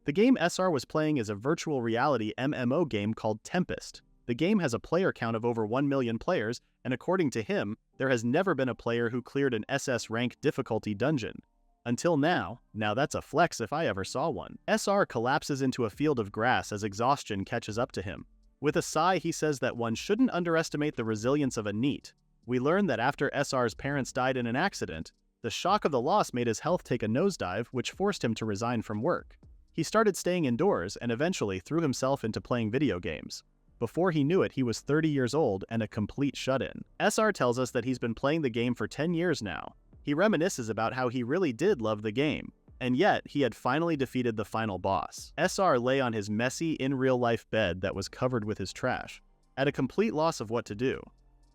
The game SR was playing is a virtual reality MMO game called Tempest. The game has a player count of over 1 million players, and according to him, there has never been a player who cleared an SS rank difficulty dungeon. Until now that's a flex if I ever saw one. SR collapses into a field of grass as exhaustion catches up to him. With a sigh, he says that one shouldn't underestimate the resilience of a NEET. We learn that after SR's parents died in an accident, the shock of the loss made his health take a nosedive, which forced him to resign from work. He started staying indoors and eventually threw himself into playing video games. Before he knew it, he was 30 years old and a complete shut-in. SR tells us that he's been playing the game for 10 years now. He reminisces about how he really did love the game, and yet he had finally defeated the final boss. SR lay on his messy, in-real-life bed that was covered with his trash, at a complete loss of what to do.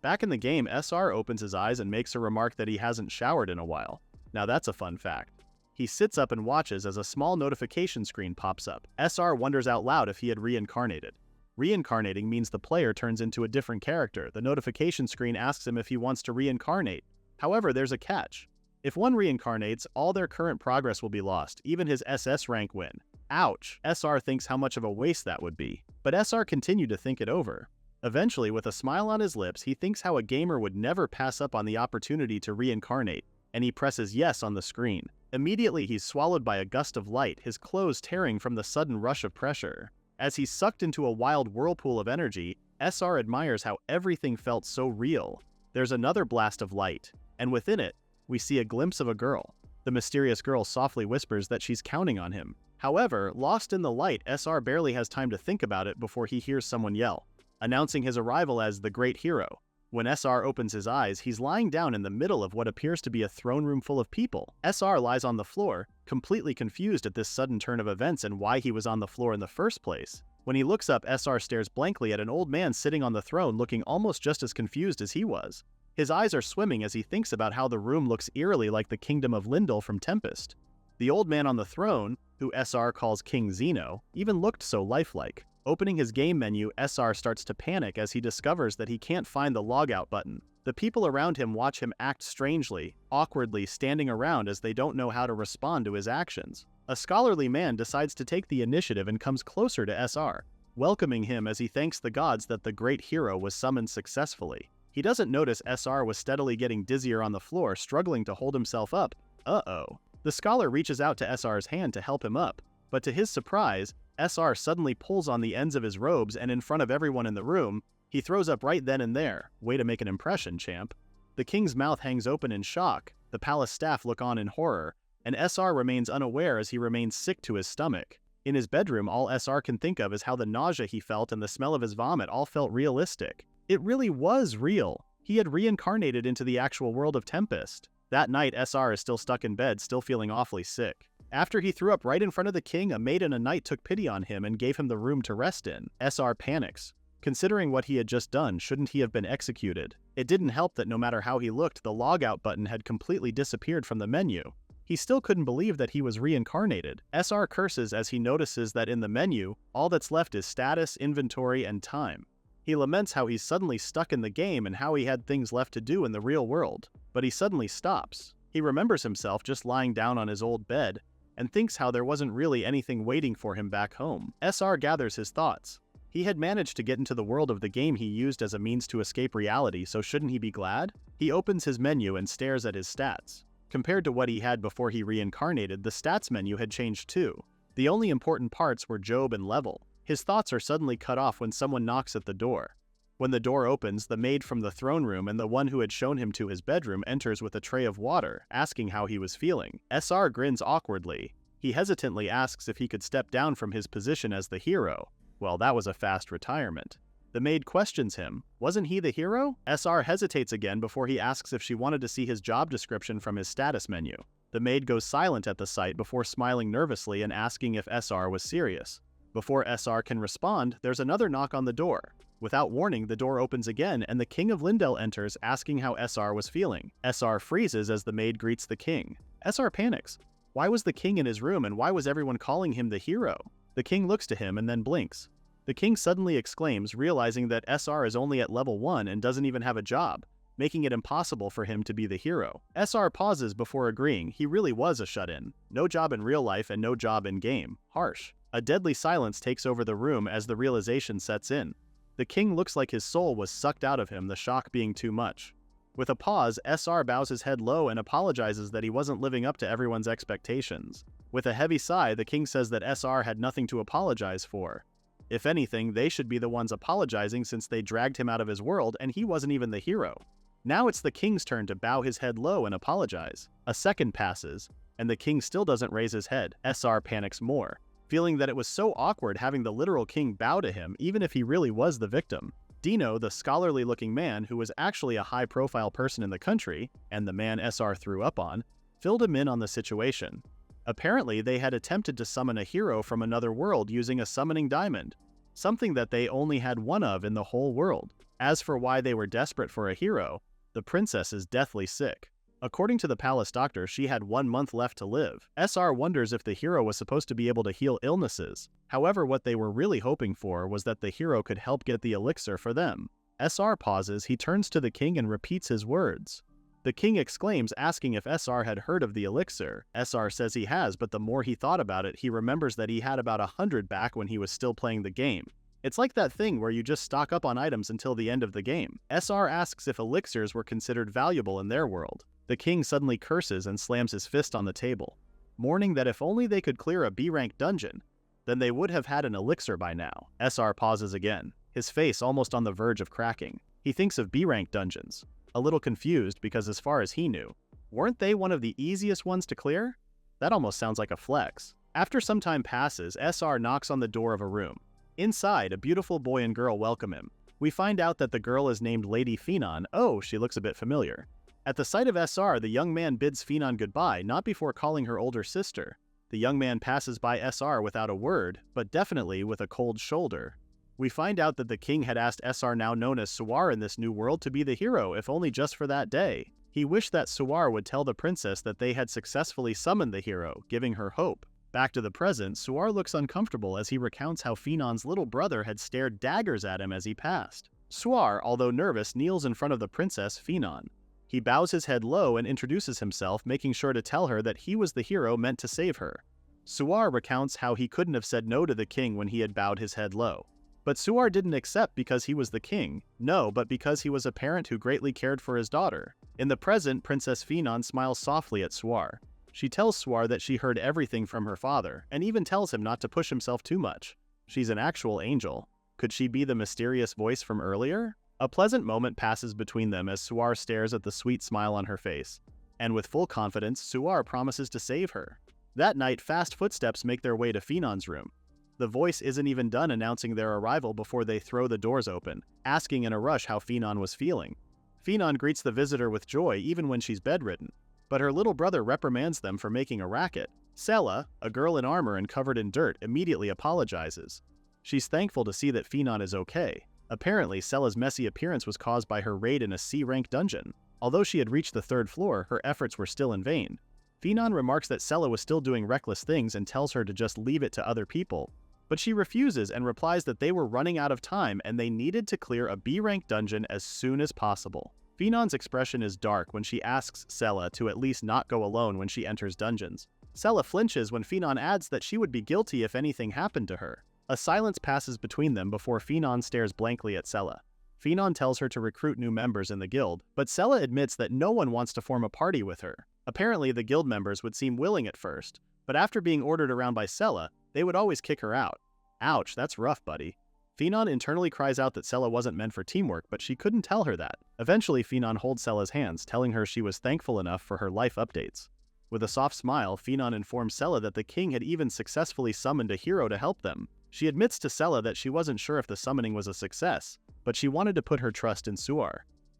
Back in the game, SR opens his eyes and makes a remark that he hasn't showered in a while. Now that's a fun fact. He sits up and watches as a small notification screen pops up. SR wonders out loud if he had reincarnated. Reincarnating means the player turns into a different character. The notification screen asks him if he wants to reincarnate. However, there's a catch. If one reincarnates, all their current progress will be lost, even his SS rank win. Ouch! SR thinks how much of a waste that would be. But SR continued to think it over. Eventually, with a smile on his lips, he thinks how a gamer would never pass up on the opportunity to reincarnate, and he presses yes on the screen. Immediately, he's swallowed by a gust of light, his clothes tearing from the sudden rush of pressure. As he's sucked into a wild whirlpool of energy, SR admires how everything felt so real. There's another blast of light, and within it, we see a glimpse of a girl. The mysterious girl softly whispers that she's counting on him. However, lost in the light, SR barely has time to think about it before he hears someone yell, announcing his arrival as the Great Hero. When SR opens his eyes, he's lying down in the middle of what appears to be a throne room full of people. SR lies on the floor, completely confused at this sudden turn of events and why he was on the floor in the first place. When he looks up, SR stares blankly at an old man sitting on the throne looking almost just as confused as he was. His eyes are swimming as he thinks about how the room looks eerily like the kingdom of Lindell from Tempest. The old man on the throne, who SR calls King Zeno, even looked so lifelike. Opening his game menu, SR starts to panic as he discovers that he can't find the logout button. The people around him watch him act strangely, awkwardly standing around as they don't know how to respond to his actions. A scholarly man decides to take the initiative and comes closer to SR, welcoming him as he thanks the gods that the great hero was summoned successfully. He doesn't notice SR was steadily getting dizzier on the floor, struggling to hold himself up. Uh-oh. The scholar reaches out to SR's hand to help him up, but to his surprise, SR suddenly pulls on the ends of his robes and in front of everyone in the room, he throws up right then and there. Way to make an impression, champ. The king's mouth hangs open in shock, the palace staff look on in horror, and SR remains unaware as he remains sick to his stomach. In his bedroom, all SR can think of is how the nausea he felt and the smell of his vomit all felt realistic. It really was real. He had reincarnated into the actual world of Tempest. That night, SR is still stuck in bed, still feeling awfully sick. After he threw up right in front of the king, a maid and a knight took pity on him and gave him the room to rest in. SR panics. Considering what he had just done, shouldn't he have been executed? It didn't help that no matter how he looked, the logout button had completely disappeared from the menu. He still couldn't believe that he was reincarnated. SR curses as he notices that in the menu, all that's left is status, inventory, and time. He laments how he's suddenly stuck in the game and how he had things left to do in the real world. But he suddenly stops. He remembers himself just lying down on his old bed, and thinks how there wasn't really anything waiting for him back home. SR gathers his thoughts. He had managed to get into the world of the game he used as a means to escape reality, so shouldn't he be glad? He opens his menu and stares at his stats. Compared to what he had before he reincarnated, the stats menu had changed too. The only important parts were job and level. His thoughts are suddenly cut off when someone knocks at the door. When the door opens, the maid from the throne room and the one who had shown him to his bedroom enters with a tray of water, asking how he was feeling. SR grins awkwardly. He hesitantly asks if he could step down from his position as the hero. Well, that was a fast retirement. The maid questions him. Wasn't he the hero? SR hesitates again before he asks if she wanted to see his job description from his status menu. The maid goes silent at the sight before smiling nervously and asking if SR was serious. Before SR can respond, there's another knock on the door. Without warning, the door opens again and the King of Lindell enters, asking how SR was feeling. SR freezes as the maid greets the king. SR panics. Why was the king in his room and why was everyone calling him the hero? The king looks to him and then blinks. The king suddenly exclaims, realizing that SR is only at level 1 and doesn't even have a job, making it impossible for him to be the hero. SR pauses before agreeing. He really was a shut-in. No job in real life and no job in game. Harsh. A deadly silence takes over the room as the realization sets in. The king looks like his soul was sucked out of him, the shock being too much. With a pause, SR bows his head low and apologizes that he wasn't living up to everyone's expectations. With a heavy sigh, the king says that SR had nothing to apologize for. If anything, they should be the ones apologizing since they dragged him out of his world and he wasn't even the hero. Now it's the king's turn to bow his head low and apologize. A second passes, and the king still doesn't raise his head. SR panics more, feeling that it was so awkward having the literal king bow to him even if he really was the victim. Dino, the scholarly-looking man who was actually a high-profile person in the country, and the man SR threw up on, filled him in on the situation. Apparently, they had attempted to summon a hero from another world using a summoning diamond, something that they only had one of in the whole world. As for why they were desperate for a hero, the princess is deathly sick. According to the palace doctor, she had 1 month left to live. SR wonders if the hero was supposed to be able to heal illnesses. However, what they were really hoping for was that the hero could help get the elixir for them. SR pauses, he turns to the king and repeats his words. The king exclaims, asking if SR had heard of the elixir. SR says he has, but the more he thought about it, he remembers that he had about 100 back when he was still playing the game. It's like that thing where you just stock up on items until the end of the game. SR asks if elixirs were considered valuable in their world. The king suddenly curses and slams his fist on the table, mourning that if only they could clear a B-rank dungeon, then they would have had an elixir by now. SR pauses again, his face almost on the verge of cracking. He thinks of B-rank dungeons, a little confused because as far as he knew, weren't they one of the easiest ones to clear? That almost sounds like a flex. After some time passes, SR knocks on the door of a room. Inside, a beautiful boy and girl welcome him. We find out that the girl is named Lady Phenon. Oh, she looks a bit familiar. At the sight of SR, the young man bids Phenon goodbye, not before calling her older sister. The young man passes by SR without a word, but definitely with a cold shoulder. We find out that the king had asked SR, now known as Suar in this new world, to be the hero, if only just for that day. He wished that Suar would tell the princess that they had successfully summoned the hero, giving her hope. Back to the present, Suar looks uncomfortable as he recounts how Phenon's little brother had stared daggers at him as he passed. Suar, although nervous, kneels in front of the princess, Phenon. He bows his head low and introduces himself, making sure to tell her that he was the hero meant to save her. Suar recounts how he couldn't have said no to the king when he had bowed his head low. But Suar didn't accept because he was the king. No, but because he was a parent who greatly cared for his daughter. In the present, Princess Phenon smiles softly at Suar. She tells Suar that she heard everything from her father, and even tells him not to push himself too much. She's an actual angel. Could she be the mysterious voice from earlier? A pleasant moment passes between them as Suar stares at the sweet smile on her face. And with full confidence, Suar promises to save her. That night, fast footsteps make their way to Phenon's room. The voice isn't even done announcing their arrival before they throw the doors open, asking in a rush how Phenon was feeling. Phenon greets the visitor with joy even when she's bedridden, but her little brother reprimands them for making a racket. Sela, a girl in armor and covered in dirt, immediately apologizes. She's thankful to see that Phenon is okay. Apparently, Sela's messy appearance was caused by her raid in a C-rank dungeon. Although she had reached the 3rd floor, her efforts were still in vain. Phenon remarks that Sela was still doing reckless things and tells her to just leave it to other people. But she refuses and replies that they were running out of time and they needed to clear a B-rank dungeon as soon as possible. Phenon's expression is dark when she asks Sela to at least not go alone when she enters dungeons. Sela flinches when Phenon adds that she would be guilty if anything happened to her. A silence passes between them before Phenon stares blankly at Sela. Phenon tells her to recruit new members in the guild, but Sela admits that no one wants to form a party with her. Apparently, the guild members would seem willing at first, but after being ordered around by Sela, they would always kick her out. Ouch, that's rough, buddy. Phenon internally cries out that Sela wasn't meant for teamwork, but she couldn't tell her that. Eventually, Phenon holds Sela's hands, telling her she was thankful enough for her life updates. With a soft smile, Phenon informs Sela that the king had even successfully summoned a hero to help them. She admits to Sela that she wasn't sure if the summoning was a success, but she wanted to put her trust in Suar.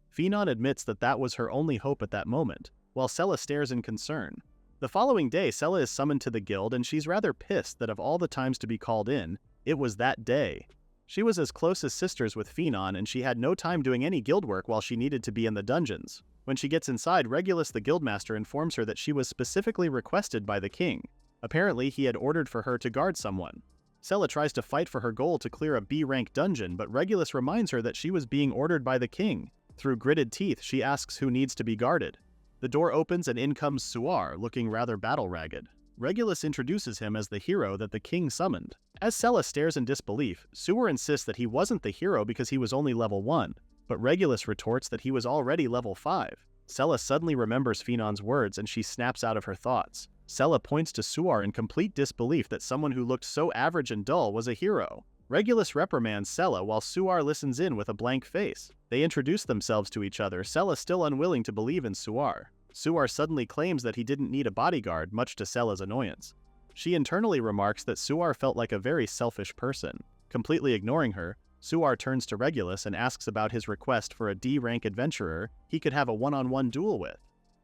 Phenon admits that that was her only hope at that moment, while Sela stares in concern. The following day, Sela is summoned to the guild and she's rather pissed that of all the times to be called in, it was that day. She was as close as sisters with Phenon and she had no time doing any guild work while she needed to be in the dungeons. When she gets inside, Regulus the guildmaster informs her that she was specifically requested by the king. Apparently, he had ordered for her to guard someone. Sela tries to fight for her goal to clear a B-rank dungeon, but Regulus reminds her that she was being ordered by the king. Through gritted teeth, she asks who needs to be guarded. The door opens and in comes Suar, looking rather battle-ragged. Regulus introduces him as the hero that the king summoned. As Sela stares in disbelief, Suar insists that he wasn't the hero because he was only level 1, but Regulus retorts that he was already level 5. Sela suddenly remembers Phenon's words and she snaps out of her thoughts. Sela points to Suar in complete disbelief that someone who looked so average and dull was a hero. Regulus reprimands Sela while Suar listens in with a blank face. They introduce themselves to each other, Sela still unwilling to believe in Suar. Suar suddenly claims that he didn't need a bodyguard, much to Sela's annoyance. She internally remarks that Suar felt like a very selfish person. Completely ignoring her, Suar turns to Regulus and asks about his request for a D-rank adventurer he could have a one-on-one duel with.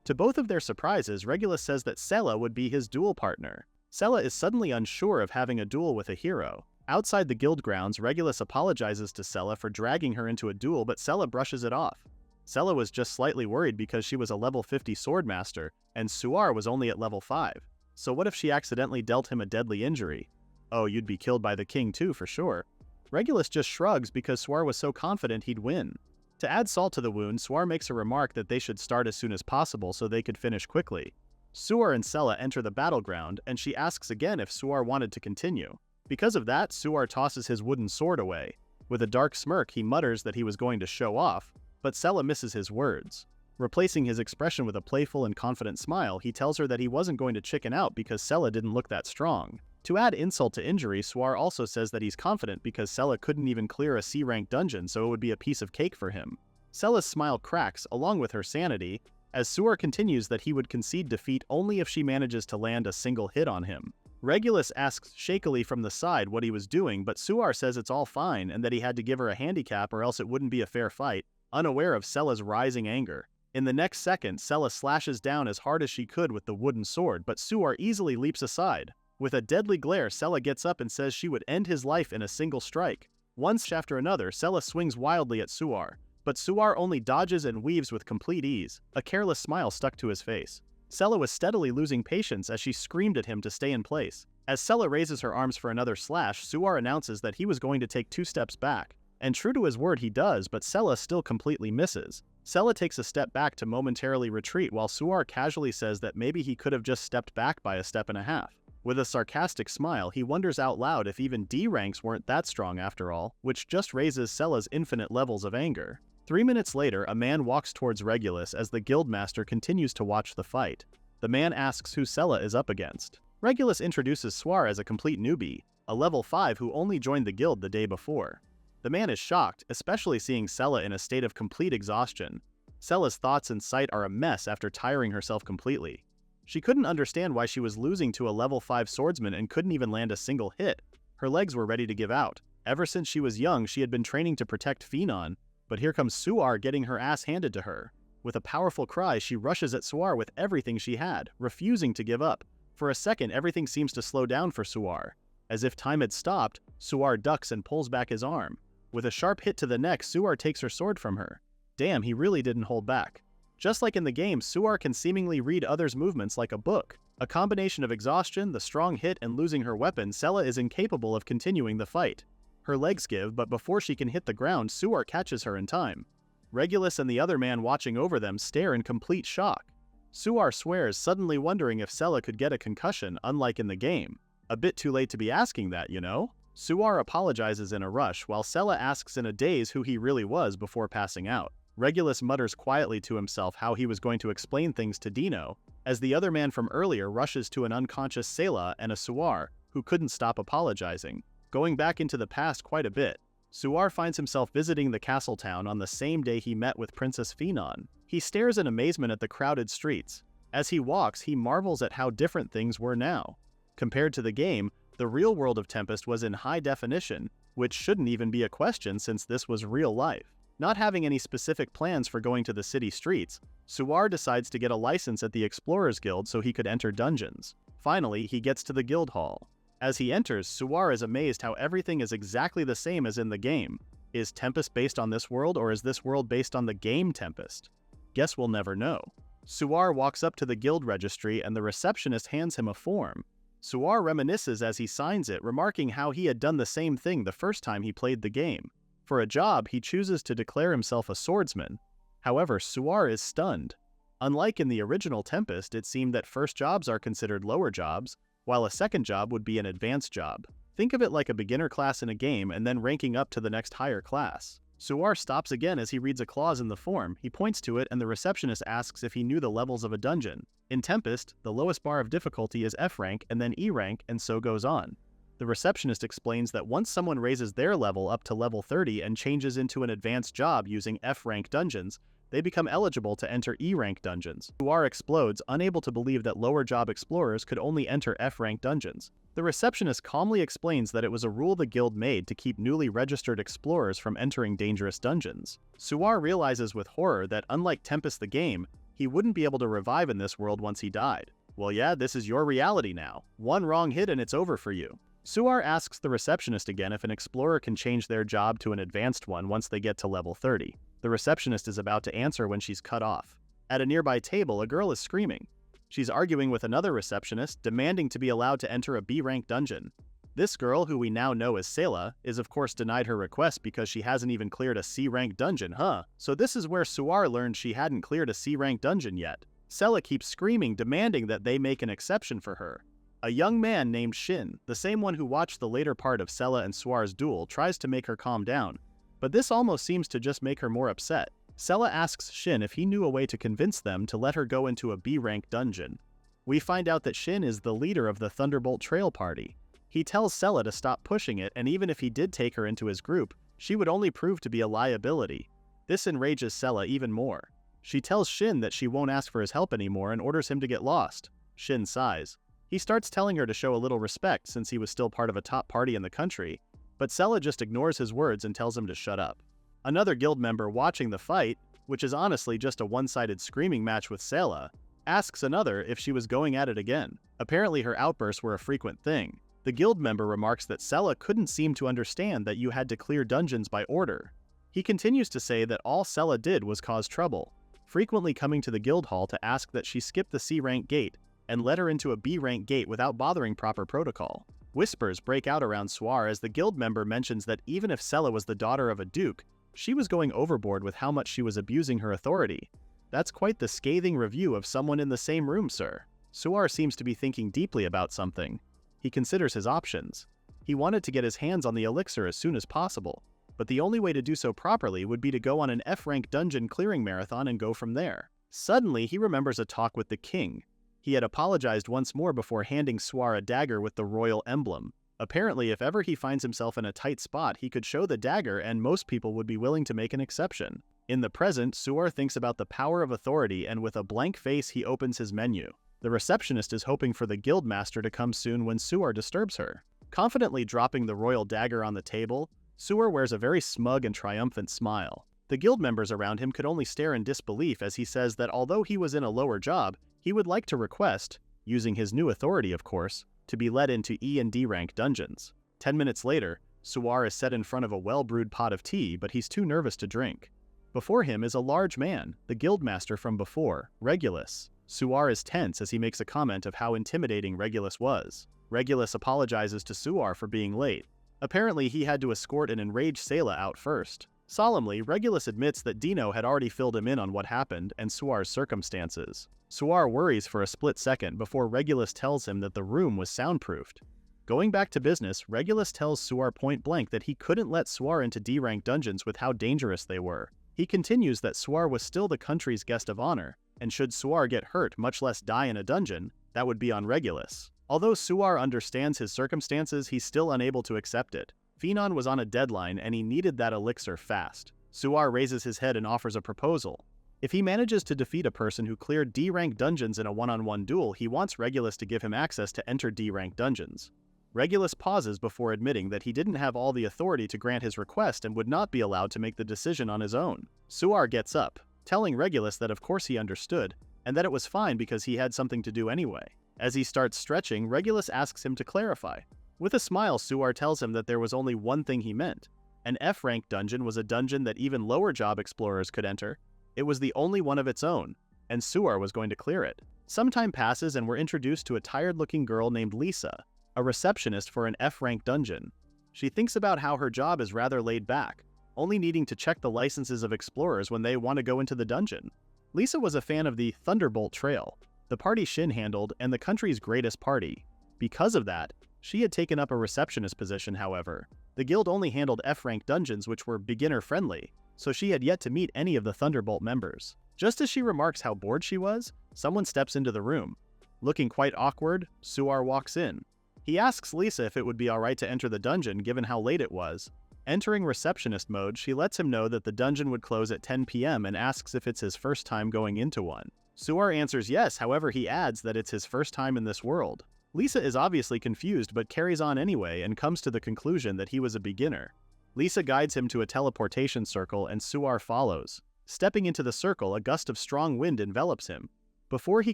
To both of their surprises, Regulus says that Sela would be his duel partner. Sela is suddenly unsure of having a duel with a hero. Outside the guild grounds, Regulus apologizes to Sela for dragging her into a duel, but Sela brushes it off. Sela was just slightly worried because she was a level 50 swordmaster, and Suar was only at level 5. So what if she accidentally dealt him a deadly injury? Oh, you'd be killed by the king too, for sure. Regulus just shrugs because Suar was so confident he'd win. To add salt to the wound, Suar makes a remark that they should start as soon as possible so they could finish quickly. Suar and Sela enter the battleground, and she asks again if Suar wanted to continue. Because of that, Suar tosses his wooden sword away. With a dark smirk, he mutters that he was going to show off, but Sela misses his words. Replacing his expression with a playful and confident smile, he tells her that he wasn't going to chicken out because Sela didn't look that strong. To add insult to injury, Suar also says that he's confident because Sela couldn't even clear a C-rank dungeon, so it would be a piece of cake for him. Sela's smile cracks, along with her sanity, as Suar continues that he would concede defeat only if she manages to land a single hit on him. Regulus asks shakily from the side what he was doing, but Suar says it's all fine and that he had to give her a handicap or else it wouldn't be a fair fight, unaware of Sela's rising anger. In the next second, Sela slashes down as hard as she could with the wooden sword, but Suar easily leaps aside. With a deadly glare, Sela gets up and says she would end his life in a single strike. Once after another, Sela swings wildly at Suar, but Suar only dodges and weaves with complete ease. A careless smile stuck to his face. Sela was steadily losing patience as she screamed at him to stay in place. As Sela raises her arms for another slash, Suar announces that he was going to take 2 steps back. And true to his word he does, but Sela still completely misses. Sela takes a step back to momentarily retreat while Suar casually says that maybe he could have just stepped back by a step and a half. With a sarcastic smile, he wonders out loud if even D ranks weren't that strong after all, which just raises Sela's infinite levels of anger. 3 minutes later, a man walks towards Regulus as the guildmaster continues to watch the fight. The man asks who Sela is up against. Regulus introduces Suar as a complete newbie, a level 5 who only joined the guild the day before. The man is shocked, especially seeing Sela in a state of complete exhaustion. Sela's thoughts and sight are a mess after tiring herself completely. She couldn't understand why she was losing to a level 5 swordsman and couldn't even land a single hit. Her legs were ready to give out. Ever since she was young, she had been training to protect Phenon, but here comes Suar getting her ass handed to her. With a powerful cry, she rushes at Suar with everything she had, refusing to give up. For a second, everything seems to slow down for Suar. As if time had stopped, Suar ducks and pulls back his arm. With a sharp hit to the neck, Suar takes her sword from her. Damn, he really didn't hold back. Just like in the game, Suar can seemingly read others' movements like a book. A combination of exhaustion, the strong hit, and losing her weapon, Sela is incapable of continuing the fight. Her legs give, but before she can hit the ground, Suar catches her in time. Regulus and the other man watching over them stare in complete shock. Suar swears, suddenly wondering if Sela could get a concussion, unlike in the game. A bit too late to be asking that, you know? Suar apologizes in a rush, while Sela asks in a daze who he really was before passing out. Regulus mutters quietly to himself how he was going to explain things to Dino, as the other man from earlier rushes to an unconscious Sela and a Suar, who couldn't stop apologizing. Going back into the past quite a bit, Suar finds himself visiting the castle town on the same day he met with Princess Phenon. He stares in amazement at the crowded streets. As he walks, he marvels at how different things were now. Compared to the game, the real world of Tempest was in high definition, which shouldn't even be a question since this was real life. Not having any specific plans for going to the city streets, Suar decides to get a license at the Explorers Guild so he could enter dungeons. Finally, he gets to the guild hall. As he enters, Suar is amazed how everything is exactly the same as in the game. Is Tempest based on this world, or is this world based on the game Tempest? Guess we'll never know. Suar walks up to the guild registry and the receptionist hands him a form. Suar reminisces as he signs it, remarking how he had done the same thing the first time he played the game. For a job, he chooses to declare himself a swordsman. However, Suar is stunned. Unlike in the original Tempest, it seemed that first jobs are considered lower jobs, while a second job would be an advanced job. Think of it like a beginner class in a game and then ranking up to the next higher class. Suar stops again as he reads a clause in the form. He points to it and the receptionist asks if he knew the levels of a dungeon. In Tempest, the lowest bar of difficulty is F rank and then E rank, and so goes on. The receptionist explains that once someone raises their level up to level 30 and changes into an advanced job using F rank dungeons, they become eligible to enter E rank dungeons. Suar explodes, unable to believe that lower job explorers could only enter F rank dungeons. The receptionist calmly explains that it was a rule the guild made to keep newly registered explorers from entering dangerous dungeons. Suar realizes with horror that unlike Tempest the game, he wouldn't be able to revive in this world once he died. Well yeah, this is your reality now. One wrong hit and it's over for you. Suar asks the receptionist again if an explorer can change their job to an advanced one once they get to level 30. The receptionist is about to answer when she's cut off. At a nearby table, a girl is screaming. She's arguing with another receptionist, demanding to be allowed to enter a B-rank dungeon. This girl, who we now know as Sayla, is of course denied her request because she hasn't even cleared a C-rank dungeon, huh? So this is where Suar learned she hadn't cleared a C-rank dungeon yet. Sayla keeps screaming, demanding that they make an exception for her. A young man named Shin, the same one who watched the later part of Sayla and Suar's duel, tries to make her calm down, but this almost seems to just make her more upset. Sayla asks Shin if he knew a way to convince them to let her go into a B-rank dungeon. We find out that Shin is the leader of the Thunderbolt Trail Party. He tells Sayla to stop pushing it, and even if he did take her into his group, she would only prove to be a liability. This enrages Sayla even more. She tells Shin that she won't ask for his help anymore and orders him to get lost. Shin sighs. He starts telling her to show a little respect since he was still part of a top party in the country, but Sayla just ignores his words and tells him to shut up. Another guild member watching the fight, which is honestly just a one-sided screaming match with Sayla, asks another if she was going at it again. Apparently her outbursts were a frequent thing. The guild member remarks that Sayla couldn't seem to understand that you had to clear dungeons by order. He continues to say that all Sayla did was cause trouble, frequently coming to the guild hall to ask that she skip the C-rank gate and let her into a B-rank gate without bothering proper protocol. Whispers break out around Suar as the guild member mentions that even if Sayla was the daughter of a duke, she was going overboard with how much she was abusing her authority. That's quite the scathing review of someone in the same room, sir. Suar seems to be thinking deeply about something. He considers his options. He wanted to get his hands on the elixir as soon as possible, but the only way to do so properly would be to go on an F-rank dungeon clearing marathon and go from there. Suddenly, he remembers a talk with the king. He had apologized once more before handing Suar a dagger with the royal emblem. Apparently, if ever he finds himself in a tight spot, he could show the dagger and most people would be willing to make an exception. In the present, Suar thinks about the power of authority and with a blank face he opens his menu. The receptionist is hoping for the guild master to come soon when Suar disturbs her. Confidently dropping the royal dagger on the table, Suar wears a very smug and triumphant smile. The guild members around him could only stare in disbelief as he says that although he was in a lower job, he would like to request, using his new authority of course, to be led into E and D rank dungeons. 10 minutes later, Suar is set in front of a well-brewed pot of tea, but he's too nervous to drink. Before him is a large man, the guildmaster from before, Regulus. Suar is tense as he makes a comment of how intimidating Regulus was. Regulus apologizes to Suar for being late. Apparently he had to escort an enraged Sayla out first. Solemnly, Regulus admits that Dino had already filled him in on what happened and Suar's circumstances. Suar worries for a split second before Regulus tells him that the room was soundproofed. Going back to business, Regulus tells Suar point blank that he couldn't let Suar into D-rank dungeons with how dangerous they were. He continues that Suar was still the country's guest of honor, and should Suar get hurt, much less die in a dungeon, that would be on Regulus. Although Suar understands his circumstances, he's still unable to accept it. Phenon was on a deadline and he needed that elixir fast. Suar raises his head and offers a proposal. If he manages to defeat a person who cleared D-rank dungeons in a one-on-one duel, he wants Regulus to give him access to enter D-rank dungeons. Regulus pauses before admitting that he didn't have all the authority to grant his request and would not be allowed to make the decision on his own. Suar gets up, telling Regulus that of course he understood, and that it was fine because he had something to do anyway. As he starts stretching, Regulus asks him to clarify. With a smile, Suar tells him that there was only one thing he meant. An F-rank dungeon was a dungeon that even lower job explorers could enter. It was the only one of its own, and Suar was going to clear it. Some time passes and we're introduced to a tired-looking girl named Lisa, a receptionist for an F-rank dungeon. She thinks about how her job is rather laid back, only needing to check the licenses of explorers when they want to go into the dungeon. Lisa was a fan of the Thunderbolt Trail, the party Shin handled and the country's greatest party. Because of that, she had taken up a receptionist position, however. The guild only handled F-rank dungeons which were beginner-friendly, so she had yet to meet any of the Thunderbolt members. Just as she remarks how bored she was, someone steps into the room. Looking quite awkward, Suar walks in. He asks Lisa if it would be alright to enter the dungeon given how late it was. Entering receptionist mode, she lets him know that the dungeon would close at 10 p.m. and asks if it's his first time going into one. Suar answers yes, however he adds that it's his first time in this world. Lisa is obviously confused but carries on anyway and comes to the conclusion that he was a beginner. Lisa guides him to a teleportation circle and Suar follows. Stepping into the circle, a gust of strong wind envelops him. Before he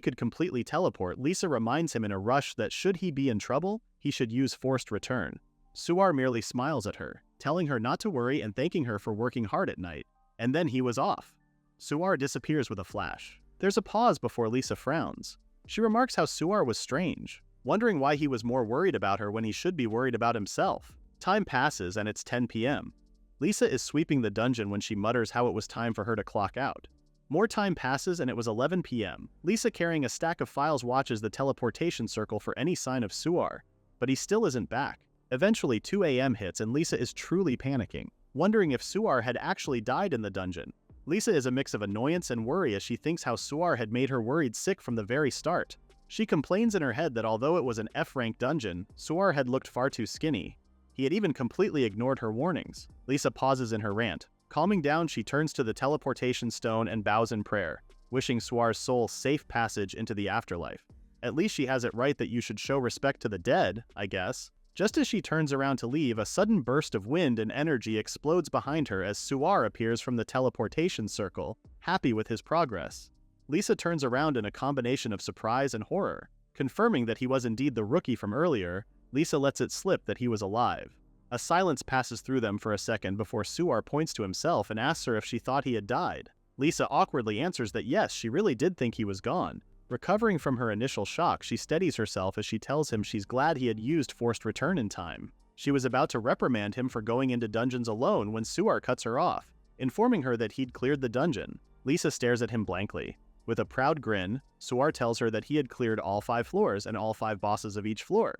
could completely teleport, Lisa reminds him in a rush that should he be in trouble, he should use forced return. Suar merely smiles at her, telling her not to worry and thanking her for working hard at night. And then he was off. Suar disappears with a flash. There's a pause before Lisa frowns. She remarks how Suar was strange, wondering why he was more worried about her when he should be worried about himself. Time passes and it's 10 p.m. Lisa is sweeping the dungeon when she mutters how it was time for her to clock out. More time passes and it was 11 p.m. Lisa, carrying a stack of files, watches the teleportation circle for any sign of Suar, but he still isn't back. Eventually 2 a.m. hits and Lisa is truly panicking, wondering if Suar had actually died in the dungeon. Lisa is a mix of annoyance and worry as she thinks how Suar had made her worried sick from the very start. She complains in her head that although it was an F-rank dungeon, Suar had looked far too skinny. He had even completely ignored her warnings. Lisa pauses in her rant. Calming down, she turns to the teleportation stone and bows in prayer, wishing Suar's soul safe passage into the afterlife. At least she has it right that you should show respect to the dead, I guess. Just as she turns around to leave, a sudden burst of wind and energy explodes behind her as Suar appears from the teleportation circle, happy with his progress. Lisa turns around in a combination of surprise and horror. Confirming that he was indeed the rookie from earlier, Lisa lets it slip that he was alive. A silence passes through them for a second before Suar points to himself and asks her if she thought he had died. Lisa awkwardly answers that yes, she really did think he was gone. Recovering from her initial shock, she steadies herself as she tells him she's glad he had used forced return in time. She was about to reprimand him for going into dungeons alone when Suar cuts her off, informing her that he'd cleared the dungeon. Lisa stares at him blankly. With a proud grin, Suar tells her that he had cleared all 5 floors and all 5 bosses of each floor.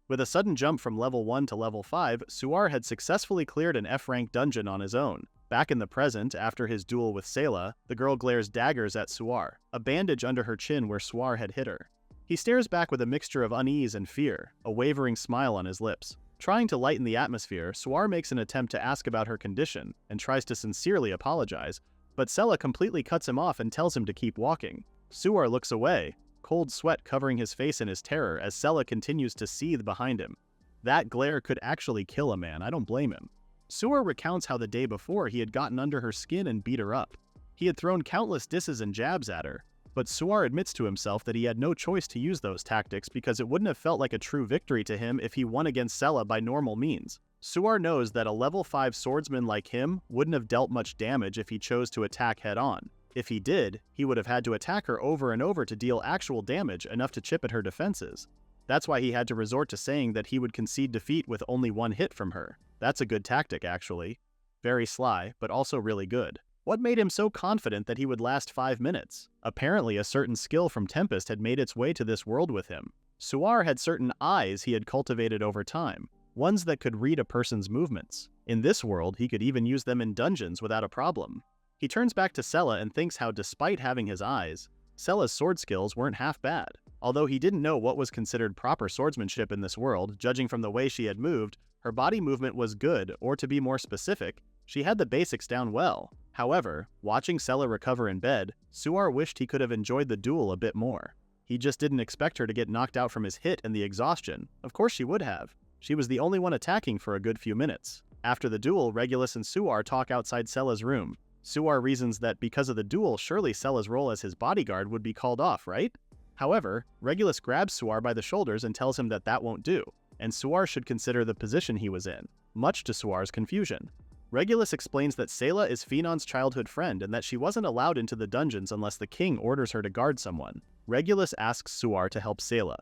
With a sudden jump from level 1 to level 5, Suar had successfully cleared an F-rank dungeon on his own. Back in the present, after his duel with Sayla, the girl glares daggers at Suar, a bandage under her chin where Suar had hit her. He stares back with a mixture of unease and fear, a wavering smile on his lips. Trying to lighten the atmosphere, Suar makes an attempt to ask about her condition and tries to sincerely apologize, but Sayla completely cuts him off and tells him to keep walking. Suar looks away, cold sweat covering his face in his terror as Sayla continues to seethe behind him. That glare could actually kill a man, I don't blame him. Suar recounts how the day before he had gotten under her skin and beat her up. He had thrown countless disses and jabs at her, but Suar admits to himself that he had no choice to use those tactics because it wouldn't have felt like a true victory to him if he won against Sayla by normal means. Suar knows that a level 5 swordsman like him wouldn't have dealt much damage if he chose to attack head-on. If he did, he would have had to attack her over and over to deal actual damage enough to chip at her defenses. That's why he had to resort to saying that he would concede defeat with only 1 hit from her. That's a good tactic, actually. Very sly, but also really good. What made him so confident that he would last 5 minutes? Apparently a certain skill from Tempest had made its way to this world with him. Suar had certain eyes he had cultivated over time, ones that could read a person's movements. In this world, he could even use them in dungeons without a problem. He turns back to Sayla and thinks how, despite having his eyes, Sayla's sword skills weren't half bad. Although he didn't know what was considered proper swordsmanship in this world, judging from the way she had moved, her body movement was good, or to be more specific, she had the basics down well. However, watching Sayla recover in bed, Suar wished he could have enjoyed the duel a bit more. He just didn't expect her to get knocked out from his hit and the exhaustion. Of course she would have. She was the only one attacking for a good few minutes. After the duel, Regulus and Suar talk outside Sayla's room. Suar reasons that because of the duel, surely Sayla's role as his bodyguard would be called off, right? However, Regulus grabs Suar by the shoulders and tells him that that won't do, and Suar should consider the position he was in, much to Suar's confusion. Regulus explains that Sayla is Phenon's childhood friend and that she wasn't allowed into the dungeons unless the king orders her to guard someone. Regulus asks Suar to help Sayla.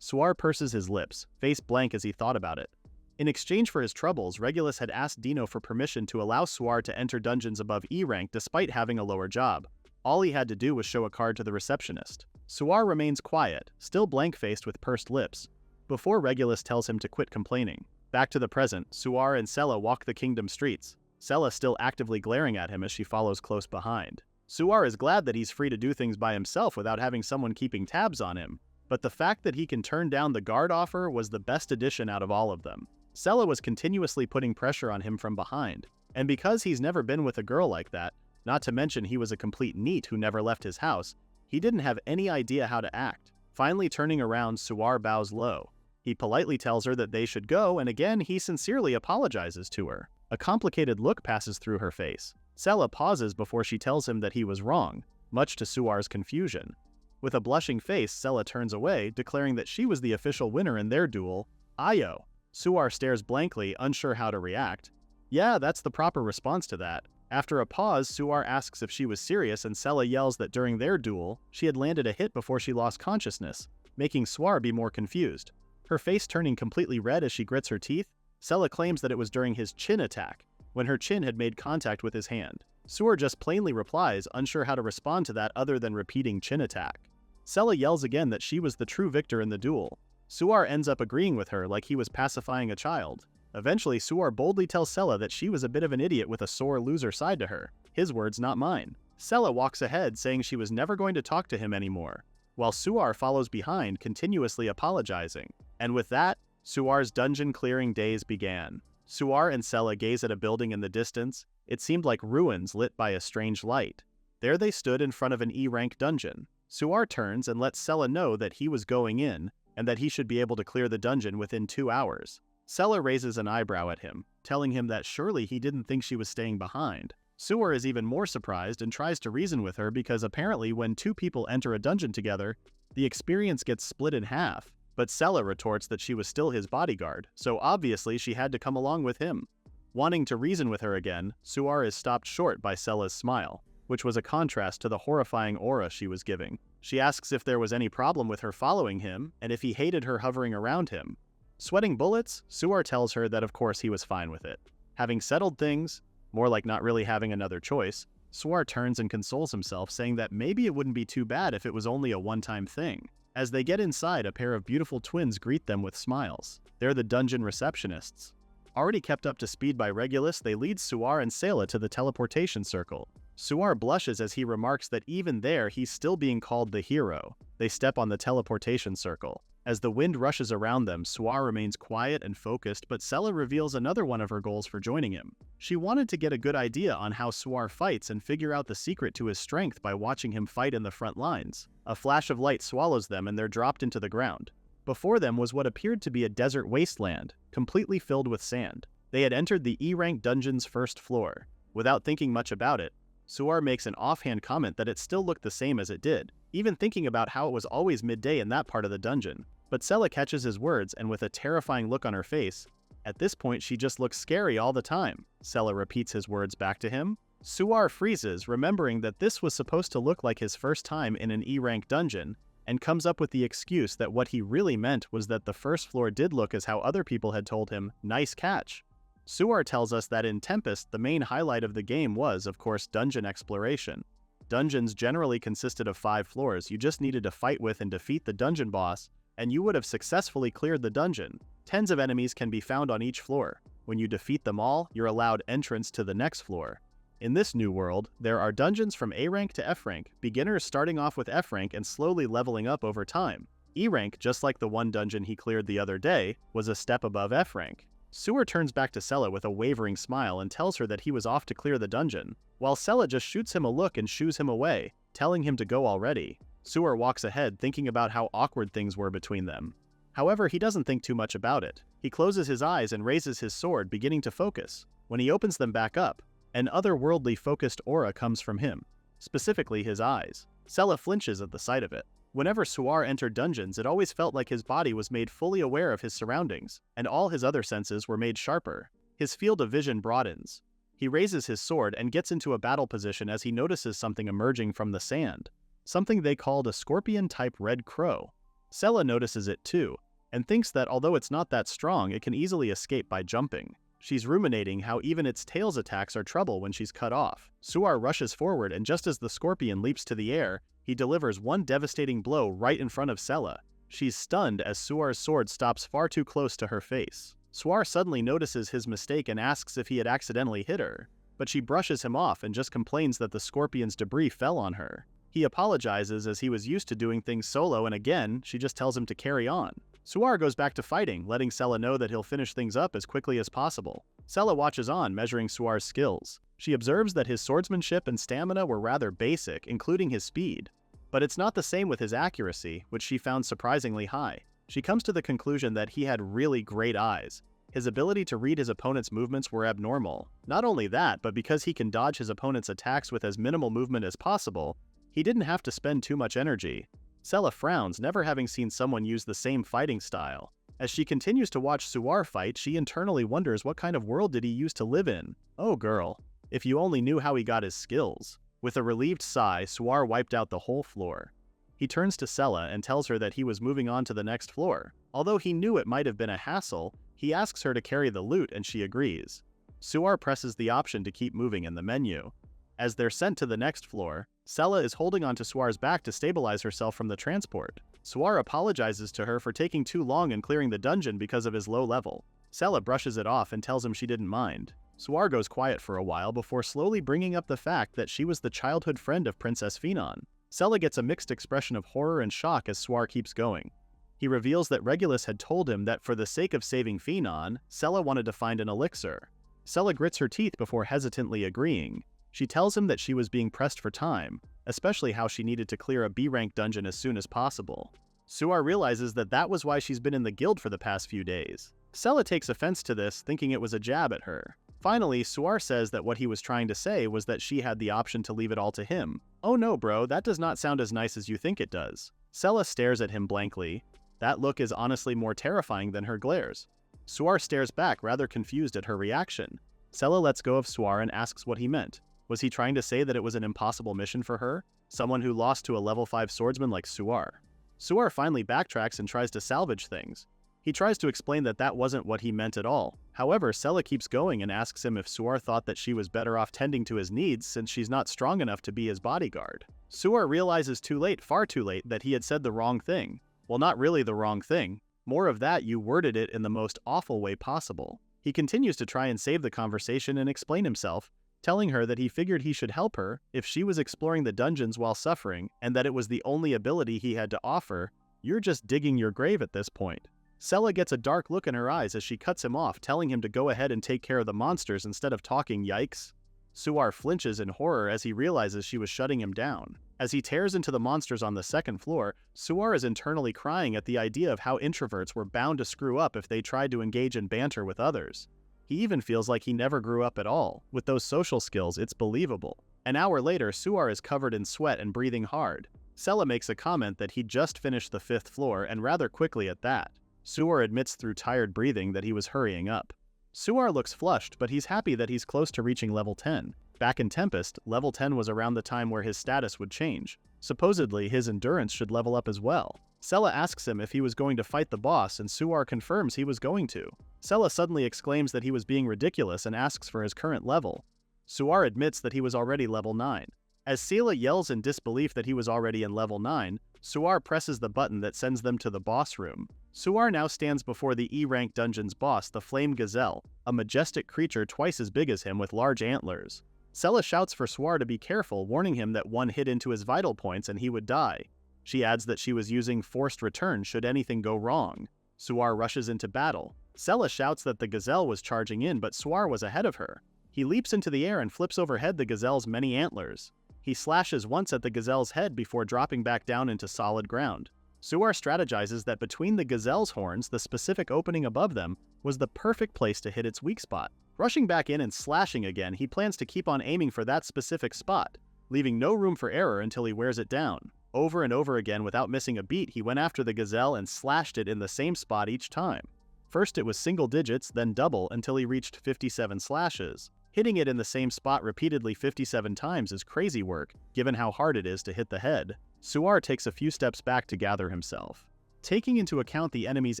Suar purses his lips, face blank as he thought about it. In exchange for his troubles, Regulus had asked Dino for permission to allow Suar to enter dungeons above E rank despite having a lower job. All he had to do was show a card to the receptionist. Suar remains quiet, still blank-faced with pursed lips. before Regulus tells him to quit complaining. Back to the present, Suar and Sela walk the kingdom streets, Sela still actively glaring at him as she follows close behind. Suar is glad that he's free to do things by himself without having someone keeping tabs on him, but the fact that he can turn down the guard offer was the best addition out of all of them. Sela was continuously putting pressure on him from behind, and because he's never been with a girl like that, not to mention he was a complete NEET who never left his house, he didn't have any idea how to act. Finally turning around, Suar bows low. He politely tells her that they should go, and again he sincerely apologizes to her. A complicated look passes through her face. Sela pauses before she tells him that he was wrong, much to Suar's confusion. With a blushing face, Sela turns away, declaring that she was the official winner in their duel. Ayo. Suar stares blankly, unsure how to react. Yeah, that's the proper response to that. After a pause, Suar asks if she was serious, and Sela yells that during their duel, she had landed a hit before she lost consciousness, making Suar be more confused. Her face turning completely red as she grits her teeth, Sela claims that it was during his chin attack, when her chin had made contact with his hand. Suar just plainly replies, unsure how to respond to that other than repeating chin attack. Sela yells again that she was the true victor in the duel. Suar ends up agreeing with her like he was pacifying a child. Eventually, Suar boldly tells Sela that she was a bit of an idiot with a sore loser side to her. His words, not mine. Sela walks ahead, saying she was never going to talk to him anymore, while Suar follows behind, continuously apologizing. And with that, Suar's dungeon-clearing days began. Suar and Sela gaze at a building in the distance. It seemed like ruins lit by a strange light. There they stood in front of an E-rank dungeon. Suar turns and lets Sela know that he was going in, and that he should be able to clear the dungeon within 2 hours. Sela raises an eyebrow at him, telling him that surely he didn't think she was staying behind. Suar is even more surprised and tries to reason with her because apparently when 2 people enter a dungeon together, the experience gets split in half. But Sela retorts that she was still his bodyguard, so obviously she had to come along with him. Wanting to reason with her again, Suar is stopped short by Sela's smile, which was a contrast to the horrifying aura she was giving. She asks if there was any problem with her following him, and if he hated her hovering around him. Sweating bullets, Suar tells her that of course he was fine with it. Having settled things, more like not really having another choice, Suar turns and consoles himself, saying that maybe it wouldn't be too bad if it was only a one-time thing. As they get inside, a pair of beautiful twins greet them with smiles. They're the dungeon receptionists. Already kept up to speed by Regulus, they lead Suar and Sela to the teleportation circle. Suar blushes as he remarks that even there he's still being called the hero. They step on the teleportation circle. As the wind rushes around them, Suar remains quiet and focused, but Sela reveals another one of her goals for joining him. She wanted to get a good idea on how Suar fights and figure out the secret to his strength by watching him fight in the front lines. A flash of light swallows them and they're dropped into the ground. Before them was what appeared to be a desert wasteland, completely filled with sand. They had entered the E-rank dungeon's first floor. Without thinking much about it, Suar makes an offhand comment that it still looked the same as it did, even thinking about how it was always midday in that part of the dungeon. But Sela catches his words, and with a terrifying look on her face, at this point she just looks scary all the time. Sela repeats his words back to him. Suar freezes, remembering that this was supposed to look like his first time in an E-rank dungeon, and comes up with the excuse that what he really meant was that the first floor did look as how other people had told him, nice catch. Suar tells us that in Tempest, the main highlight of the game was, of course, dungeon exploration. Dungeons generally consisted of 5 floors. You just needed to fight with and defeat the dungeon boss, and you would have successfully cleared the dungeon. Tens of enemies can be found on each floor. When you defeat them all, you're allowed entrance to the next floor. In this new world, there are dungeons from A rank to F rank, beginners starting off with F rank and slowly leveling up over time. E rank, just like the one dungeon he cleared the other day, was a step above F rank. Suar turns back to Sela with a wavering smile and tells her that he was off to clear the dungeon, while Sela just shoots him a look and shoos him away, telling him to go already. Suar walks ahead, thinking about how awkward things were between them. However, he doesn't think too much about it. He closes his eyes and raises his sword, beginning to focus. When he opens them back up, an otherworldly focused aura comes from him, specifically his eyes. Sela flinches at the sight of it. Whenever Suar entered dungeons, it always felt like his body was made fully aware of his surroundings, and all his other senses were made sharper. His field of vision broadens. He raises his sword and gets into a battle position as he notices something emerging from the sand. Something they called a scorpion-type red crow. Sela notices it too, and thinks that although it's not that strong, it can easily escape by jumping. She's ruminating how even its tail's attacks are trouble when she's cut off. Suar rushes forward, and just as the scorpion leaps to the air, he delivers one devastating blow right in front of Sela. She's stunned as Suar's sword stops far too close to her face. Suar suddenly notices his mistake and asks if he had accidentally hit her, but she brushes him off and just complains that the scorpion's debris fell on her. He apologizes as he was used to doing things solo, and again, she just tells him to carry on. Suar goes back to fighting, letting Sela know that he'll finish things up as quickly as possible. Sela watches on, measuring Suar's skills. She observes that his swordsmanship and stamina were rather basic, including his speed. But it's not the same with his accuracy, which she found surprisingly high. She comes to the conclusion that he had really great eyes. His ability to read his opponent's movements were abnormal. Not only that, but because he can dodge his opponent's attacks with as minimal movement as possible, he didn't have to spend too much energy. Sela frowns, never having seen someone use the same fighting style. As she continues to watch Suar fight, she internally wonders what kind of world did he used to live in. Oh girl, if you only knew how he got his skills. With a relieved sigh, Suar wiped out the whole floor. He turns to Sela and tells her that he was moving on to the next floor. Although he knew it might have been a hassle, he asks her to carry the loot and she agrees. Suar presses the option to keep moving in the menu. As they're sent to the next floor, Sela is holding onto Suar's back to stabilize herself from the transport. Suar apologizes to her for taking too long in clearing the dungeon because of his low level. Sela brushes it off and tells him she didn't mind. Suar goes quiet for a while before slowly bringing up the fact that she was the childhood friend of Princess Phenon. Sela gets a mixed expression of horror and shock as Suar keeps going. He reveals that Regulus had told him that for the sake of saving Phenon, Sela wanted to find an elixir. Sela grits her teeth before hesitantly agreeing. She tells him that she was being pressed for time, especially how she needed to clear a B-rank dungeon as soon as possible. Suar realizes that that was why she's been in the guild for the past few days. Sela takes offense to this, thinking it was a jab at her. Finally, Suar says that what he was trying to say was that she had the option to leave it all to him. Oh no bro, that does not sound as nice as you think it does. Sela stares at him blankly. That look is honestly more terrifying than her glares. Suar stares back, rather confused at her reaction. Sela lets go of Suar and asks what he meant. Was he trying to say that it was an impossible mission for her? Someone who lost to a level 5 swordsman like Suar. Suar finally backtracks and tries to salvage things. He tries to explain that that wasn't what he meant at all. However, Sela keeps going and asks him if Suar thought that she was better off tending to his needs since she's not strong enough to be his bodyguard. Suar realizes too late, far too late, that he had said the wrong thing. Well, not really the wrong thing. More of that, you worded it in the most awful way possible. He continues to try and save the conversation and explain himself, telling her that he figured he should help her if she was exploring the dungeons while suffering and that it was the only ability he had to offer. You're just digging your grave at this point. Sela gets a dark look in her eyes as she cuts him off, telling him to go ahead and take care of the monsters instead of talking. Yikes. Suar flinches in horror as he realizes she was shutting him down. As he tears into the monsters on the second floor, Suar is internally crying at the idea of how introverts were bound to screw up if they tried to engage in banter with others. He even feels like he never grew up at all. With those social skills, it's believable. An hour later, Suar is covered in sweat and breathing hard. Sela makes a comment that he'd just finished the 5th floor, and rather quickly at that. Suar admits through tired breathing that he was hurrying up. Suar looks flushed, but he's happy that he's close to reaching level 10. Back in Tempest, level 10 was around the time where his status would change. Supposedly, his endurance should level up as well. Sela asks him if he was going to fight the boss, and Suar confirms he was going to. Sela suddenly exclaims that he was being ridiculous and asks for his current level. Suar admits that he was already level 9. As Sela yells in disbelief that he was already in level 9, Suar presses the button that sends them to the boss room. Suar now stands before the E-rank dungeon's boss, the Flame Gazelle, a majestic creature twice as big as him with large antlers. Sela shouts for Suar to be careful, warning him that one hit into his vital points and he would die. She adds that she was using forced return should anything go wrong. Suar rushes into battle. Sela shouts that the gazelle was charging in, but Suar was ahead of her. He leaps into the air and flips overhead the gazelle's many antlers. He slashes once at the gazelle's head before dropping back down into solid ground. Suar strategizes that between the gazelle's horns, the specific opening above them was the perfect place to hit its weak spot. Rushing back in and slashing again, he plans to keep on aiming for that specific spot, leaving no room for error until he wears it down. Over and over again without missing a beat, he went after the gazelle and slashed it in the same spot each time. First it was single digits, then double until he reached 57 slashes. Hitting it in the same spot repeatedly 57 times is crazy work, given how hard it is to hit the head. Suar takes a few steps back to gather himself. Taking into account the enemy's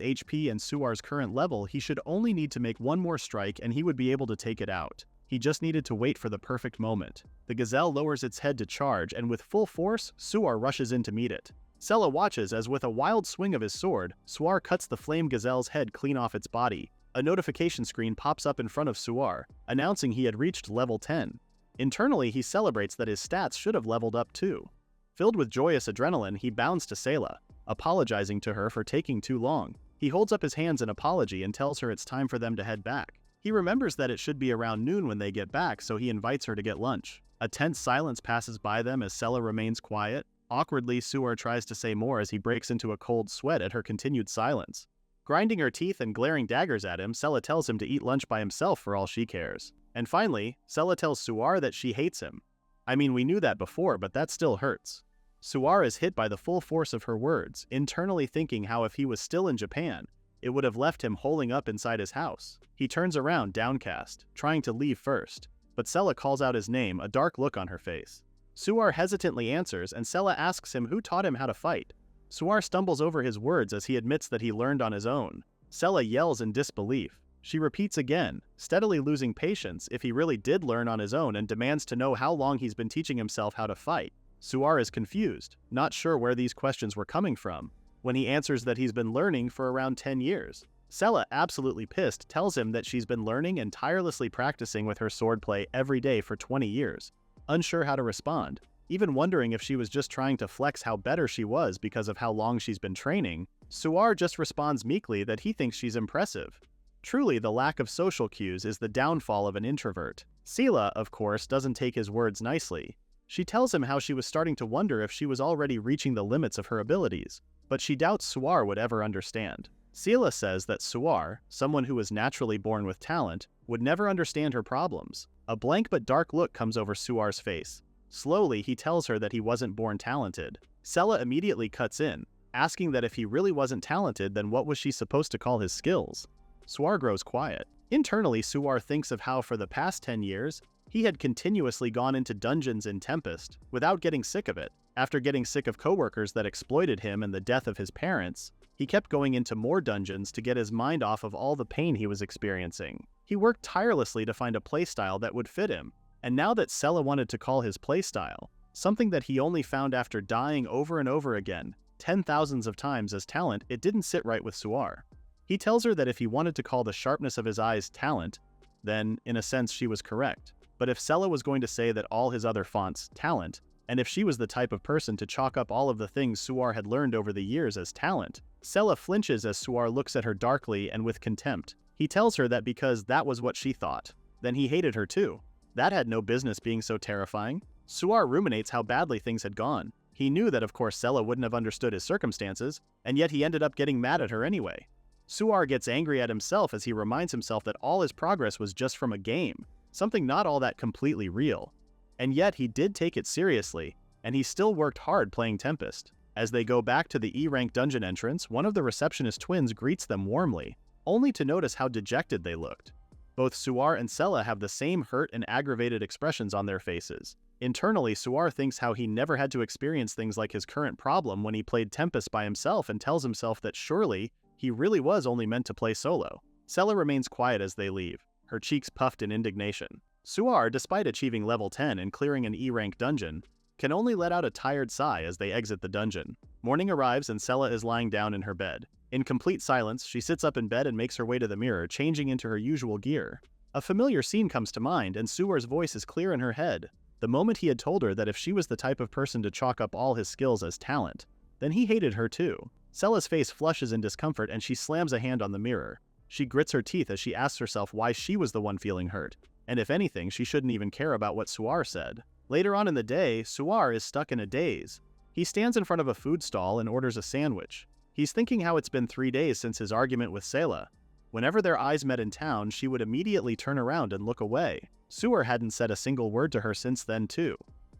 HP and Suar's current level, he should only need to make one more strike and he would be able to take it out. He just needed to wait for the perfect moment. The gazelle lowers its head to charge, and with full force, Suar rushes in to meet it. Sela watches as with a wild swing of his sword, Suar cuts the flame gazelle's head clean off its body. A notification screen pops up in front of Suar, announcing he had reached level 10. Internally, he celebrates that his stats should have leveled up too. Filled with joyous adrenaline, he bounds to Sela, apologizing to her for taking too long. He holds up his hands in apology and tells her it's time for them to head back. He remembers that it should be around noon when they get back, so he invites her to get lunch. A tense silence passes by them as Sela remains quiet. Awkwardly, Suar tries to say more as he breaks into a cold sweat at her continued silence. Grinding her teeth and glaring daggers at him, Sela tells him to eat lunch by himself for all she cares. And finally, Sela tells Suar that she hates him. I mean, we knew that before, but that still hurts. Suar is hit by the full force of her words, internally thinking how if he was still in Japan, it would have left him holing up inside his house. He turns around downcast, trying to leave first, but Sela calls out his name, a dark look on her face. Suar hesitantly answers, and Sela asks him who taught him how to fight. Suar stumbles over his words as he admits that he learned on his own. Sela yells in disbelief. She repeats again, steadily losing patience if he really did learn on his own, and demands to know how long he's been teaching himself how to fight. Suar is confused, not sure where these questions were coming from, when he answers that he's been learning for around 10 years. Sela, absolutely pissed, tells him that she's been learning and tirelessly practicing with her swordplay every day for 20 years. Unsure how to respond, even wondering if she was just trying to flex how better she was because of how long she's been training, Suar just responds meekly that he thinks she's impressive. Truly, the lack of social cues is the downfall of an introvert. Sela, of course, doesn't take his words nicely. She tells him how she was starting to wonder if she was already reaching the limits of her abilities, but she doubts Suar would ever understand. Sela says that Suar, someone who was naturally born with talent, would never understand her problems. A blank but dark look comes over Suar's face. Slowly, he tells her that he wasn't born talented. Sela immediately cuts in, asking that if he really wasn't talented, then what was she supposed to call his skills? Suar grows quiet. Internally, Suar thinks of how for the past 10 years, he had continuously gone into dungeons in Tempest without getting sick of it. After getting sick of coworkers that exploited him and the death of his parents, he kept going into more dungeons to get his mind off of all the pain he was experiencing. He worked tirelessly to find a playstyle that would fit him, and now that Sela wanted to call his playstyle, something that he only found after dying over and over again, 10,000s of times as talent, it didn't sit right with Suar. He tells her that if he wanted to call the sharpness of his eyes talent, then, in a sense, she was correct. But if Sela was going to say that all his other fonts talent, and if she was the type of person to chalk up all of the things Suar had learned over the years as talent, Sela flinches as Suar looks at her darkly and with contempt. He tells her that because that was what she thought, then he hated her too. That had no business being so terrifying. Suar ruminates how badly things had gone. He knew that of course Sela wouldn't have understood his circumstances, and yet he ended up getting mad at her anyway. Suar gets angry at himself as he reminds himself that all his progress was just from a game, something not all that completely real. And yet he did take it seriously, and he still worked hard playing Tempest. As they go back to the E-rank dungeon entrance, one of the receptionist twins greets them warmly, only to notice how dejected they looked. Both Suar and Sela have the same hurt and aggravated expressions on their faces. Internally, Suar thinks how he never had to experience things like his current problem when he played Tempest by himself and tells himself that surely he really was only meant to play solo. Sela remains quiet as they leave, her cheeks puffed in indignation. Suar, despite achieving level 10 and clearing an E-rank dungeon, can only let out a tired sigh as they exit the dungeon. Morning arrives and Sela is lying down in her bed. In complete silence, she sits up in bed and makes her way to the mirror, changing into her usual gear. A familiar scene comes to mind, and Suar's voice is clear in her head. The moment he had told her that if she was the type of person to chalk up all his skills as talent, then he hated her too. Sela's face flushes in discomfort and she slams a hand on the mirror. She grits her teeth as she asks herself why she was the one feeling hurt, and if anything, she shouldn't even care about what Suar said. Later on in the day, Suar is stuck in a daze. He stands in front of a food stall and orders a sandwich. He's thinking how it's been 3 days since his argument with Sela. Whenever their eyes met in town, she would immediately turn around and look away. Suar hadn't said a single word to her since then too.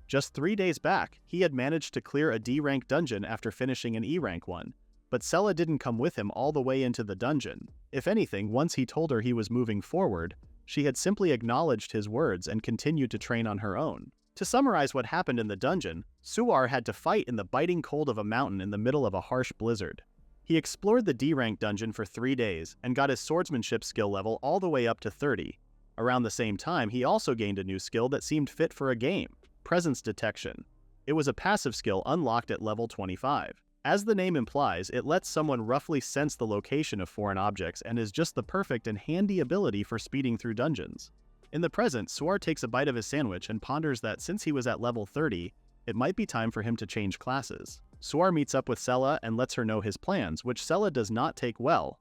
Just 3 days back, he had managed to clear a D-rank dungeon after finishing an E-rank one. But Sela didn't come with him all the way into the dungeon. If anything, once he told her he was moving forward, she had simply acknowledged his words and continued to train on her own. To summarize what happened in the dungeon, Suar had to fight in the biting cold of a mountain in the middle of a harsh blizzard. He explored the D-rank dungeon for 3 days and got his swordsmanship skill level all the way up to 30. Around the same time, he also gained a new skill that seemed fit for a game, presence detection. It was a passive skill unlocked at level 25. As the name implies, it lets someone roughly sense the location of foreign objects and is just the perfect and handy ability for speeding through dungeons. In the present, Suar takes a bite of his sandwich and ponders that since he was at level 30, it might be time for him to change classes. Suar meets up with Sela and lets her know his plans, which Sela does not take well,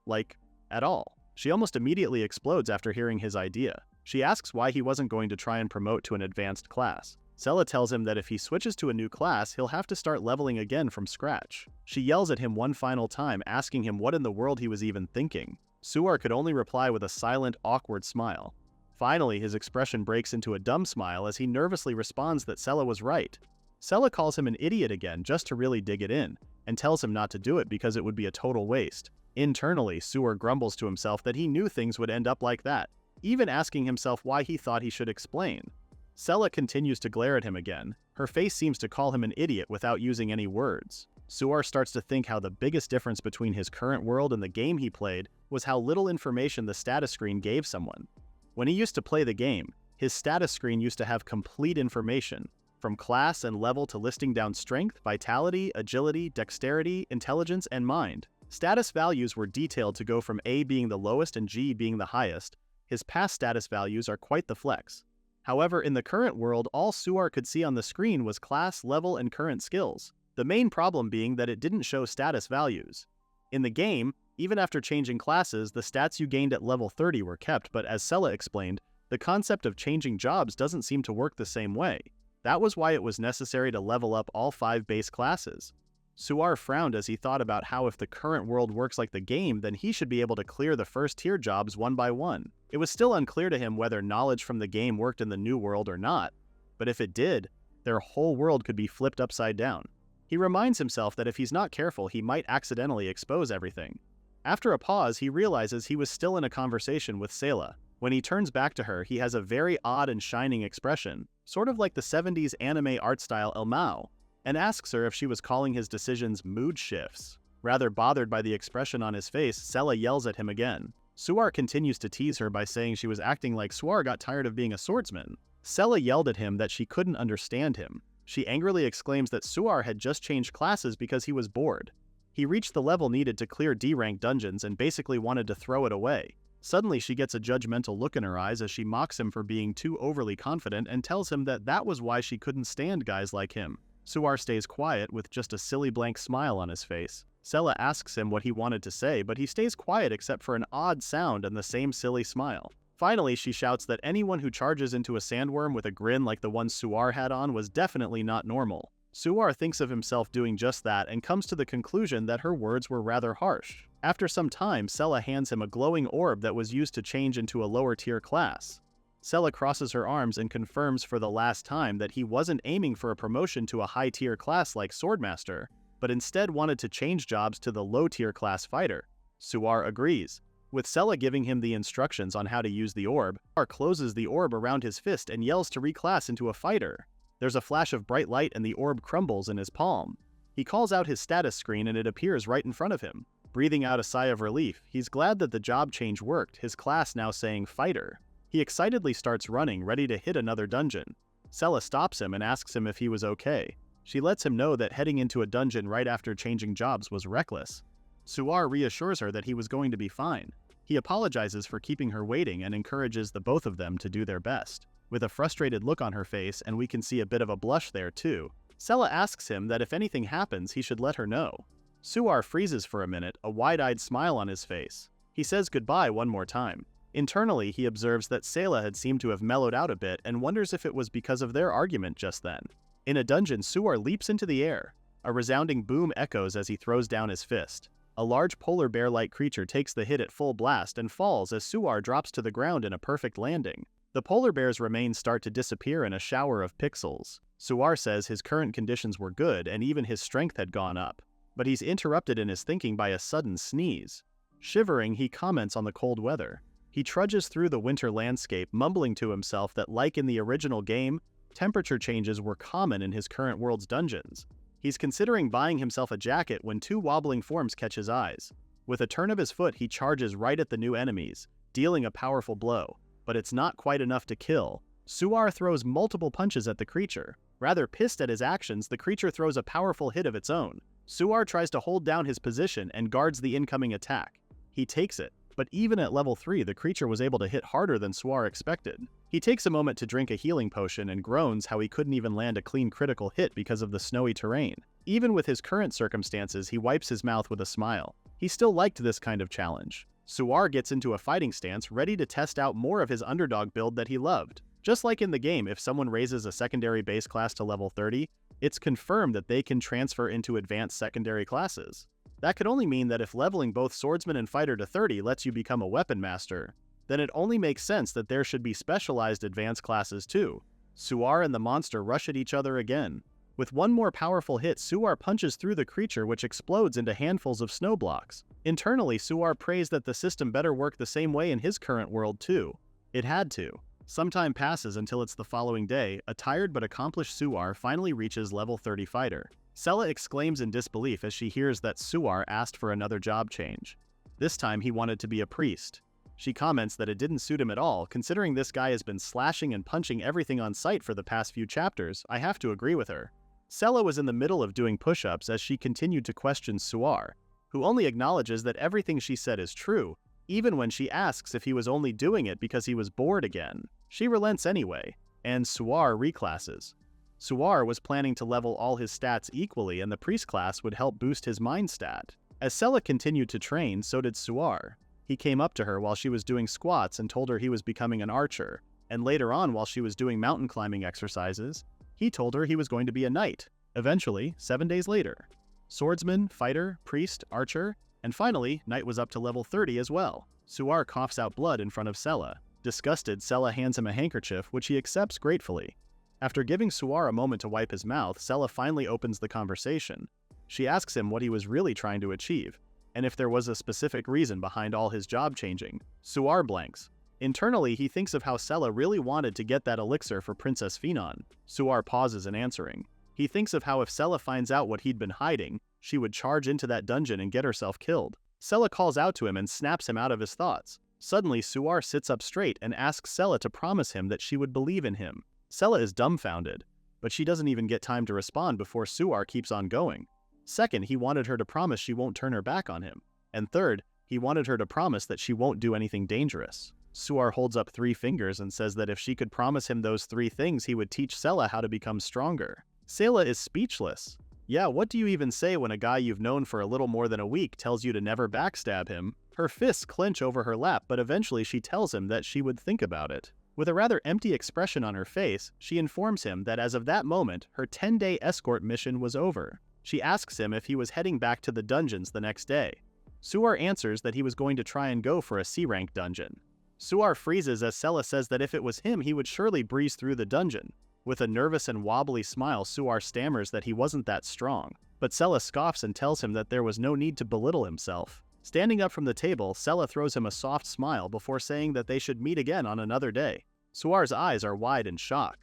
at all. She almost immediately explodes after hearing his idea. She asks why he wasn't going to try and promote to an advanced class. Sela tells him that if he switches to a new class, he'll have to start leveling again from scratch. She yells at him one final time, asking him what in the world he was even thinking. Suar could only reply with a silent, awkward smile. Finally, his expression breaks into a dumb smile as he nervously responds that Sela was right. Sela calls him an idiot again just to really dig it in, and tells him not to do it because it would be a total waste. Internally, Suar grumbles to himself that he knew things would end up like that, even asking himself why he thought he should explain. Sela continues to glare at him again. Her face seems to call him an idiot without using any words. Suar starts to think how the biggest difference between his current world and the game he played was how little information the status screen gave someone. When he used to play the game, his status screen used to have complete information, from class and level to listing down strength, vitality, agility, dexterity, intelligence, and mind. Status values were detailed to go from A being the lowest and G being the highest. His past status values are quite the flex. However, in the current world, all Suar could see on the screen was class, level, and current skills, the main problem being that it didn't show status values. In the game, even after changing classes, the stats you gained at level 30 were kept, but as Sela explained, the concept of changing jobs doesn't seem to work the same way. That was why it was necessary to level up all 5 base classes. Suar frowned as he thought about how if the current world works like the game, then he should be able to clear the first tier jobs one by one. It was still unclear to him whether knowledge from the game worked in the new world or not, but if it did, their whole world could be flipped upside down. He reminds himself that if he's not careful, he might accidentally expose everything. After a pause, he realizes he was still in a conversation with Sela. When he turns back to her, he has a very odd and shining expression, sort of like the 70s anime art style El Mao, and asks her if she was calling his decisions mood shifts. Rather bothered by the expression on his face, Sela yells at him again. Suar continues to tease her by saying she was acting like Suar got tired of being a swordsman. Sela yelled at him that she couldn't understand him. She angrily exclaims that Suar had just changed classes because he was bored. He reached the level needed to clear D-rank dungeons and basically wanted to throw it away. Suddenly she gets a judgmental look in her eyes as she mocks him for being too overly confident and tells him that that was why she couldn't stand guys like him. Suar stays quiet with just a silly blank smile on his face. Sela asks him what he wanted to say, but he stays quiet except for an odd sound and the same silly smile. Finally, she shouts that anyone who charges into a sandworm with a grin like the one Suar had on was definitely not normal. Suar thinks of himself doing just that and comes to the conclusion that her words were rather harsh. After some time, Sela hands him a glowing orb that was used to change into a lower tier class. Sela crosses her arms and confirms for the last time that he wasn't aiming for a promotion to a high-tier class like Swordmaster, but instead wanted to change jobs to the low-tier class fighter. Suar agrees. With Sela giving him the instructions on how to use the orb, Suar closes the orb around his fist and yells to reclass into a fighter. There's a flash of bright light and the orb crumbles in his palm. He calls out his status screen and it appears right in front of him. Breathing out a sigh of relief, he's glad that the job change worked, his class now saying fighter. He excitedly starts running, ready to hit another dungeon. Sela stops him and asks him if he was okay. She lets him know that heading into a dungeon right after changing jobs was reckless. Suar reassures her that he was going to be fine. He apologizes for keeping her waiting and encourages the both of them to do their best. With a frustrated look on her face, and we can see a bit of a blush there too, Sela asks him that if anything happens, he should let her know. Suar freezes for a minute, a wide-eyed smile on his face. He says goodbye one more time. Internally, he observes that Sela had seemed to have mellowed out a bit and wonders if it was because of their argument just then. In a dungeon, Suar leaps into the air. A resounding boom echoes as he throws down his fist. A large polar bear-like creature takes the hit at full blast and falls as Suar drops to the ground in a perfect landing. The polar bear's remains start to disappear in a shower of pixels. Suar says his current conditions were good and even his strength had gone up. But he's interrupted in his thinking by a sudden sneeze. Shivering, he comments on the cold weather. He trudges through the winter landscape, mumbling to himself that like in the original game, temperature changes were common in his current world's dungeons. He's considering buying himself a jacket when two wobbling forms catch his eyes. With a turn of his foot, he charges right at the new enemies, dealing a powerful blow. But it's not quite enough to kill. Suar throws multiple punches at the creature. Rather pissed at his actions, the creature throws a powerful hit of its own. Suar tries to hold down his position and guards the incoming attack. He takes it, but even at level 3 the creature was able to hit harder than Suar expected. He takes a moment to drink a healing potion and groans how he couldn't even land a clean critical hit because of the snowy terrain. Even with his current circumstances, he wipes his mouth with a smile. He still liked this kind of challenge. Suar gets into a fighting stance, ready to test out more of his underdog build that he loved. Just like in the game, if someone raises a secondary base class to level 30, it's confirmed that they can transfer into advanced secondary classes. That could only mean that if leveling both swordsman and fighter to 30 lets you become a weapon master, then it only makes sense that there should be specialized advanced classes too. Suar and the monster rush at each other again. With one more powerful hit, Suar punches through the creature, which explodes into handfuls of snow blocks. Internally, Suar prays that the system better work the same way in his current world too. It had to. Some time passes until it's the following day. A tired but accomplished Suar finally reaches level 30 fighter. Sela exclaims in disbelief as she hears that Suar asked for another job change. This time he wanted to be a priest. She comments that it didn't suit him at all, considering this guy has been slashing and punching everything on sight for the past few chapters. I have to agree with her. Sela was in the middle of doing push-ups as she continued to question Suar, who only acknowledges that everything she said is true, even when she asks if he was only doing it because he was bored again. She relents anyway, and Suar reclasses. Suar was planning to level all his stats equally, and the priest class would help boost his mind stat. As Sela continued to train, so did Suar. He came up to her while she was doing squats and told her he was becoming an archer, and later on while she was doing mountain climbing exercises, he told her he was going to be a knight. Eventually, 7 days later. Swordsman, fighter, priest, archer, and finally, knight was up to level 30 as well. Suar coughs out blood in front of Sela. Disgusted, Sela hands him a handkerchief, which he accepts gratefully. After giving Suar a moment to wipe his mouth, Sela finally opens the conversation. She asks him what he was really trying to achieve, and if there was a specific reason behind all his job changing. Suar blanks. Internally, he thinks of how Sela really wanted to get that elixir for Princess Phenon. Suar pauses in answering. He thinks of how if Sela finds out what he'd been hiding, she would charge into that dungeon and get herself killed. Sela calls out to him and snaps him out of his thoughts. Suddenly, Suar sits up straight and asks Sela to promise him that she would believe in him. Sela is dumbfounded, but she doesn't even get time to respond before Suar keeps on going. Second, he wanted her to promise she won't turn her back on him. And third, he wanted her to promise that she won't do anything dangerous. Suar holds up 3 fingers and says that if she could promise him those 3 things, he would teach Sela how to become stronger. Sela is speechless. Yeah, what do you even say when a guy you've known for a little more than a week tells you to never backstab him? Her fists clench over her lap, but eventually she tells him that she would think about it. With a rather empty expression on her face, she informs him that as of that moment, her 10-day escort mission was over. She asks him if he was heading back to the dungeons the next day. Suar answers that he was going to try and go for a C-rank dungeon. Suar freezes as Sela says that if it was him, he would surely breeze through the dungeon. With a nervous and wobbly smile, Suar stammers that he wasn't that strong, but Sela scoffs and tells him that there was no need to belittle himself. Standing up from the table, Sela throws him a soft smile before saying that they should meet again on another day. Suar's eyes are wide in shock.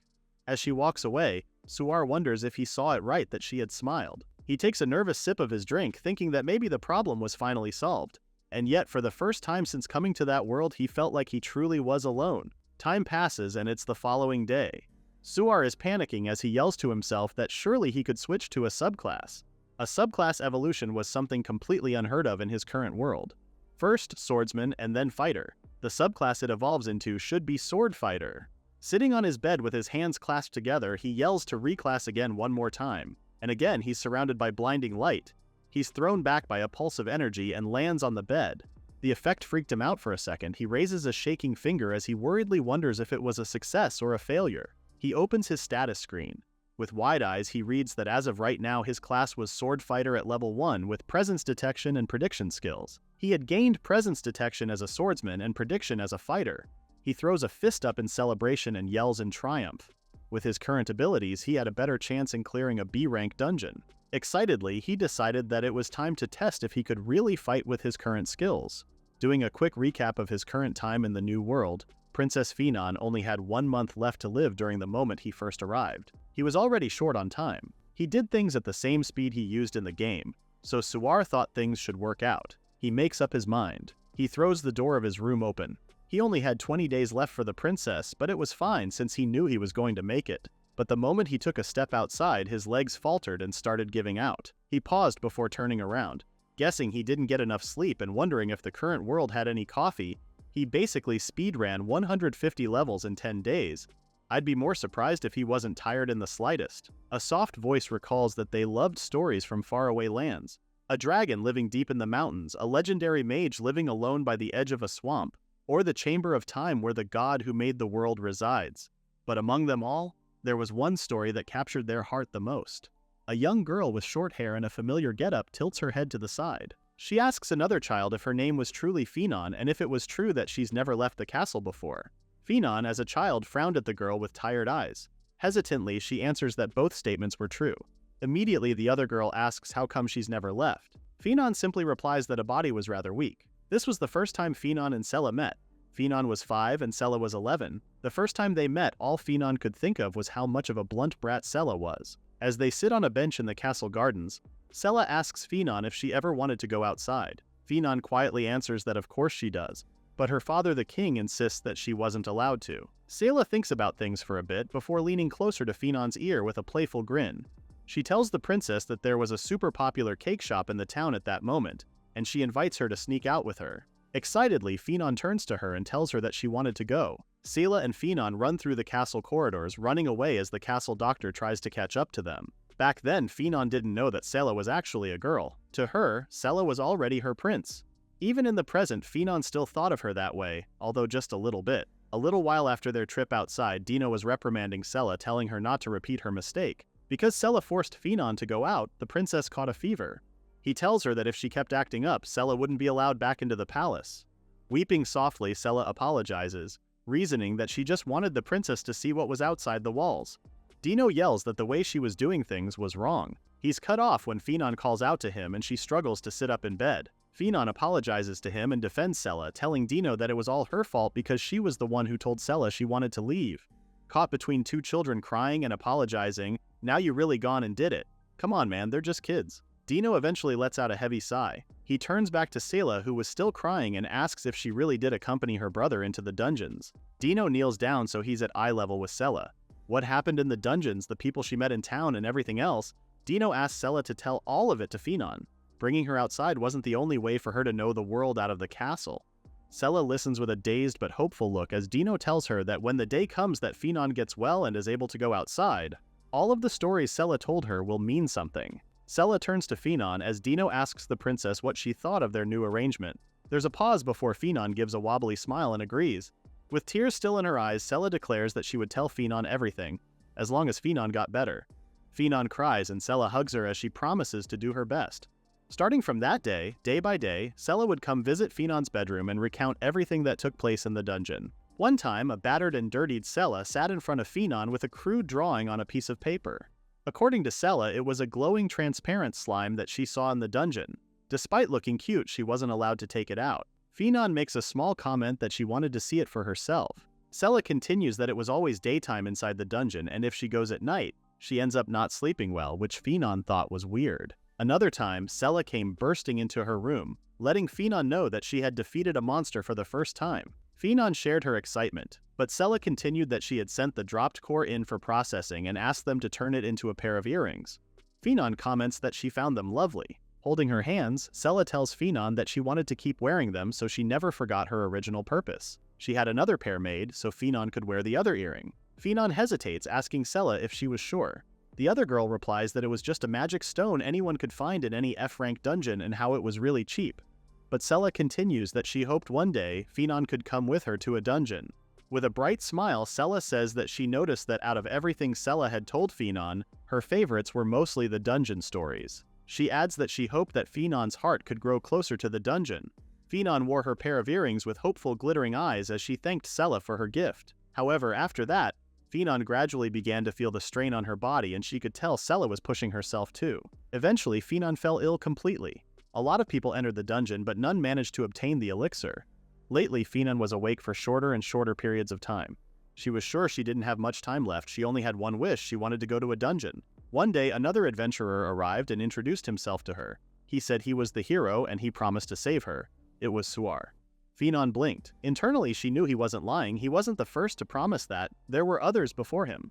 As she walks away, Suar wonders if he saw it right that she had smiled. He takes a nervous sip of his drink, thinking that maybe the problem was finally solved. And yet, for the first time since coming to that world, he felt like he truly was alone. Time passes and it's the following day. Suar is panicking as he yells to himself that surely he could switch to a subclass. A subclass evolution was something completely unheard of in his current world. First, swordsman and then fighter. The subclass it evolves into should be sword fighter. Sitting on his bed with his hands clasped together, he yells to reclass again one more time. And again, he's surrounded by blinding light. He's thrown back by a pulse of energy and lands on the bed. The effect freaked him out for a second. He raises a shaking finger as he worriedly wonders if it was a success or a failure. He opens his status screen. With wide eyes, he reads that as of right now, his class was Sword Fighter at level 1 with presence detection and prediction skills. He had gained presence detection as a swordsman and prediction as a fighter. He throws a fist up in celebration and yells in triumph. With his current abilities, he had a better chance in clearing a B-rank dungeon. Excitedly, he decided that it was time to test if he could really fight with his current skills. Doing a quick recap of his current time in the new world, Princess Phenon only had 1 month left to live during the moment he first arrived. He was already short on time. He did things at the same speed he used in the game, so Suar thought things should work out. He makes up his mind. He throws the door of his room open. He only had 20 days left for the princess, but it was fine since he knew he was going to make it. But the moment he took a step outside, his legs faltered and started giving out. He paused before turning around. Guessing he didn't get enough sleep and wondering if the current world had any coffee, he basically speedran 150 levels in 10 days. I'd be more surprised if he wasn't tired in the slightest. A soft voice recalls that they loved stories from faraway lands. A dragon living deep in the mountains, a legendary mage living alone by the edge of a swamp, or the chamber of time where the god who made the world resides. But among them all, there was one story that captured their heart the most. A young girl with short hair and a familiar getup tilts her head to the side. She asks another child if her name was truly Phenon and if it was true that she's never left the castle before. Phenon, as a child, frowned at the girl with tired eyes. Hesitantly, she answers that both statements were true. Immediately, the other girl asks how come she's never left. Phenon simply replies that a body was rather weak. This was the first time Phenon and Sela met. Phenon was 5 and Sela was 11. The first time they met, all Phenon could think of was how much of a blunt brat Sela was. As they sit on a bench in the castle gardens, Sela asks Phenon if she ever wanted to go outside. Phenon quietly answers that of course she does, but her father the king insists that she wasn't allowed to. Sela thinks about things for a bit before leaning closer to Phenon's ear with a playful grin. She tells the princess that there was a super popular cake shop in the town at that moment, and she invites her to sneak out with her. Excitedly, Phenon turns to her and tells her that she wanted to go. Sela and Phenon run through the castle corridors, running away as the castle doctor tries to catch up to them. Back then, Phenon didn't know that Sela was actually a girl. To her, Sela was already her prince. Even in the present, Phenon still thought of her that way, although just a little bit. A little while after their trip outside, Dino was reprimanding Sela, telling her not to repeat her mistake. Because Sela forced Phenon to go out, the princess caught a fever. He tells her that if she kept acting up, Sela wouldn't be allowed back into the palace. Weeping softly, Sela apologizes, reasoning that she just wanted the princess to see what was outside the walls. Dino yells that the way she was doing things was wrong. He's cut off when Phenon calls out to him and she struggles to sit up in bed. Phenon apologizes to him and defends Sela, telling Dino that it was all her fault because she was the one who told Sela she wanted to leave. Caught between two children crying and apologizing, now you really gone and did it. Come on man, they're just kids. Dino eventually lets out a heavy sigh. He turns back to Sela, who was still crying, and asks if she really did accompany her brother into the dungeons. Dino kneels down so he's at eye level with Sela. What happened in the dungeons, the people she met in town, and everything else, Dino asks Sela to tell all of it to Phenon. Bringing her outside wasn't the only way for her to know the world out of the castle. Sela listens with a dazed but hopeful look as Dino tells her that when the day comes that Phenon gets well and is able to go outside, all of the stories Sela told her will mean something. Sela turns to Phenon as Dino asks the princess what she thought of their new arrangement. There's a pause before Phenon gives a wobbly smile and agrees. With tears still in her eyes, Sela declares that she would tell Phenon everything, as long as Phenon got better. Phenon cries and Sela hugs her as she promises to do her best. Starting from that day by day, Sela would come visit Phenon's bedroom and recount everything that took place in the dungeon. One time, a battered and dirtied Sela sat in front of Phenon with a crude drawing on a piece of paper. According to Sela, it was a glowing transparent slime that she saw in the dungeon. Despite looking cute, she wasn't allowed to take it out. Phenon makes a small comment that she wanted to see it for herself. Sela continues that it was always daytime inside the dungeon, and if she goes at night, she ends up not sleeping well, which Phenon thought was weird. Another time, Sela came bursting into her room, letting Phenon know that she had defeated a monster for the first time. Phenon shared her excitement, but Sela continued that she had sent the dropped core in for processing and asked them to turn it into a pair of earrings. Phenon comments that she found them lovely. Holding her hands, Sela tells Phenon that she wanted to keep wearing them so she never forgot her original purpose. She had another pair made so Phenon could wear the other earring. Phenon hesitates, asking Sela if she was sure. The other girl replies that it was just a magic stone anyone could find in any F-rank dungeon and how it was really cheap. But Sela continues that she hoped one day Phenon could come with her to a dungeon. With a bright smile, Sela says that she noticed that out of everything Sela had told Phenon, her favorites were mostly the dungeon stories. She adds that she hoped that Phenon's heart could grow closer to the dungeon. Phenon wore her pair of earrings with hopeful glittering eyes as she thanked Sela for her gift. However, after that, Phenon gradually began to feel the strain on her body and she could tell Sela was pushing herself too. Eventually, Phenon fell ill completely. A lot of people entered the dungeon, but none managed to obtain the elixir. Lately, Phenon was awake for shorter and shorter periods of time. She was sure she didn't have much time left. She only had one wish: she wanted to go to a dungeon. One day, another adventurer arrived and introduced himself to her. He said he was the hero and he promised to save her. It was Suar. Phenon blinked. Internally, she knew he wasn't lying. He wasn't the first to promise that. There were others before him.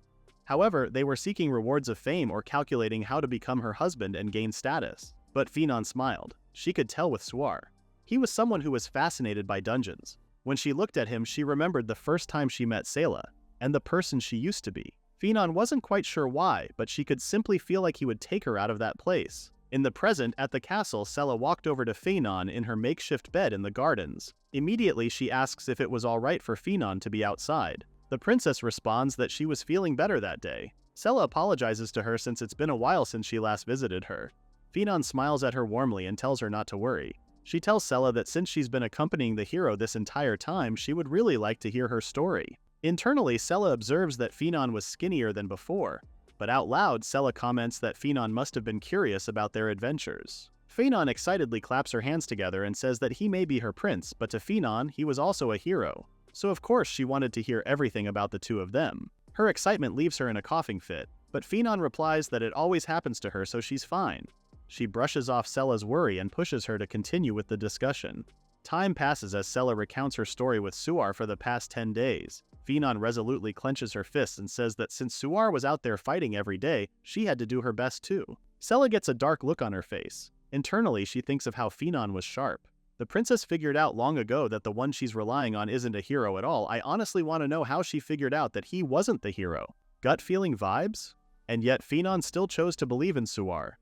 However, they were seeking rewards of fame or calculating how to become her husband and gain status. But Finon smiled. She could tell with Suar. He was someone who was fascinated by dungeons. When she looked at him, she remembered the first time she met Sayla, and the person she used to be. Finon wasn't quite sure why, but she could simply feel like he would take her out of that place. In the present, at the castle, Sayla walked over to Finon in her makeshift bed in the gardens. Immediately, she asks if it was alright for Finon to be outside. The princess responds that she was feeling better that day. Sayla apologizes to her since it's been a while since she last visited her. Finon smiles at her warmly and tells her not to worry. She tells Sayla that since she's been accompanying the hero this entire time, she would really like to hear her story. Internally, Sayla observes that Finon was skinnier than before, but out loud, Sayla comments that Finon must have been curious about their adventures. Finon excitedly claps her hands together and says that he may be her prince, but to Finon, he was also a hero. So of course she wanted to hear everything about the two of them. Her excitement leaves her in a coughing fit, but Finon replies that it always happens to her, so she's fine. She brushes off Sayla's worry and pushes her to continue with the discussion. Time passes as Sayla recounts her story with Suar for the past 10 days. Finon resolutely clenches her fists and says that since Suar was out there fighting every day, she had to do her best too. Sayla gets a dark look on her face. Internally, she thinks of how Finon was sharp. The princess figured out long ago that the one she's relying on isn't a hero at all. I honestly want to know how she figured out that he wasn't the hero. Gut feeling vibes? And yet Finon still chose to believe in Suar.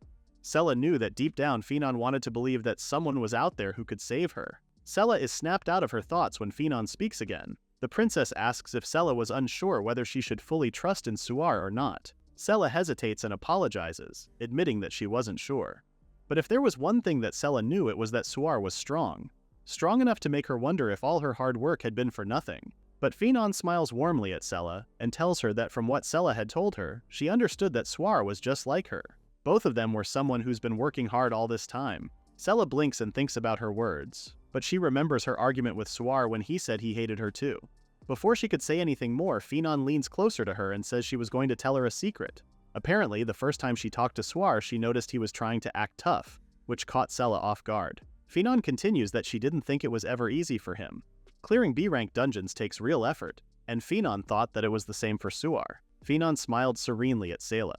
Sayla knew that deep down Finon wanted to believe that someone was out there who could save her. Sayla is snapped out of her thoughts when Finon speaks again. The princess asks if Sayla was unsure whether she should fully trust in Suar or not. Sayla hesitates and apologizes, admitting that she wasn't sure. But if there was one thing that Sayla knew, it was that Suar was strong. Strong enough to make her wonder if all her hard work had been for nothing. But Finon smiles warmly at Sayla and tells her that from what Sayla had told her, she understood that Suar was just like her. Both of them were someone who's been working hard all this time. Sayla blinks and thinks about her words, but she remembers her argument with Suar when he said he hated her too. Before she could say anything more, Finon leans closer to her and says she was going to tell her a secret. Apparently, the first time she talked to Suar, she noticed he was trying to act tough, which caught Sayla off guard. Finon continues that she didn't think it was ever easy for him. Clearing B-rank dungeons takes real effort, and Finon thought that it was the same for Suar. Finon smiled serenely at Sayla.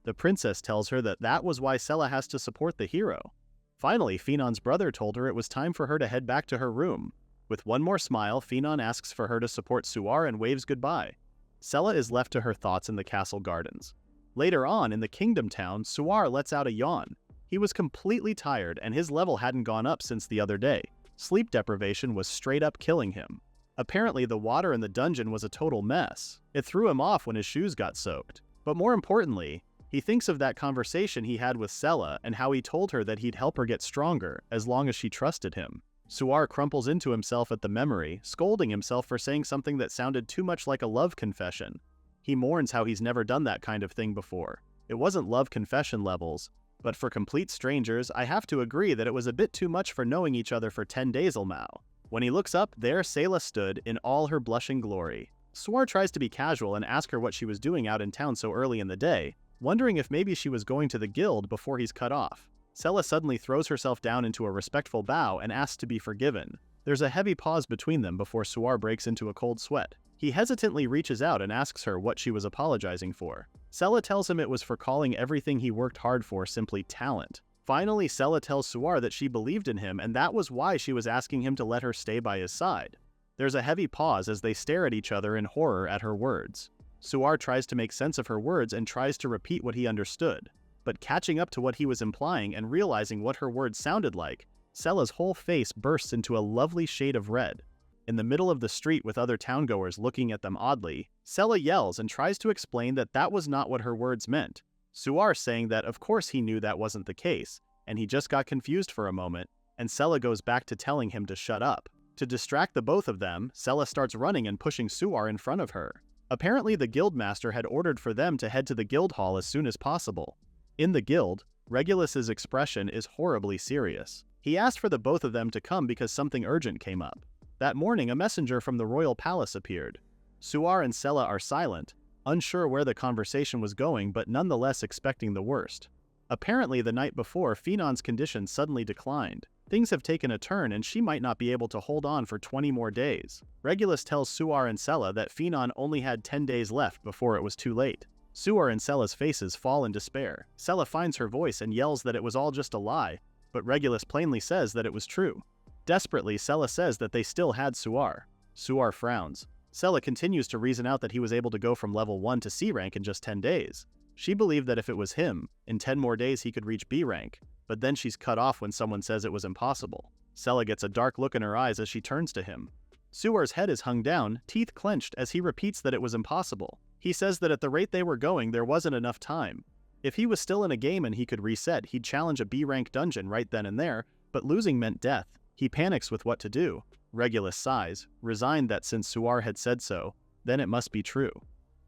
The princess tells her that that was why Sayla has to support the hero. Finally, Finon's brother told her it was time for her to head back to her room. With one more smile, Finon asks for her to support Suar and waves goodbye. Sayla is left to her thoughts in the castle gardens. Later on, in the kingdom town, Suar lets out a yawn. He was completely tired and his level hadn't gone up since the other day. Sleep deprivation was straight up killing him. Apparently, the water in the dungeon was a total mess. It threw him off when his shoes got soaked. But more importantly, he thinks of that conversation he had with Sayla and how he told her that he'd help her get stronger as long as she trusted him. Suar crumples into himself at the memory, scolding himself for saying something that sounded too much like a love confession. He mourns how he's never done that kind of thing before. It wasn't love confession levels, but for complete strangers, I have to agree that it was a bit too much for knowing each other for 10 days Almao. When he looks up, there Sayla stood in all her blushing glory. Suar tries to be casual and ask her what she was doing out in town so early in the day, wondering if maybe she was going to the guild before he's cut off. Sayla suddenly throws herself down into a respectful bow and asks to be forgiven. There's a heavy pause between them before Suar breaks into a cold sweat. He hesitantly reaches out and asks her what she was apologizing for. Sayla tells him it was for calling everything he worked hard for simply talent. Finally, Sayla tells Suar that she believed in him and that was why she was asking him to let her stay by his side. There's a heavy pause as they stare at each other in horror at her words. Suar tries to make sense of her words and tries to repeat what he understood. But catching up to what he was implying and realizing what her words sounded like, Sayla's whole face bursts into a lovely shade of red. In the middle of the street with other towngoers looking at them oddly, Sayla yells and tries to explain that that was not what her words meant. Suar saying that of course he knew that wasn't the case, and he just got confused for a moment, and Sayla goes back to telling him to shut up. To distract the both of them, Sayla starts running and pushing Suar in front of her. Apparently the guildmaster had ordered for them to head to the guild hall as soon as possible. In the guild, Regulus's expression is horribly serious. He asked for the both of them to come because something urgent came up. That morning, a messenger from the royal palace appeared. Suar and Sayla are silent, unsure where the conversation was going but nonetheless expecting the worst. Apparently the night before, Finon's condition suddenly declined. Things have taken a turn and she might not be able to hold on for 20 more days. Regulus tells Suar and Sayla that Finon only had 10 days left before it was too late. Suar and Sella's faces fall in despair. Sella finds her voice and yells that it was all just a lie, but Regulus plainly says that it was true. Desperately, Sella says that they still had Suar. Suar frowns. Sella continues to reason out that he was able to go from level 1 to C rank in just 10 days. She believed that if it was him, in 10 more days he could reach B rank, but then she's cut off when someone says it was impossible. Sella gets a dark look in her eyes as she turns to him. Suar's head is hung down, teeth clenched as he repeats that it was impossible. He says that at the rate they were going, there wasn't enough time. If he was still in a game and he could reset, he'd challenge a B rank dungeon right then and there, but losing meant death. He panics with what to do. Regulus sighs, resigned that since Suar had said so, then it must be true.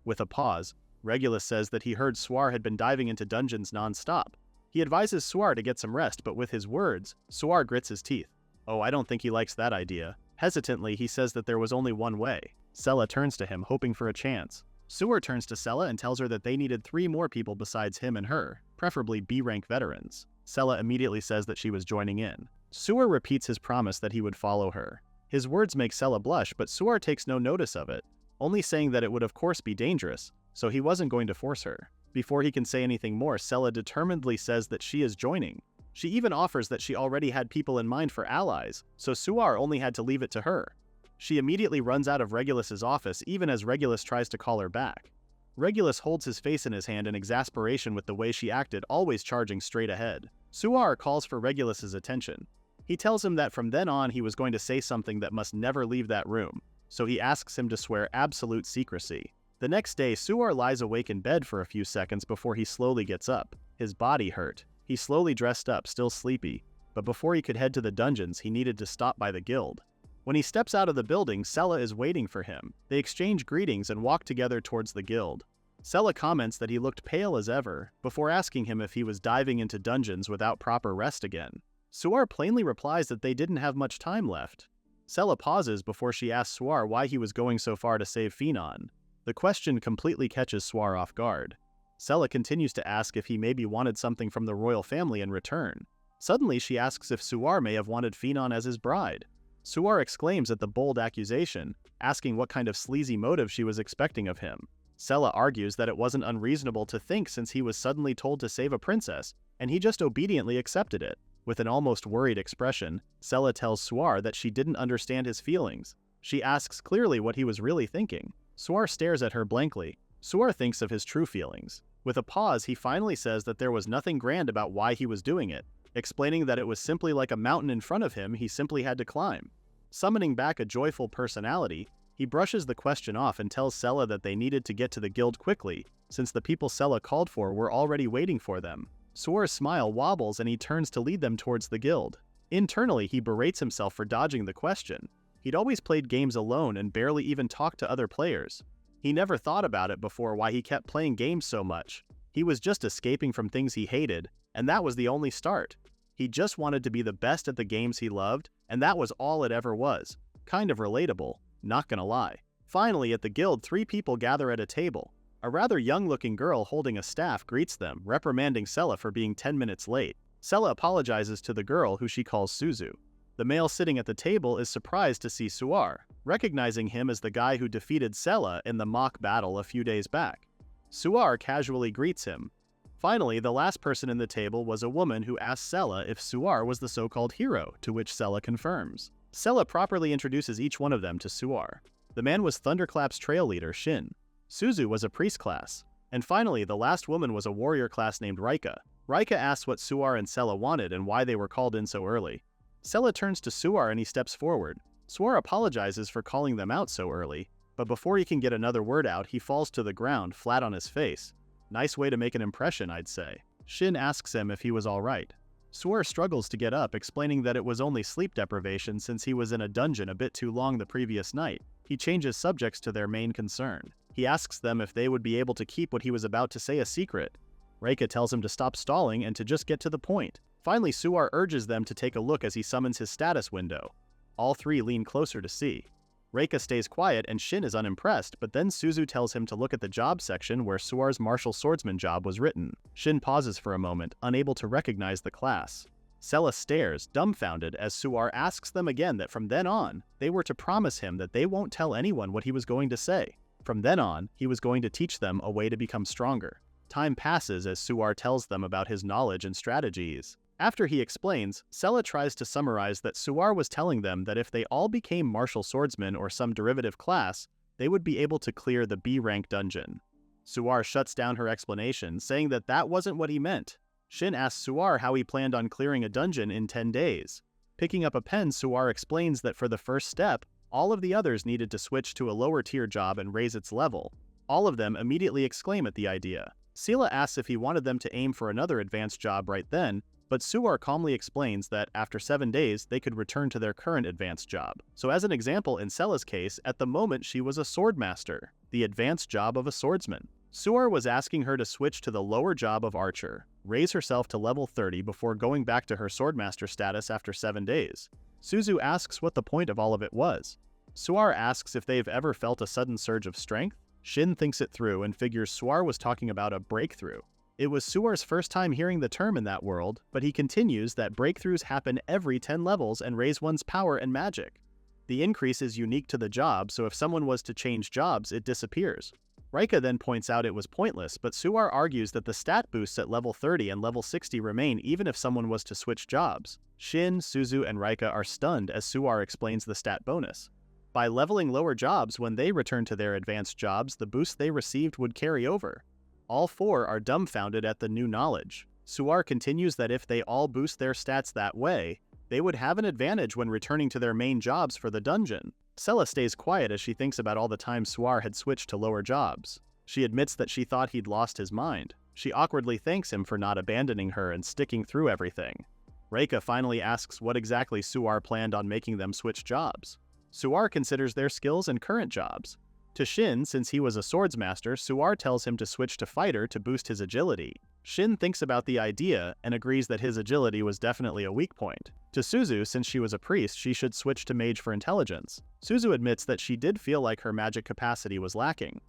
With a pause, Regulus says that he heard Suar had been diving into dungeons non-stop. He advises Suar to get some rest, but with his words, Suar grits his teeth. Oh, I don't think he likes that idea. Hesitantly, he says that there was only one way. Sella turns to him, hoping for a chance. Suar turns to Sella and tells her that they needed 3 more people besides him and her, preferably B-rank veterans. Sella immediately says that she was joining in. Suar repeats his promise that he would follow her. His words make Sella blush, but Suar takes no notice of it, only saying that it would of course be dangerous, so he wasn't going to force her. Before he can say anything more, Sella determinedly says that she is joining. She even offers that she already had people in mind for allies, so Suar only had to leave it to her. She immediately runs out of Regulus's office even as Regulus tries to call her back. Regulus holds his face in his hand in exasperation with the way she acted, always charging straight ahead. Suar calls for Regulus's attention. He tells him that from then on he was going to say something that must never leave that room, so he asks him to swear absolute secrecy. The next day, Suar lies awake in bed for a few seconds before he slowly gets up. His body hurt. He slowly dressed up, still sleepy, but before he could head to the dungeons, he needed to stop by the guild. When he steps out of the building, Sella is waiting for him. They exchange greetings and walk together towards the guild. Sella comments that he looked pale as ever, before asking him if he was diving into dungeons without proper rest again. Suar plainly replies that they didn't have much time left. Sella pauses before she asks Suar why he was going so far to save Phenon. The question completely catches Suar off guard. Sella continues to ask if he maybe wanted something from the royal family in return. Suddenly she asks if Suar may have wanted Phenon as his bride. Suar exclaims at the bold accusation, asking what kind of sleazy motive she was expecting of him. Sella argues that it wasn't unreasonable to think since he was suddenly told to save a princess, and he just obediently accepted it. With an almost worried expression, Sella tells Suar that she didn't understand his feelings. She asks clearly what he was really thinking. Suar stares at her blankly. Suar thinks of his true feelings. With a pause, he finally says that there was nothing grand about why he was doing it, explaining that it was simply like a mountain in front of him he simply had to climb. Summoning back a joyful personality, he brushes the question off and tells Sella that they needed to get to the guild quickly, since the people Sella called for were already waiting for them. Suar's smile wobbles and he turns to lead them towards the guild. Internally, he berates himself for dodging the question. He'd always played games alone and barely even talked to other players. He never thought about it before why he kept playing games so much. He was just escaping from things he hated, and that was the only start. He just wanted to be the best at the games he loved, and that was all it ever was. Kind of relatable, not gonna lie. Finally, at the guild, 3 people gather at a table. A rather young-looking girl holding a staff greets them, reprimanding Sella for being 10 minutes late. Sella apologizes to the girl, who she calls Suzu. The male sitting at the table is surprised to see Suar, recognizing him as the guy who defeated Sella in the mock battle a few days back. Suar casually greets him. Finally, the last person in the table was a woman who asks Sella if Suar was the so-called hero, to which Sella confirms. Sella properly introduces each one of them to Suar. The man was Thunderclap's trail leader, Shin. Suzu was a priest class. And finally, the last woman was a warrior class named Rika. Rika asks what Suar and Sella wanted and why they were called in so early. Sella turns to Suar and he steps forward. Suar apologizes for calling them out so early, but before he can get another word out, he falls to the ground, flat on his face. Nice way to make an impression, I'd say. Shin asks him if he was alright. Suar struggles to get up, explaining that it was only sleep deprivation since he was in a dungeon a bit too long the previous night. He changes subjects to their main concern. He asks them if they would be able to keep what he was about to say a secret. Rika tells him to stop stalling and to just get to the point. Finally, Suar urges them to take a look as he summons his status window. All 3 lean closer to see. Rika stays quiet and Shin is unimpressed, but then Suzu tells him to look at the job section where Suar's martial swordsman job was written. Shin pauses for a moment, unable to recognize the class. Sella stares, dumbfounded, as Suar asks them again that from then on, they were to promise him that they won't tell anyone what he was going to say. From then on, he was going to teach them a way to become stronger. Time passes as Suar tells them about his knowledge and strategies. After he explains, Sela tries to summarize that Suar was telling them that if they all became martial swordsmen or some derivative class, they would be able to clear the B-rank dungeon. Suar shuts down her explanation, saying that that wasn't what he meant. Shin asks Suar how he planned on clearing a dungeon in 10 days. Picking up a pen, Suar explains that for the first step, all of the others needed to switch to a lower tier job and raise its level. All of them immediately exclaim at the idea. Sela asks if he wanted them to aim for another advanced job right then, but Suar calmly explains that after 7 days, they could return to their current advanced job. So as an example, in Sela's case, at the moment she was a swordmaster, the advanced job of a swordsman. Suar was asking her to switch to the lower job of archer, raise herself to level 30 before going back to her swordmaster status after 7 days. Suzu asks what the point of all of it was. Suar asks if they've ever felt a sudden surge of strength. Shin thinks it through and figures Suar was talking about a breakthrough. It was Suar's first time hearing the term in that world, but he continues that breakthroughs happen every 10 levels and raise one's power and magic. The increase is unique to the job, so if someone was to change jobs, it disappears. Rika then points out it was pointless, but Suar argues that the stat boosts at level 30 and level 60 remain even if someone was to switch jobs. Shin, Suzu, and Rika are stunned as Suar explains the stat bonus. By leveling lower jobs when they return to their advanced jobs, the boost they received would carry over. All four are dumbfounded at the new knowledge. Suar continues that if they all boost their stats that way, they would have an advantage when returning to their main jobs for the dungeon. Sela stays quiet as she thinks about all the time Suar had switched to lower jobs. She admits that she thought he'd lost his mind. She awkwardly thanks him for not abandoning her and sticking through everything. Reika finally asks what exactly Suar planned on making them switch jobs. Suar considers their skills and current jobs. To Shin, since he was a swordsmaster, Suar tells him to switch to fighter to boost his agility. Shin thinks about the idea and agrees that his agility was definitely a weak point. To Suzu, since she was a priest, she should switch to mage for intelligence. Suzu admits that she did feel like her magic capacity was lacking.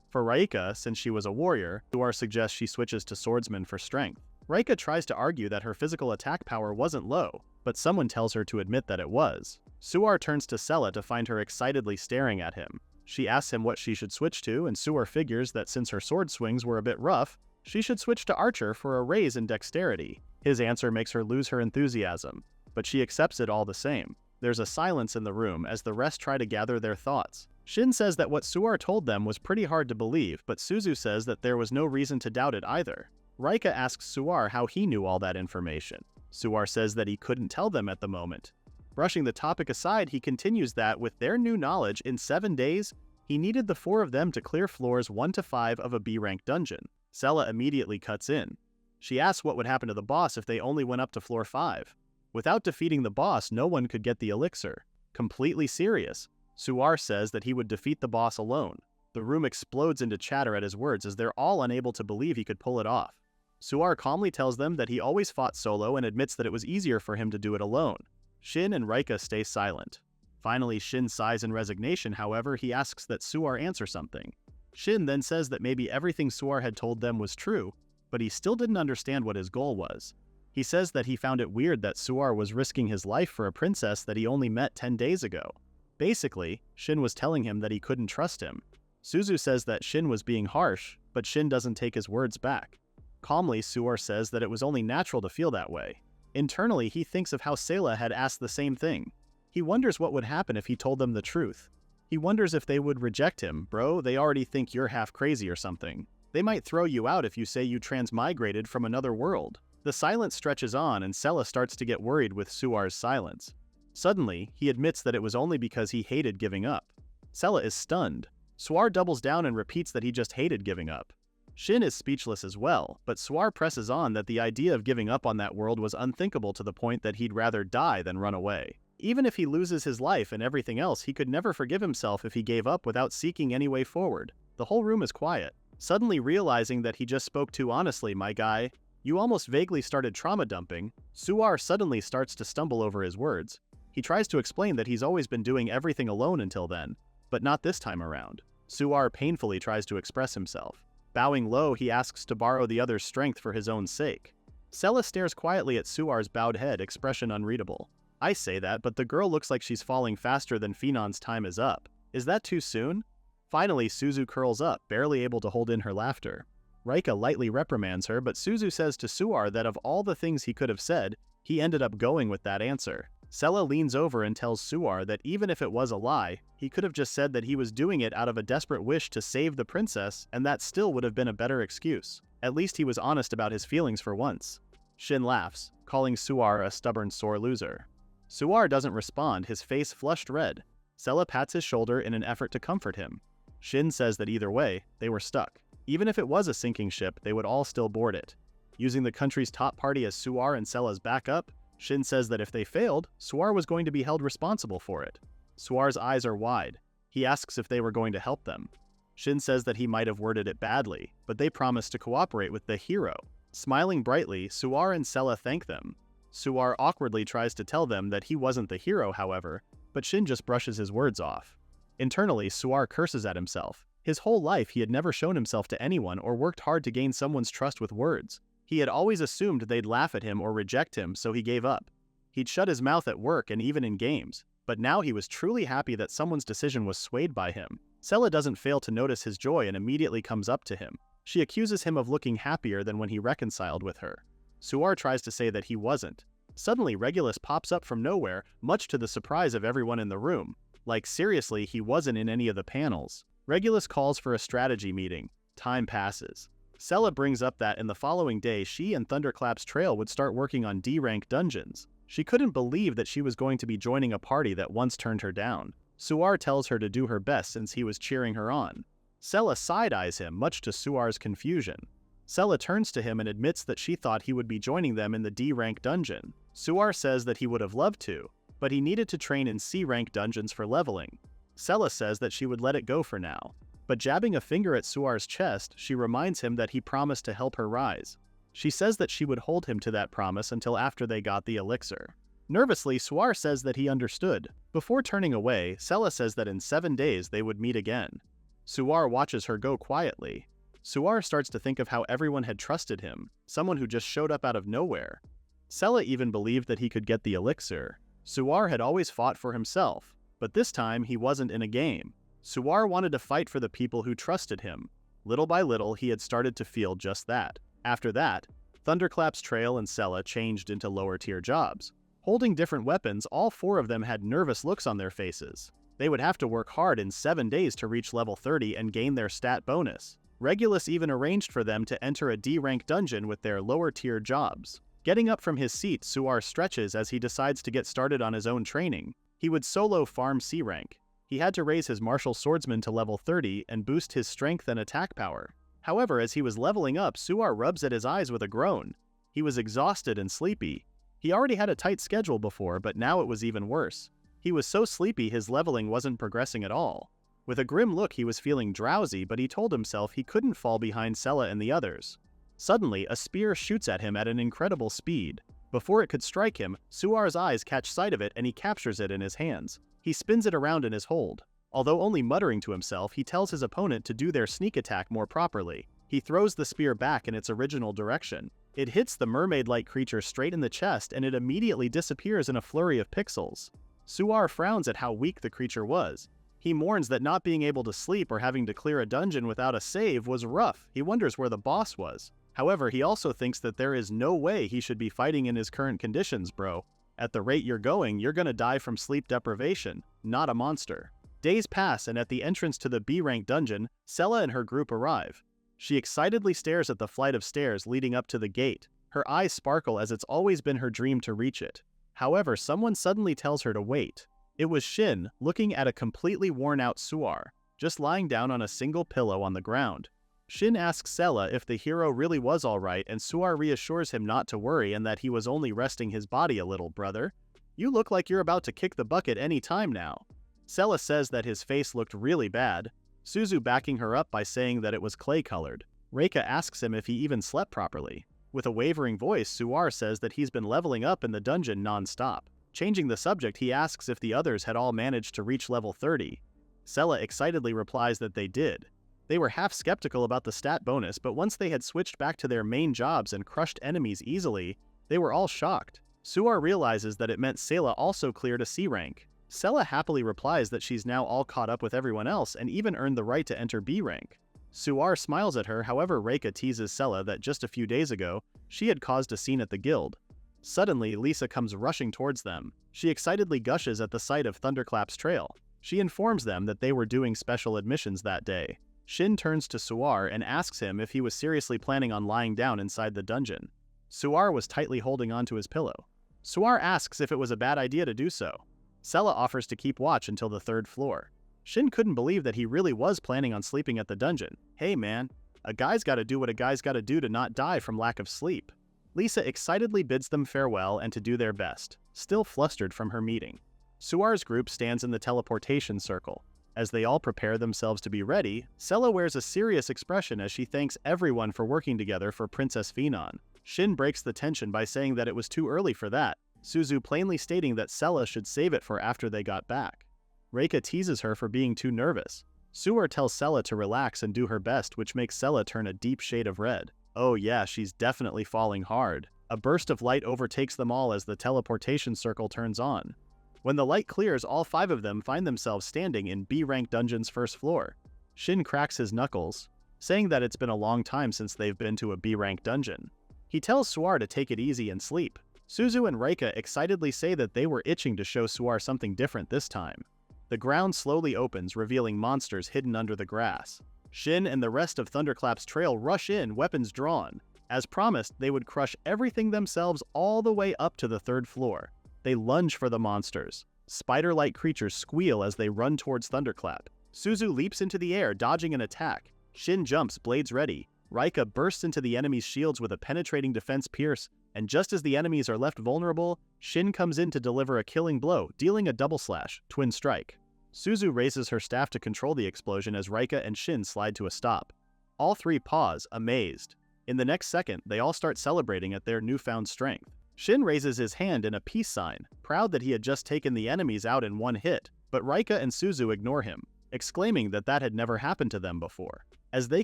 For Raika, since she was a warrior, Suar suggests she switches to swordsman for strength. Raika tries to argue that her physical attack power wasn't low, but someone tells her to admit that it was. Suar turns to Sela to find her excitedly staring at him. She asks him what she should switch to, and Suar figures that since her sword swings were a bit rough, she should switch to archer for a raise in dexterity. His answer makes her lose her enthusiasm, but she accepts it all the same. There's a silence in the room as the rest try to gather their thoughts. Shin says that what Suar told them was pretty hard to believe, but Suzu says that there was no reason to doubt it either. Raika asks Suar how he knew all that information. Suar says that he couldn't tell them at the moment. Brushing the topic aside, he continues that, with their new knowledge, in 7 days, he needed the 4 of them to clear floors 1 to 5 of a B-rank dungeon. Sela immediately cuts in. She asks what would happen to the boss if they only went up to floor 5. Without defeating the boss, no one could get the elixir. Completely serious, Suar says that he would defeat the boss alone. The room explodes into chatter at his words as they're all unable to believe he could pull it off. Suar calmly tells them that he always fought solo and admits that it was easier for him to do it alone. Shin and Raika stay silent. Finally, Shin sighs in resignation. However, he asks that Suar answer something. Shin then says that maybe everything Suar had told them was true, but he still didn't understand what his goal was. He says that he found it weird that Suar was risking his life for a princess that he only met 10 days ago. Basically, Shin was telling him that he couldn't trust him. Suzu says that Shin was being harsh, but Shin doesn't take his words back. Calmly, Suar says that it was only natural to feel that way. Internally, he thinks of how Sela had asked the same thing. He wonders what would happen if he told them the truth. He wonders if they would reject him. Bro, they already think you're half crazy or something. They might throw you out if you say you transmigrated from another world. The silence stretches on and Sela starts to get worried with Suar's silence. Suddenly, he admits that it was only because he hated giving up. Sela is stunned. Suar doubles down and repeats that he just hated giving up. Shin is speechless as well, but Suar presses on that the idea of giving up on that world was unthinkable to the point that he'd rather die than run away. Even if he loses his life and everything else, he could never forgive himself if he gave up without seeking any way forward. The whole room is quiet. Suddenly realizing that he just spoke too honestly, my guy, you almost vaguely started trauma dumping, Suar suddenly starts to stumble over his words. He tries to explain that he's always been doing everything alone until then, but not this time around. Suar painfully tries to express himself. Bowing low, he asks to borrow the other's strength for his own sake. Sela stares quietly at Suar's bowed head, expression unreadable. I say that, but the girl looks like she's falling faster than Phenon's time is up. Is that too soon? Finally, Suzu curls up, barely able to hold in her laughter. Rika lightly reprimands her, but Suzu says to Suar that of all the things he could have said, he ended up going with that answer. Sela leans over and tells Suar that even if it was a lie, he could have just said that he was doing it out of a desperate wish to save the princess, and that still would have been a better excuse. At least he was honest about his feelings for once. Shin laughs, calling Suar a stubborn sore loser. Suar doesn't respond, his face flushed red. Sela pats his shoulder in an effort to comfort him. Shin says that either way, they were stuck. Even if it was a sinking ship, they would all still board it. Using the country's top party as Suar and Sela's backup, Shin says that if they failed, Suar was going to be held responsible for it. Suar's eyes are wide. He asks if they were going to help them. Shin says that he might have worded it badly, but they promise to cooperate with the hero. Smiling brightly, Suar and Sela thank them. Suar awkwardly tries to tell them that he wasn't the hero, however, but Shin just brushes his words off. Internally, Suar curses at himself. His whole life he had never shown himself to anyone or worked hard to gain someone's trust with words. He had always assumed they'd laugh at him or reject him, so he gave up. He'd shut his mouth at work and even in games, but now he was truly happy that someone's decision was swayed by him. Sela doesn't fail to notice his joy and immediately comes up to him. She accuses him of looking happier than when he reconciled with her. Suar tries to say that he wasn't. Suddenly, Regulus pops up from nowhere, much to the surprise of everyone in the room. Like seriously, he wasn't in any of the panels. Regulus calls for a strategy meeting. Time passes. Sela brings up that in the following day she and Thunderclap's Trail would start working on D-rank dungeons. She couldn't believe that she was going to be joining a party that once turned her down. Suar tells her to do her best since he was cheering her on. Sela side-eyes him, much to Suar's confusion. Sela turns to him and admits that she thought he would be joining them in the D-rank dungeon. Suar says that he would have loved to, but he needed to train in C-rank dungeons for leveling. Sela says that she would let it go for now, but jabbing a finger at Suar's chest, she reminds him that he promised to help her rise. She says that she would hold him to that promise until after they got the elixir. Nervously, Suar says that he understood. Before turning away, Sela says that in 7 days they would meet again. Suar watches her go quietly. Suar starts to think of how everyone had trusted him, someone who just showed up out of nowhere. Sela even believed that he could get the elixir. Suar had always fought for himself, but this time he wasn't in a game. Suar wanted to fight for the people who trusted him. Little by little, he had started to feel just that. After that, Thunderclap's Trail and Sela changed into lower-tier jobs. Holding different weapons, all 4 of them had nervous looks on their faces. They would have to work hard in 7 days to reach level 30 and gain their stat bonus. Regulus even arranged for them to enter a D-rank dungeon with their lower-tier jobs. Getting up from his seat, Suar stretches as he decides to get started on his own training. He would solo farm C rank. He had to raise his martial swordsman to level 30 and boost his strength and attack power. However, as he was leveling up, Suar rubs at his eyes with a groan. He was exhausted and sleepy. He already had a tight schedule before, but now it was even worse. He was so sleepy his leveling wasn't progressing at all. With a grim look, he was feeling drowsy, but he told himself he couldn't fall behind Sela and the others. Suddenly, a spear shoots at him at an incredible speed. Before it could strike him, Suar's eyes catch sight of it and he captures it in his hands. He spins it around in his hold. Although only muttering to himself, he tells his opponent to do their sneak attack more properly. He throws the spear back in its original direction. It hits the mermaid-like creature straight in the chest and it immediately disappears in a flurry of pixels. Suar frowns at how weak the creature was. He mourns that not being able to sleep or having to clear a dungeon without a save was rough. He wonders where the boss was. However, he also thinks that there is no way he should be fighting in his current conditions, bro. At the rate you're going, you're gonna die from sleep deprivation, not a monster. Days pass and at the entrance to the B-rank dungeon, Sela and her group arrive. She excitedly stares at the flight of stairs leading up to the gate. Her eyes sparkle as it's always been her dream to reach it. However, someone suddenly tells her to wait. It was Shin, looking at a completely worn-out Suar, just lying down on a single pillow on the ground. Shin asks Sela if the hero really was alright and Suar reassures him not to worry and that he was only resting his body a little, brother. You look like you're about to kick the bucket any time now. Sela says that his face looked really bad, Suzu backing her up by saying that it was clay-colored. Reika asks him if he even slept properly. With a wavering voice, Suar says that he's been leveling up in the dungeon non-stop. Changing the subject, he asks if the others had all managed to reach level 30. Sela excitedly replies that they did. They were half skeptical about the stat bonus, but once they had switched back to their main jobs and crushed enemies easily, they were all shocked. Suar realizes that it meant Sela also cleared a C rank. Sela happily replies that she's now all caught up with everyone else and even earned the right to enter B rank. Suar smiles at her, however Reika teases Sela that just a few days ago, she had caused a scene at the guild. Suddenly, Lisa comes rushing towards them. She excitedly gushes at the sight of Thunderclap's trail. She informs them that they were doing special admissions that day. Shin turns to Suar and asks him if he was seriously planning on lying down inside the dungeon. Suar was tightly holding onto his pillow. Suar asks if it was a bad idea to do so. Sela offers to keep watch until the 3rd floor. Shin couldn't believe that he really was planning on sleeping at the dungeon. Hey man, a guy's gotta do what a guy's gotta do to not die from lack of sleep. Lisa excitedly bids them farewell and to do their best, still flustered from her meeting. Suar's group stands in the teleportation circle. As they all prepare themselves to be ready, Sela wears a serious expression as she thanks everyone for working together for Princess Phenon. Shin breaks the tension by saying that it was too early for that, Suzu plainly stating that Sela should save it for after they got back. Reika teases her for being too nervous. Suar tells Sela to relax and do her best, which makes Sela turn a deep shade of red. Oh yeah, she's definitely falling hard. A burst of light overtakes them all as the teleportation circle turns on. When the light clears, all 5 of them find themselves standing in B-rank dungeon's 1st floor. Shin cracks his knuckles, saying that it's been a long time since they've been to a B-rank dungeon. He tells Suar to take it easy and sleep. Suzu and Reika excitedly say that they were itching to show Suar something different this time. The ground slowly opens, revealing monsters hidden under the grass. Shin and the rest of Thunderclap's trail rush in, weapons drawn. As promised, they would crush everything themselves all the way up to the 3rd floor. They lunge for the monsters. Spider-like creatures squeal as they run towards Thunderclap. Suzu leaps into the air, dodging an attack. Shin jumps, blades ready. Reika bursts into the enemy's shields with a penetrating defense pierce, and just as the enemies are left vulnerable, Shin comes in to deliver a killing blow, dealing a double slash, twin strike. Suzu raises her staff to control the explosion as Reika and Shin slide to a stop. All 3 pause, amazed. In the next second, they all start celebrating at their newfound strength. Shin raises his hand in a peace sign, proud that he had just taken the enemies out in one hit, but Reika and Suzu ignore him, exclaiming that that had never happened to them before. As they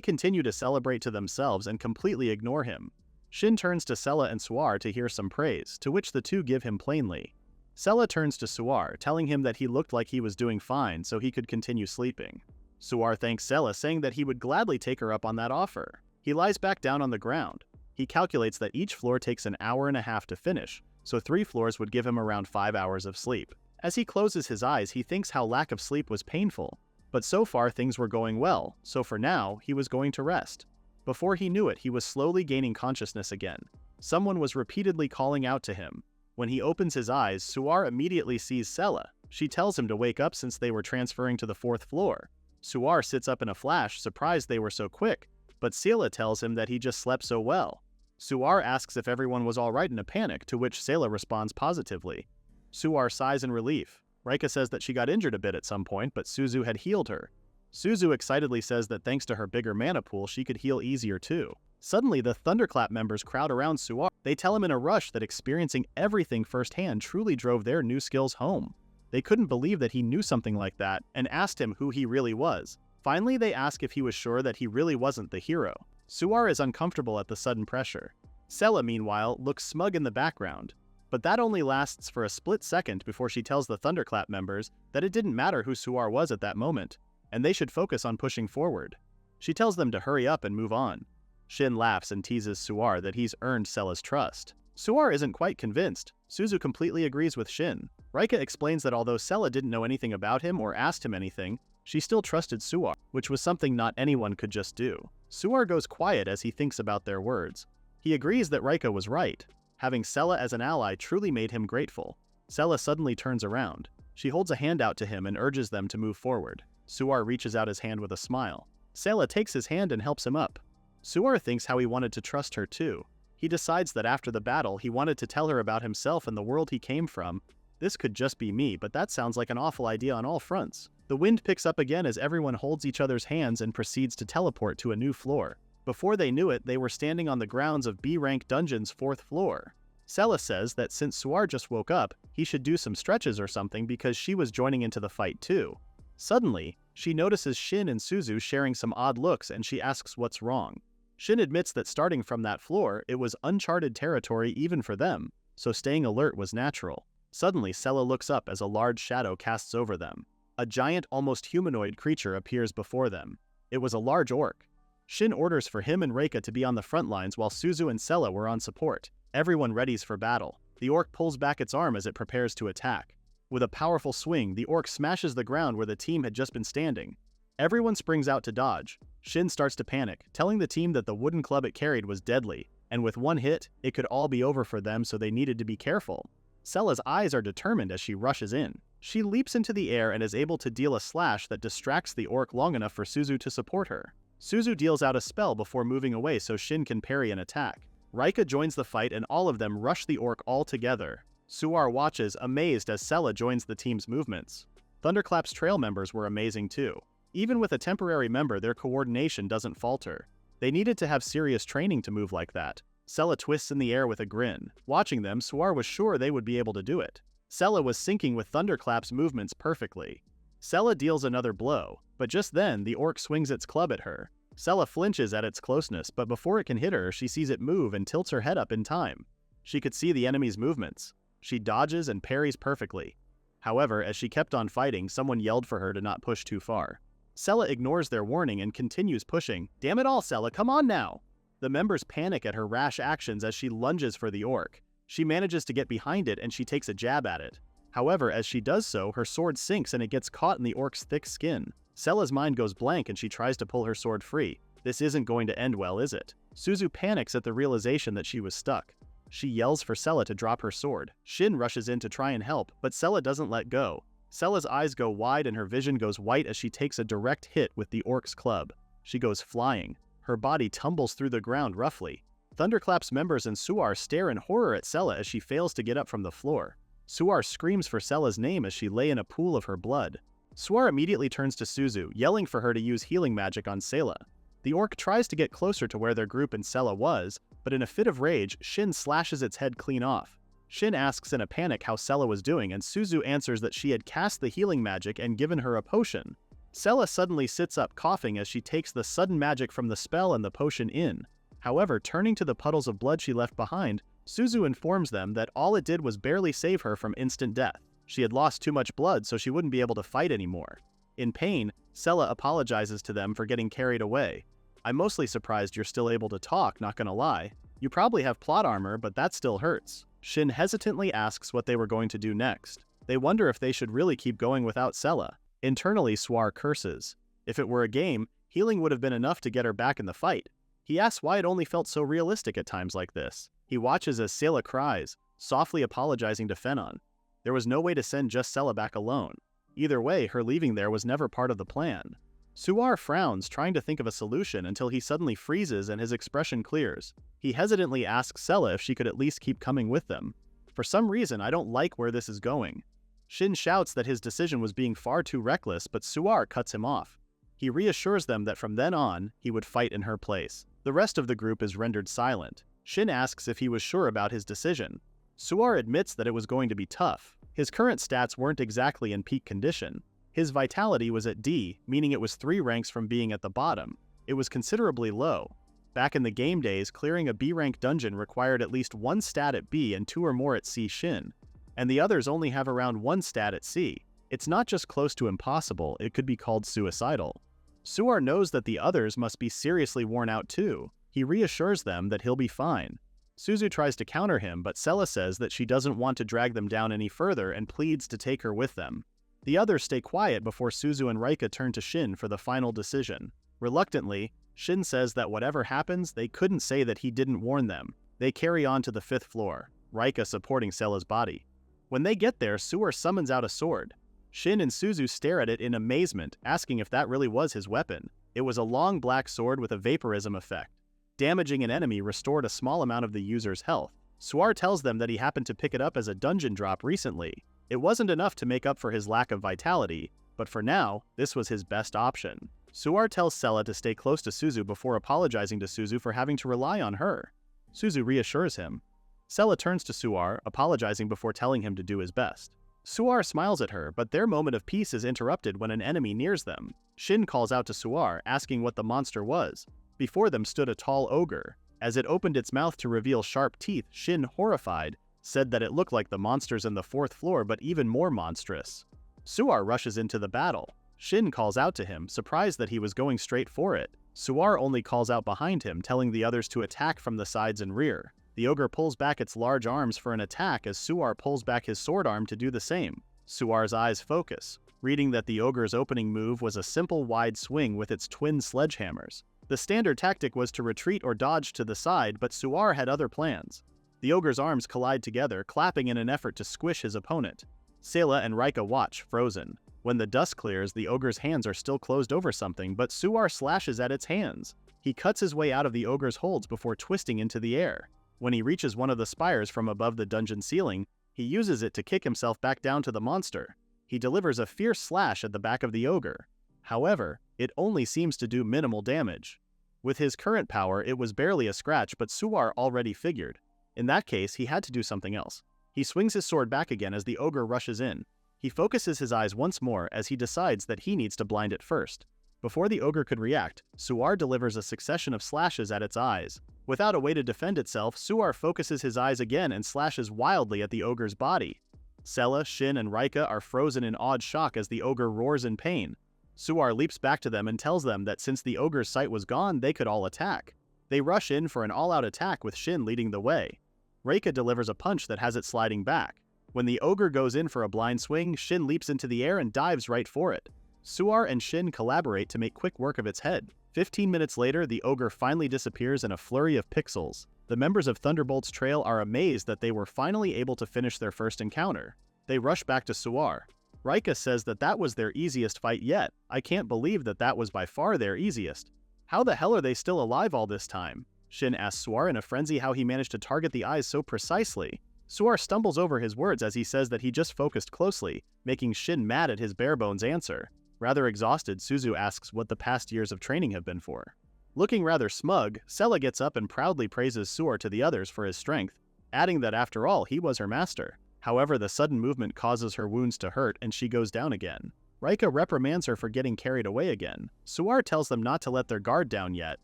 continue to celebrate to themselves and completely ignore him, Shin turns to Sela and Suar to hear some praise, to which the two give him plainly. Sela turns to Suar, telling him that he looked like he was doing fine so he could continue sleeping. Suar thanks Sela, saying that he would gladly take her up on that offer. He lies back down on the ground. He calculates that each floor takes an hour and a half to finish, so 3 floors would give him around 5 hours of sleep. As he closes his eyes, he thinks how lack of sleep was painful. But so far things were going well, so for now, he was going to rest. Before he knew it, he was slowly gaining consciousness again. Someone was repeatedly calling out to him. When he opens his eyes, Suar immediately sees Sela. She tells him to wake up since they were transferring to the 4th floor. Suar sits up in a flash, surprised they were so quick, but Sela tells him that he just slept so well. Suar asks if everyone was alright in a panic, to which Sela responds positively. Suar sighs in relief. Reika says that she got injured a bit at some point, but Suzu had healed her. Suzu excitedly says that thanks to her bigger mana pool, she could heal easier too. Suddenly, the Thunderclap members crowd around Suar. They tell him in a rush that experiencing everything firsthand truly drove their new skills home. They couldn't believe that he knew something like that, and asked him who he really was. Finally, they ask if he was sure that he really wasn't the hero. Suar is uncomfortable at the sudden pressure. Sela, meanwhile, looks smug in the background. But that only lasts for a split second before she tells the Thunderclap members that it didn't matter who Suar was at that moment, and they should focus on pushing forward. She tells them to hurry up and move on. Shin laughs and teases Suar that he's earned Sela's trust. Suar isn't quite convinced. Suzu completely agrees with Shin. Reika explains that although Sela didn't know anything about him or asked him anything, she still trusted Suar, which was something not anyone could just do. Suar goes quiet as he thinks about their words. He agrees that Reika was right. Having Sela as an ally truly made him grateful. Sela suddenly turns around. She holds a hand out to him and urges them to move forward. Suar reaches out his hand with a smile. Sela takes his hand and helps him up. Suar thinks how he wanted to trust her too. He decides that after the battle, he wanted to tell her about himself and the world he came from. This could just be me, but that sounds like an awful idea on all fronts. The wind picks up again as everyone holds each other's hands and proceeds to teleport to a new floor. Before they knew it, they were standing on the grounds of B-rank dungeon's 4th floor. Sela says that since Suar just woke up, he should do some stretches or something because she was joining into the fight too. Suddenly, she notices Shin and Suzu sharing some odd looks and she asks what's wrong. Shin admits that starting from that floor, it was uncharted territory even for them, so staying alert was natural. Suddenly, Sela looks up as a large shadow casts over them. A giant, almost humanoid creature appears before them. It was a large orc. Shin orders for him and Reika to be on the front lines while Suzu and Sela were on support. Everyone readies for battle. The orc pulls back its arm as it prepares to attack. With a powerful swing, the orc smashes the ground where the team had just been standing. Everyone springs out to dodge. Shin starts to panic, telling the team that the wooden club it carried was deadly, and with one hit, it could all be over for them, so they needed to be careful. Sela's eyes are determined as she rushes in. She leaps into the air and is able to deal a slash that distracts the orc long enough for Suzu to support her. Suzu deals out a spell before moving away so Shin can parry an attack. Reika joins the fight and all of them rush the orc all together. Suar watches, amazed as Sela joins the team's movements. Thunderclap's trail members were amazing too. Even with a temporary member, their coordination doesn't falter. They needed to have serious training to move like that. Sela twists in the air with a grin. Watching them, Suar was sure they would be able to do it. Sela was syncing with Thunderclap's movements perfectly. Sela deals another blow, but just then, the orc swings its club at her. Sela flinches at its closeness, but before it can hit her, she sees it move and tilts her head up in time. She could see the enemy's movements. She dodges and parries perfectly. However, as she kept on fighting, someone yelled for her to not push too far. Sela ignores their warning and continues pushing. Damn it all, Sela, come on now! The members panic at her rash actions as she lunges for the orc. She manages to get behind it and she takes a jab at it. However, as she does so, her sword sinks and it gets caught in the orc's thick skin. Sela's mind goes blank and she tries to pull her sword free. This isn't going to end well, is it? Suzu panics at the realization that she was stuck. She yells for Sela to drop her sword. Shin rushes in to try and help, but Sela doesn't let go. Sela's eyes go wide and her vision goes white as she takes a direct hit with the orc's club. She goes flying. Her body tumbles through the ground roughly. Thunderclap's members and Suar stare in horror at Sela as she fails to get up from the floor. Suar screams for Sela's name as she lay in a pool of her blood. Suar immediately turns to Suzu, yelling for her to use healing magic on Sela. The orc tries to get closer to where their group and Sela was, but in a fit of rage, Shin slashes its head clean off. Shin asks in a panic how Sela was doing, and Suzu answers that she had cast the healing magic and given her a potion. Sela suddenly sits up coughing as she takes the sudden magic from the spell and the potion in. However, turning to the puddles of blood she left behind, Suzu informs them that all it did was barely save her from instant death. She had lost too much blood so she wouldn't be able to fight anymore. In pain, Sela apologizes to them for getting carried away. I'm mostly surprised you're still able to talk, not gonna lie. You probably have plot armor, but that still hurts. Shin hesitantly asks what they were going to do next. They wonder if they should really keep going without Sela. Internally, Suar curses. If it were a game, healing would have been enough to get her back in the fight. He asks why it only felt so realistic at times like this. He watches as Sela cries, softly apologizing to Fenon. There was no way to send just Sela back alone. Either way, her leaving there was never part of the plan. Suar frowns, trying to think of a solution until he suddenly freezes and his expression clears. He hesitantly asks Sela if she could at least keep coming with them. For some reason, I don't like where this is going. Shin shouts that his decision was being far too reckless, but Suar cuts him off. He reassures them that from then on, he would fight in her place. The rest of the group is rendered silent. Shin asks if he was sure about his decision. Suar admits that it was going to be tough. His current stats weren't exactly in peak condition. His vitality was at D, meaning it was 3 ranks from being at the bottom. It was considerably low. Back in the game days, clearing a B-rank dungeon required at least 1 stat at B and 2 or more at C Shin, and the others only have around 1 stat at C. It's not just close to impossible, it could be called suicidal. Suar knows that the others must be seriously worn out too. He reassures them that he'll be fine. Suzu tries to counter him, but Sela says that she doesn't want to drag them down any further and pleads to take her with them. The others stay quiet before Suzu and Reika turn to Shin for the final decision. Reluctantly, Shin says that whatever happens, they couldn't say that he didn't warn them. They carry on to the 5th floor, Reika supporting Sela's body. When they get there, Suar summons out a sword. Shin and Suzu stare at it in amazement, asking if that really was his weapon. It was a long black sword with a vampirism effect. Damaging an enemy restored a small amount of the user's health. Suar tells them that he happened to pick it up as a dungeon drop recently. It wasn't enough to make up for his lack of vitality, but for now, this was his best option. Suar tells Sela to stay close to Suzu before apologizing to Suzu for having to rely on her. Suzu reassures him. Sela turns to Suar, apologizing before telling him to do his best. Suar smiles at her, but their moment of peace is interrupted when an enemy nears them. Shin calls out to Suar, asking what the monster was. Before them stood a tall ogre. As it opened its mouth to reveal sharp teeth, Shin, horrified, said that it looked like the monsters in the 4th floor but even more monstrous. Suar rushes into the battle. Shin calls out to him, surprised that he was going straight for it. Suar only calls out behind him, telling the others to attack from the sides and rear. The ogre pulls back its large arms for an attack as Suar pulls back his sword arm to do the same. Suar's eyes focus, reading that the ogre's opening move was a simple wide swing with its twin sledgehammers. The standard tactic was to retreat or dodge to the side, but Suar had other plans. The ogre's arms collide together, clapping in an effort to squish his opponent. Sayla and Rika watch, frozen. When the dust clears, the ogre's hands are still closed over something, but Suar slashes at its hands. He cuts his way out of the ogre's holds before twisting into the air. When he reaches one of the spires from above the dungeon ceiling, he uses it to kick himself back down to the monster. He delivers a fierce slash at the back of the ogre. However, it only seems to do minimal damage. With his current power, it was barely a scratch, but Suar already figured. In that case, he had to do something else. He swings his sword back again as the ogre rushes in. He focuses his eyes once more as he decides that he needs to blind it first. Before the ogre could react, Suar delivers a succession of slashes at its eyes. Without a way to defend itself, Suar focuses his eyes again and slashes wildly at the ogre's body. Sayla, Shin, and Rika are frozen in awed shock as the ogre roars in pain. Suar leaps back to them and tells them that since the ogre's sight was gone, they could all attack. They rush in for an all-out attack with Shin leading the way. Rika delivers a punch that has it sliding back. When the ogre goes in for a blind swing, Shin leaps into the air and dives right for it. Suar and Shin collaborate to make quick work of its head. 15 minutes later, the ogre finally disappears in a flurry of pixels. The members of Thunderbolt's trail are amazed that they were finally able to finish their first encounter. They rush back to Suar. Rika says that that was their easiest fight yet. I can't believe that that was by far their easiest. How the hell are they still alive all this time? Shin asks Suar in a frenzy how he managed to target the eyes so precisely. Suar stumbles over his words as he says that he just focused closely, making Shin mad at his bare-bones answer. Rather exhausted, Suzu asks what the past years of training have been for. Looking rather smug, Sayla gets up and proudly praises Suar to the others for his strength, adding that after all, he was her master. However, the sudden movement causes her wounds to hurt and she goes down again. Rika reprimands her for getting carried away again. Suar tells them not to let their guard down yet.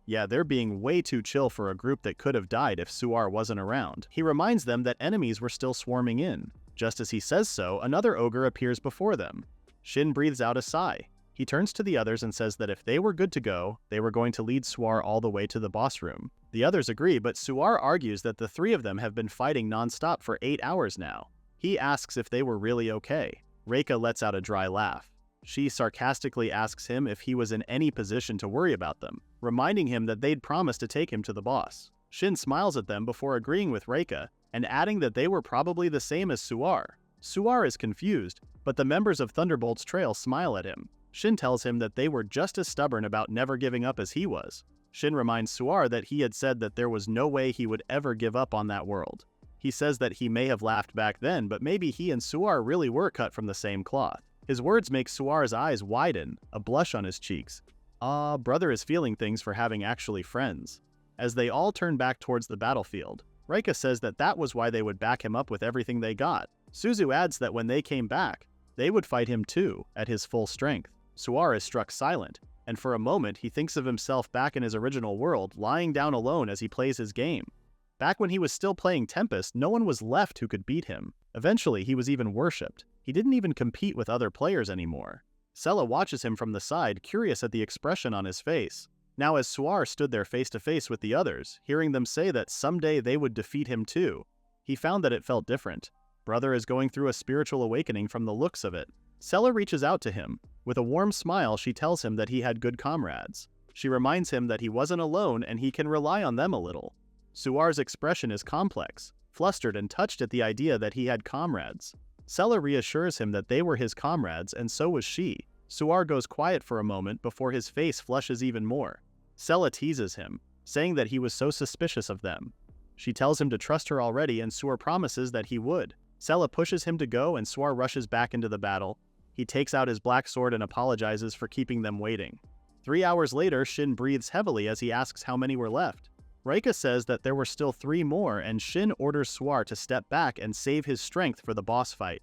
Yeah, they're being way too chill for a group that could have died if Suar wasn't around. He reminds them that enemies were still swarming in. Just as he says so, another ogre appears before them. Shin breathes out a sigh. He turns to the others and says that if they were good to go, they were going to lead Suar all the way to the boss room. The others agree, but Suar argues that the three of them have been fighting non-stop for 8 hours now. He asks if they were really okay. Rika lets out a dry laugh. She sarcastically asks him if he was in any position to worry about them, reminding him that they'd promised to take him to the boss. Shin smiles at them before agreeing with Rika and adding that they were probably the same as Suar. Suar is confused, but the members of Thunderbolt's trail smile at him. Shin tells him that they were just as stubborn about never giving up as he was. Shin reminds Suar that he had said that there was no way he would ever give up on that world. He says that he may have laughed back then, but maybe he and Suar really were cut from the same cloth. His words make Suar's eyes widen, a blush on his cheeks. Ah, brother is feeling things for having actually friends. As they all turn back towards the battlefield, Rika says that that was why they would back him up with everything they got. Suzu adds that when they came back, they would fight him too, at his full strength. Suar is struck silent, and for a moment he thinks of himself back in his original world, lying down alone as he plays his game. Back when he was still playing Tempest, no one was left who could beat him. Eventually, he was even worshipped. He didn't even compete with other players anymore. Sayla watches him from the side, curious at the expression on his face. Now as Suar stood there face to face with the others, hearing them say that someday they would defeat him too, he found that it felt different. Brother is going through a spiritual awakening from the looks of it. Sayla reaches out to him. With a warm smile, she tells him that he had good comrades. She reminds him that he wasn't alone and he can rely on them a little. Suar's expression is complex, flustered and touched at the idea that he had comrades. Sayla reassures him that they were his comrades and so was she. Suar goes quiet for a moment before his face flushes even more. Sayla teases him, saying that he was so suspicious of them. She tells him to trust her already and Suar promises that he would. Sayla pushes him to go and Suar rushes back into the battle. He takes out his black sword and apologizes for keeping them waiting. 3 hours later, Shin breathes heavily as he asks how many were left. Rika says that there were still 3 more and Shin orders Suar to step back and save his strength for the boss fight.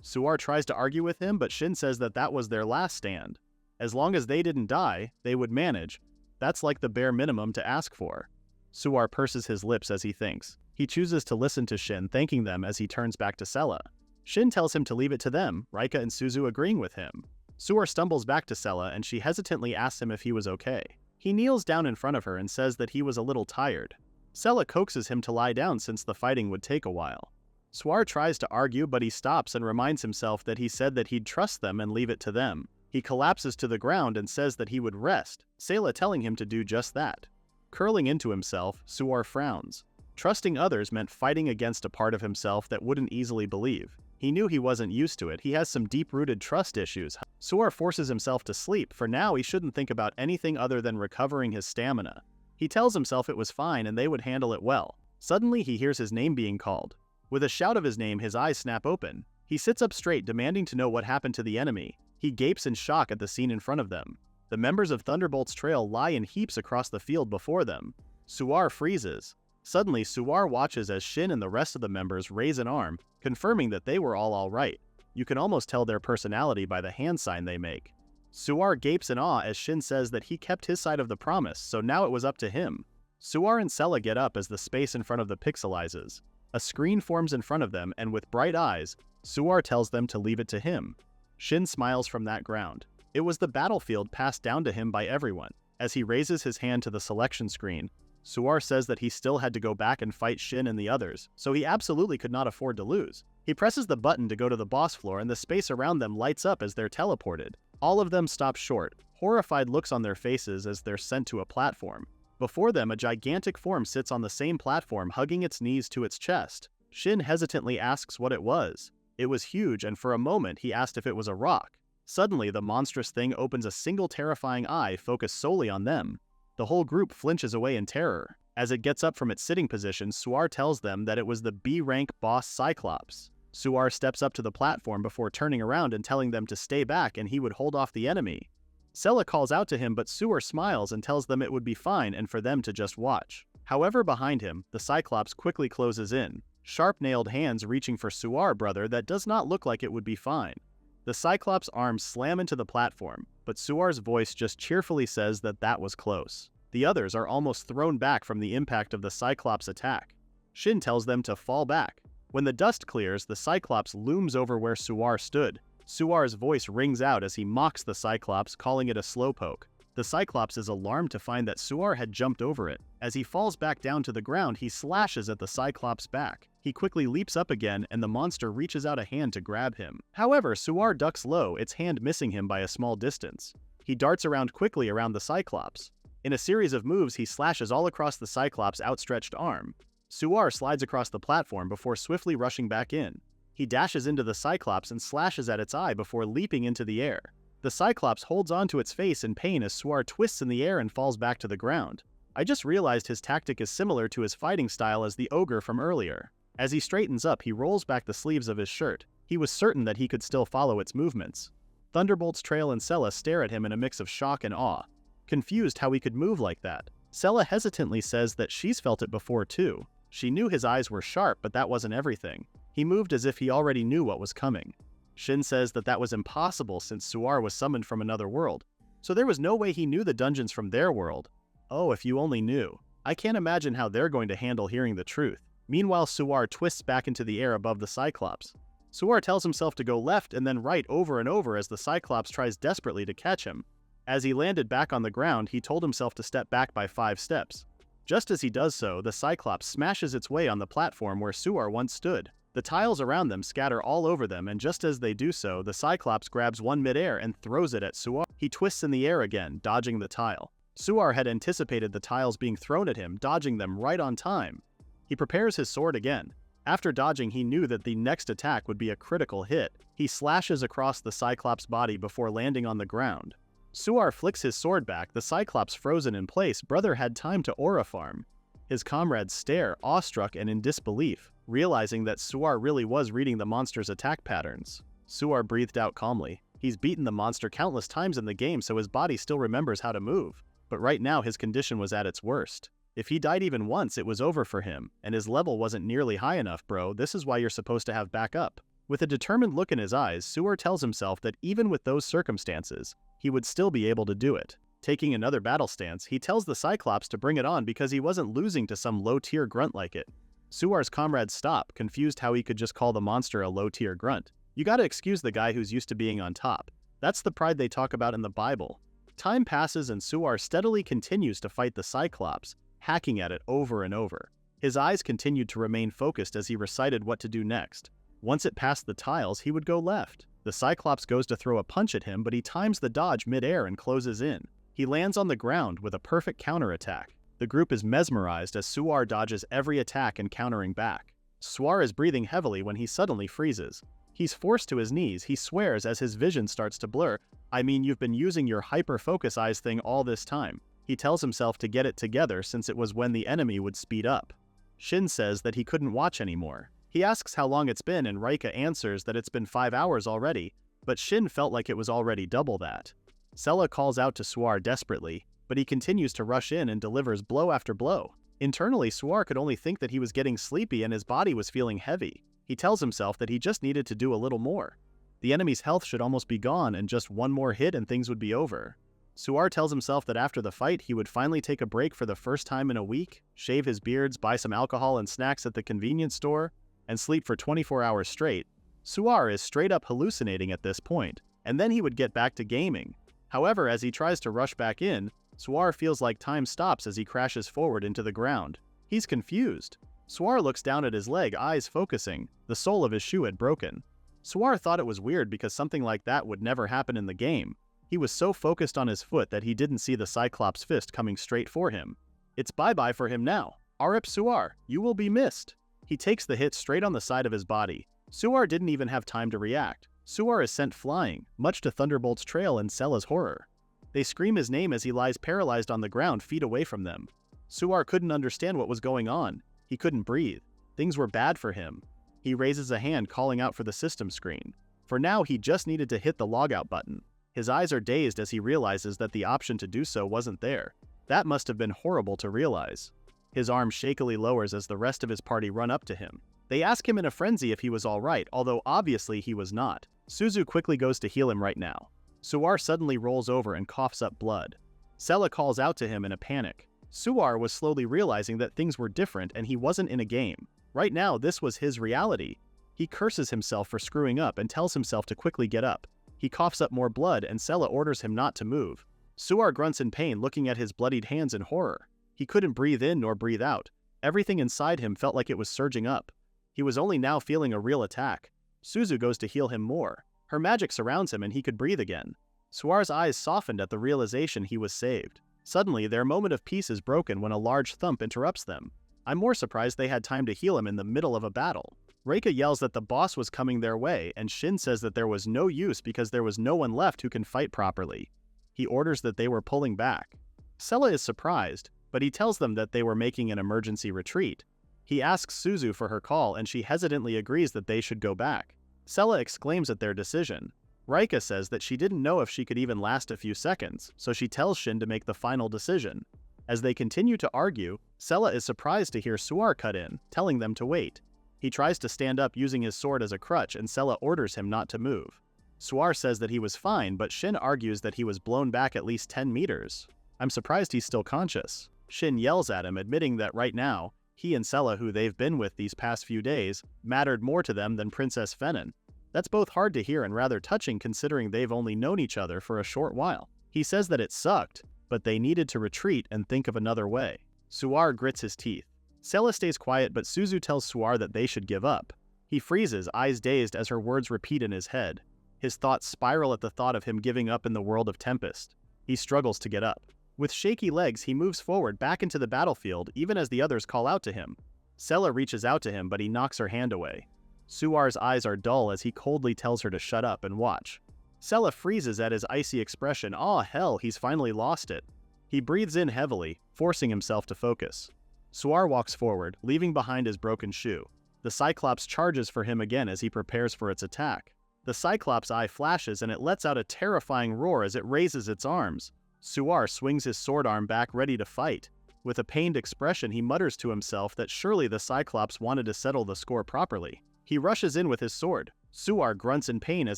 Suar tries to argue with him, but Shin says that that was their last stand. As long as they didn't die, they would manage. That's like the bare minimum to ask for. Suar purses his lips as he thinks. He chooses to listen to Shin, thanking them as he turns back to Sella. Shin tells him to leave it to them, Rika and Suzu agreeing with him. Suar stumbles back to Sella and she hesitantly asks him if he was okay. He kneels down in front of her and says that he was a little tired. Sella coaxes him to lie down since the fighting would take a while. Suar tries to argue, but he stops and reminds himself that he said that he'd trust them and leave it to them. He collapses to the ground and says that he would rest, Sela telling him to do just that. Curling into himself, Suar frowns. Trusting others meant fighting against a part of himself that wouldn't easily believe. He knew he wasn't used to it. He has some deep-rooted trust issues. Suar forces himself to sleep. For now, he shouldn't think about anything other than recovering his stamina. He tells himself it was fine and they would handle it well. Suddenly, he hears his name being called. With a shout of his name, his eyes snap open. He sits up straight, demanding to know what happened to the enemy. He gapes in shock at the scene in front of them. The members of Thunderbolt's trail lie in heaps across the field before them. Suar freezes. Suddenly, Suar watches as Shin and the rest of the members raise an arm, confirming that they were all right. You can almost tell their personality by the hand sign they make. Suar gapes in awe as Shin says that he kept his side of the promise, so now it was up to him. Suar and Sella get up as the space in front of them pixelizes. A screen forms in front of them, and with bright eyes, Suar tells them to leave it to him. Shin smiles from that ground. It was the battlefield passed down to him by everyone. As he raises his hand to the selection screen, Suar says that he still had to go back and fight Shin and the others, so he absolutely could not afford to lose. He presses the button to go to the boss floor and the space around them lights up as they're teleported. All of them stop short, horrified looks on their faces as they're sent to a platform. Before them, a gigantic form sits on the same platform, hugging its knees to its chest. Shin hesitantly asks what it was. It was huge, and for a moment he asked if it was a rock. Suddenly, the monstrous thing opens a single terrifying eye focused solely on them. The whole group flinches away in terror. As it gets up from its sitting position, Suar tells them that it was the B-rank boss Cyclops. Suar steps up to the platform before turning around and telling them to stay back and he would hold off the enemy. Sella calls out to him, but Suar smiles and tells them it would be fine and for them to just watch. However, behind him, the Cyclops quickly closes in. Sharp-nailed hands reaching for Suar, brother, that does not look like it would be fine. The Cyclops' arms slam into the platform, but Suar's voice just cheerfully says that that was close. The others are almost thrown back from the impact of the Cyclops' attack. Shin tells them to fall back. When the dust clears, the Cyclops looms over where Suar stood. Suar's voice rings out as he mocks the Cyclops, calling it a slowpoke. The Cyclops is alarmed to find that Suar had jumped over it. As he falls back down to the ground, he slashes at the Cyclops' back. He quickly leaps up again, and the monster reaches out a hand to grab him. However, Suar ducks low, its hand missing him by a small distance. He darts around quickly around the Cyclops. In a series of moves, he slashes all across the Cyclops' outstretched arm. Suar slides across the platform before swiftly rushing back in. He dashes into the Cyclops and slashes at its eye before leaping into the air. The Cyclops holds onto its face in pain as Suar twists in the air and falls back to the ground. I just realized his tactic is similar to his fighting style as the ogre from earlier. As he straightens up, he rolls back the sleeves of his shirt. He was certain that he could still follow its movements. Thunderbolt's Trail and Sella stare at him in a mix of shock and awe, confused how he could move like that. Sella hesitantly says that she's felt it before too. She knew his eyes were sharp, but that wasn't everything. He moved as if he already knew what was coming. Shin says that that was impossible since Suar was summoned from another world, so there was no way he knew the dungeons from their world. Oh, if you only knew. I can't imagine how they're going to handle hearing the truth. Meanwhile, Suar twists back into the air above the Cyclops. Suar tells himself to go left and then right over and over as the Cyclops tries desperately to catch him. As he landed back on the ground, he told himself to step back by 5 steps. Just as he does so, the Cyclops smashes its way on the platform where Suar once stood. The tiles around them scatter all over them, and just as they do so, the Cyclops grabs one midair and throws it at Suar. He twists in the air again, dodging the tile. Suar had anticipated the tiles being thrown at him, dodging them right on time. He prepares his sword again. After dodging, he knew that the next attack would be a critical hit. He slashes across the Cyclops' body before landing on the ground. Suar flicks his sword back, the Cyclops frozen in place. Brother had time to aura farm. His comrades stare, awestruck and in disbelief, realizing that Suar really was reading the monster's attack patterns. Suar breathed out calmly. He's beaten the monster countless times in the game, so his body still remembers how to move. But right now his condition was at its worst. If he died even once, it was over for him, and his level wasn't nearly high enough, bro. This is why you're supposed to have backup. With a determined look in his eyes, Suar tells himself that even with those circumstances, he would still be able to do it. Taking another battle stance, he tells the Cyclops to bring it on because he wasn't losing to some low-tier grunt like it. Suar's comrades stop, confused how he could just call the monster a low-tier grunt. You gotta excuse the guy who's used to being on top. That's the pride they talk about in the Bible. Time passes and Suar steadily continues to fight the Cyclops, hacking at it over and over. His eyes continued to remain focused as he recited what to do next. Once it passed the tiles, he would go left. The Cyclops goes to throw a punch at him, but he times the dodge mid-air and closes in. He lands on the ground with a perfect counterattack. The group is mesmerized as Suar dodges every attack and countering back. Suar is breathing heavily when he suddenly freezes. He's forced to his knees, he swears as his vision starts to blur. I mean, you've been using your hyper-focus eyes thing all this time. He tells himself to get it together since it was when the enemy would speed up. Shin says that he couldn't watch anymore. He asks how long it's been and Rika answers that it's been 5 hours already, but Shin felt like it was already double that. Sella calls out to Suar desperately, but he continues to rush in and delivers blow after blow. Internally, Suar could only think that he was getting sleepy and his body was feeling heavy. He tells himself that he just needed to do a little more. The enemy's health should almost be gone and just one more hit and things would be over. Suar tells himself that after the fight he would finally take a break for the first time in a week, shave his beards, buy some alcohol and snacks at the convenience store, and sleep for 24 hours straight. Suar is straight up hallucinating at this point, and then he would get back to gaming. However, as he tries to rush back in, Suar feels like time stops as he crashes forward into the ground. He's confused. Suar looks down at his leg, eyes focusing. The sole of his shoe had broken. Suar thought it was weird because something like that would never happen in the game. He was so focused on his foot that he didn't see the Cyclops fist coming straight for him. It's bye-bye for him now. RIP Suar, you will be missed. He takes the hit straight on the side of his body. Suar didn't even have time to react. Suar is sent flying, much to Thunderbolt's trail and Sella's horror. They scream his name as he lies paralyzed on the ground feet away from them. Suar couldn't understand what was going on. He couldn't breathe. Things were bad for him. He raises a hand calling out for the system screen. For now, he just needed to hit the logout button. His eyes are dazed as he realizes that the option to do so wasn't there. That must have been horrible to realize. His arm shakily lowers as the rest of his party run up to him. They ask him in a frenzy if he was alright, although obviously he was not. Suzu quickly goes to heal him right now. Suar suddenly rolls over and coughs up blood. Sella calls out to him in a panic. Suar was slowly realizing that things were different and he wasn't in a game. Right now, this was his reality. He curses himself for screwing up and tells himself to quickly get up. He coughs up more blood and Sella orders him not to move. Suar grunts in pain, looking at his bloodied hands in horror. He couldn't breathe in nor breathe out. Everything inside him felt like it was surging up. He was only now feeling a real attack. Suzu goes to heal him more. Her magic surrounds him and he could breathe again. Suar's eyes softened at the realization he was saved. Suddenly, their moment of peace is broken when a large thump interrupts them. I'm more surprised they had time to heal him in the middle of a battle. Reika yells that the boss was coming their way, and Shin says that there was no use because there was no one left who can fight properly. He orders that they were pulling back. Sella is surprised, but he tells them that they were making an emergency retreat. He asks Suzu for her call and she hesitantly agrees that they should go back. Sella exclaims at their decision. Rika says that she didn't know if she could even last a few seconds, so she tells Shin to make the final decision. As they continue to argue, Sella is surprised to hear Suar cut in, telling them to wait. He tries to stand up using his sword as a crutch and Sella orders him not to move. Suar says that he was fine, but Shin argues that he was blown back at least 10 meters. I'm surprised he's still conscious. Shin yells at him, admitting that right now, he and Sella, who they've been with these past few days, mattered more to them than Princess Fenin. That's both hard to hear and rather touching considering they've only known each other for a short while. He says that it sucked, but they needed to retreat and think of another way. Suar grits his teeth. Sella stays quiet, but Suzu tells Suar that they should give up. He freezes, eyes dazed as her words repeat in his head. His thoughts spiral at the thought of him giving up in the world of Tempest. He struggles to get up. With shaky legs, he moves forward back into the battlefield even as the others call out to him. Sella reaches out to him, but he knocks her hand away. Suar's eyes are dull as he coldly tells her to shut up and watch. Sella freezes at his icy expression. Aw, hell, he's finally lost it. He breathes in heavily, forcing himself to focus. Suar walks forward, leaving behind his broken shoe. The Cyclops charges for him again as he prepares for its attack. The Cyclops' eye flashes and it lets out a terrifying roar as it raises its arms. Suar swings his sword arm back ready to fight. With a pained expression, he mutters to himself that surely the Cyclops wanted to settle the score properly. He rushes in with his sword. Suar grunts in pain as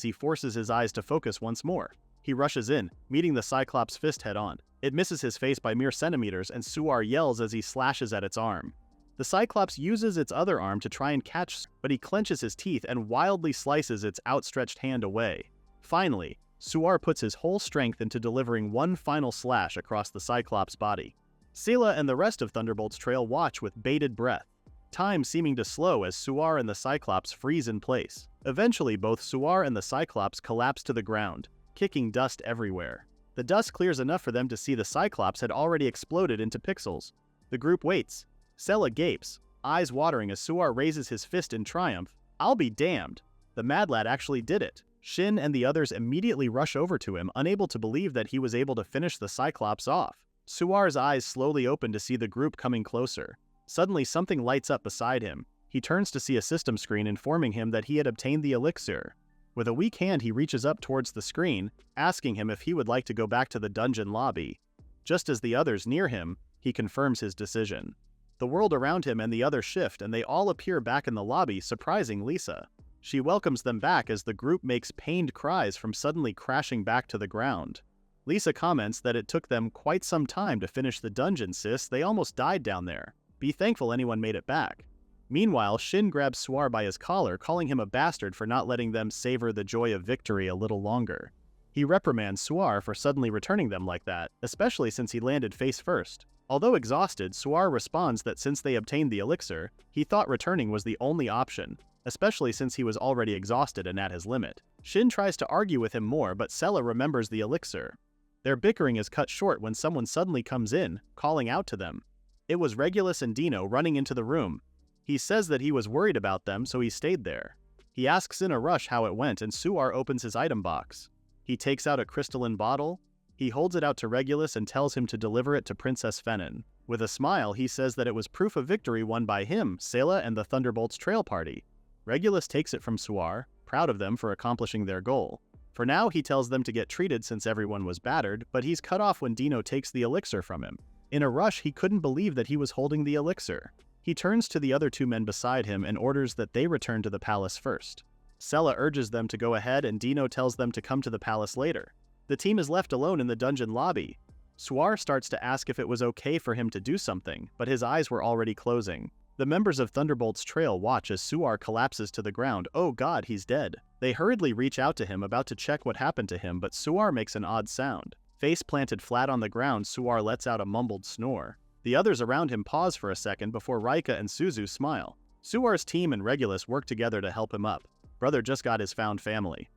he forces his eyes to focus once more. He rushes in, meeting the Cyclops' fist head-on. It misses his face by mere centimeters, and Suar yells as he slashes at its arm. The Cyclops uses its other arm to try and catch, but he clenches his teeth and wildly slices its outstretched hand away. Finally, Suar puts his whole strength into delivering one final slash across the Cyclops' body. Sayla and the rest of Thunderbolt's trail watch with bated breath, time seeming to slow as Suar and the Cyclops freeze in place. Eventually, both Suar and the Cyclops collapse to the ground, kicking dust everywhere. The dust clears enough for them to see the Cyclops had already exploded into pixels. The group waits. Sayla gapes, eyes watering as Suar raises his fist in triumph. I'll be damned. The mad lad actually did it. Shin and the others immediately rush over to him, unable to believe that he was able to finish the Cyclops off. Suar's eyes slowly open to see the group coming closer. Suddenly something lights up beside him. He turns to see a system screen informing him that he had obtained the elixir. With a weak hand he reaches up towards the screen, asking him if he would like to go back to the dungeon lobby. Just as the others near him, he confirms his decision. The world around him and the others shift and they all appear back in the lobby, surprising Lisa. She welcomes them back as the group makes pained cries from suddenly crashing back to the ground. Lisa comments that it took them quite some time to finish the dungeon, sis. They almost died down there. Be thankful anyone made it back. Meanwhile, Shin grabs Suar by his collar, calling him a bastard for not letting them savor the joy of victory a little longer. He reprimands Suar for suddenly returning them like that, especially since he landed face first. Although exhausted, Suar responds that since they obtained the elixir, he thought returning was the only option, especially since he was already exhausted and at his limit. Shin tries to argue with him more, but Sayla remembers the elixir. Their bickering is cut short when someone suddenly comes in, calling out to them. It was Regulus and Dino running into the room. He says that he was worried about them, so he stayed there. He asks in a rush how it went, and Suar opens his item box. He takes out a crystalline bottle. He holds it out to Regulus and tells him to deliver it to Princess Fenin. With a smile, he says that it was proof of victory won by him, Sayla, and the Thunderbolt's trail party. Regulus takes it from Suar, proud of them for accomplishing their goal. For now, he tells them to get treated since everyone was battered, but he's cut off when Dino takes the elixir from him. In a rush, he couldn't believe that he was holding the elixir. He turns to the other two men beside him and orders that they return to the palace first. Sayla urges them to go ahead and Dino tells them to come to the palace later. The team is left alone in the dungeon lobby. Suar starts to ask if it was okay for him to do something, but his eyes were already closing. The members of Thunderbolt's trail watch as Suar collapses to the ground. Oh god, he's dead. They hurriedly reach out to him, about to check what happened to him, but Suar makes an odd sound. Face planted flat on the ground, Suar lets out a mumbled snore. The others around him pause for a second before Raika and Suzu smile. Suar's team and Regulus work together to help him up. Brother just got his found family.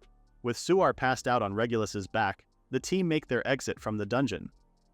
With Suar passed out on Regulus's back, the team make their exit from the dungeon.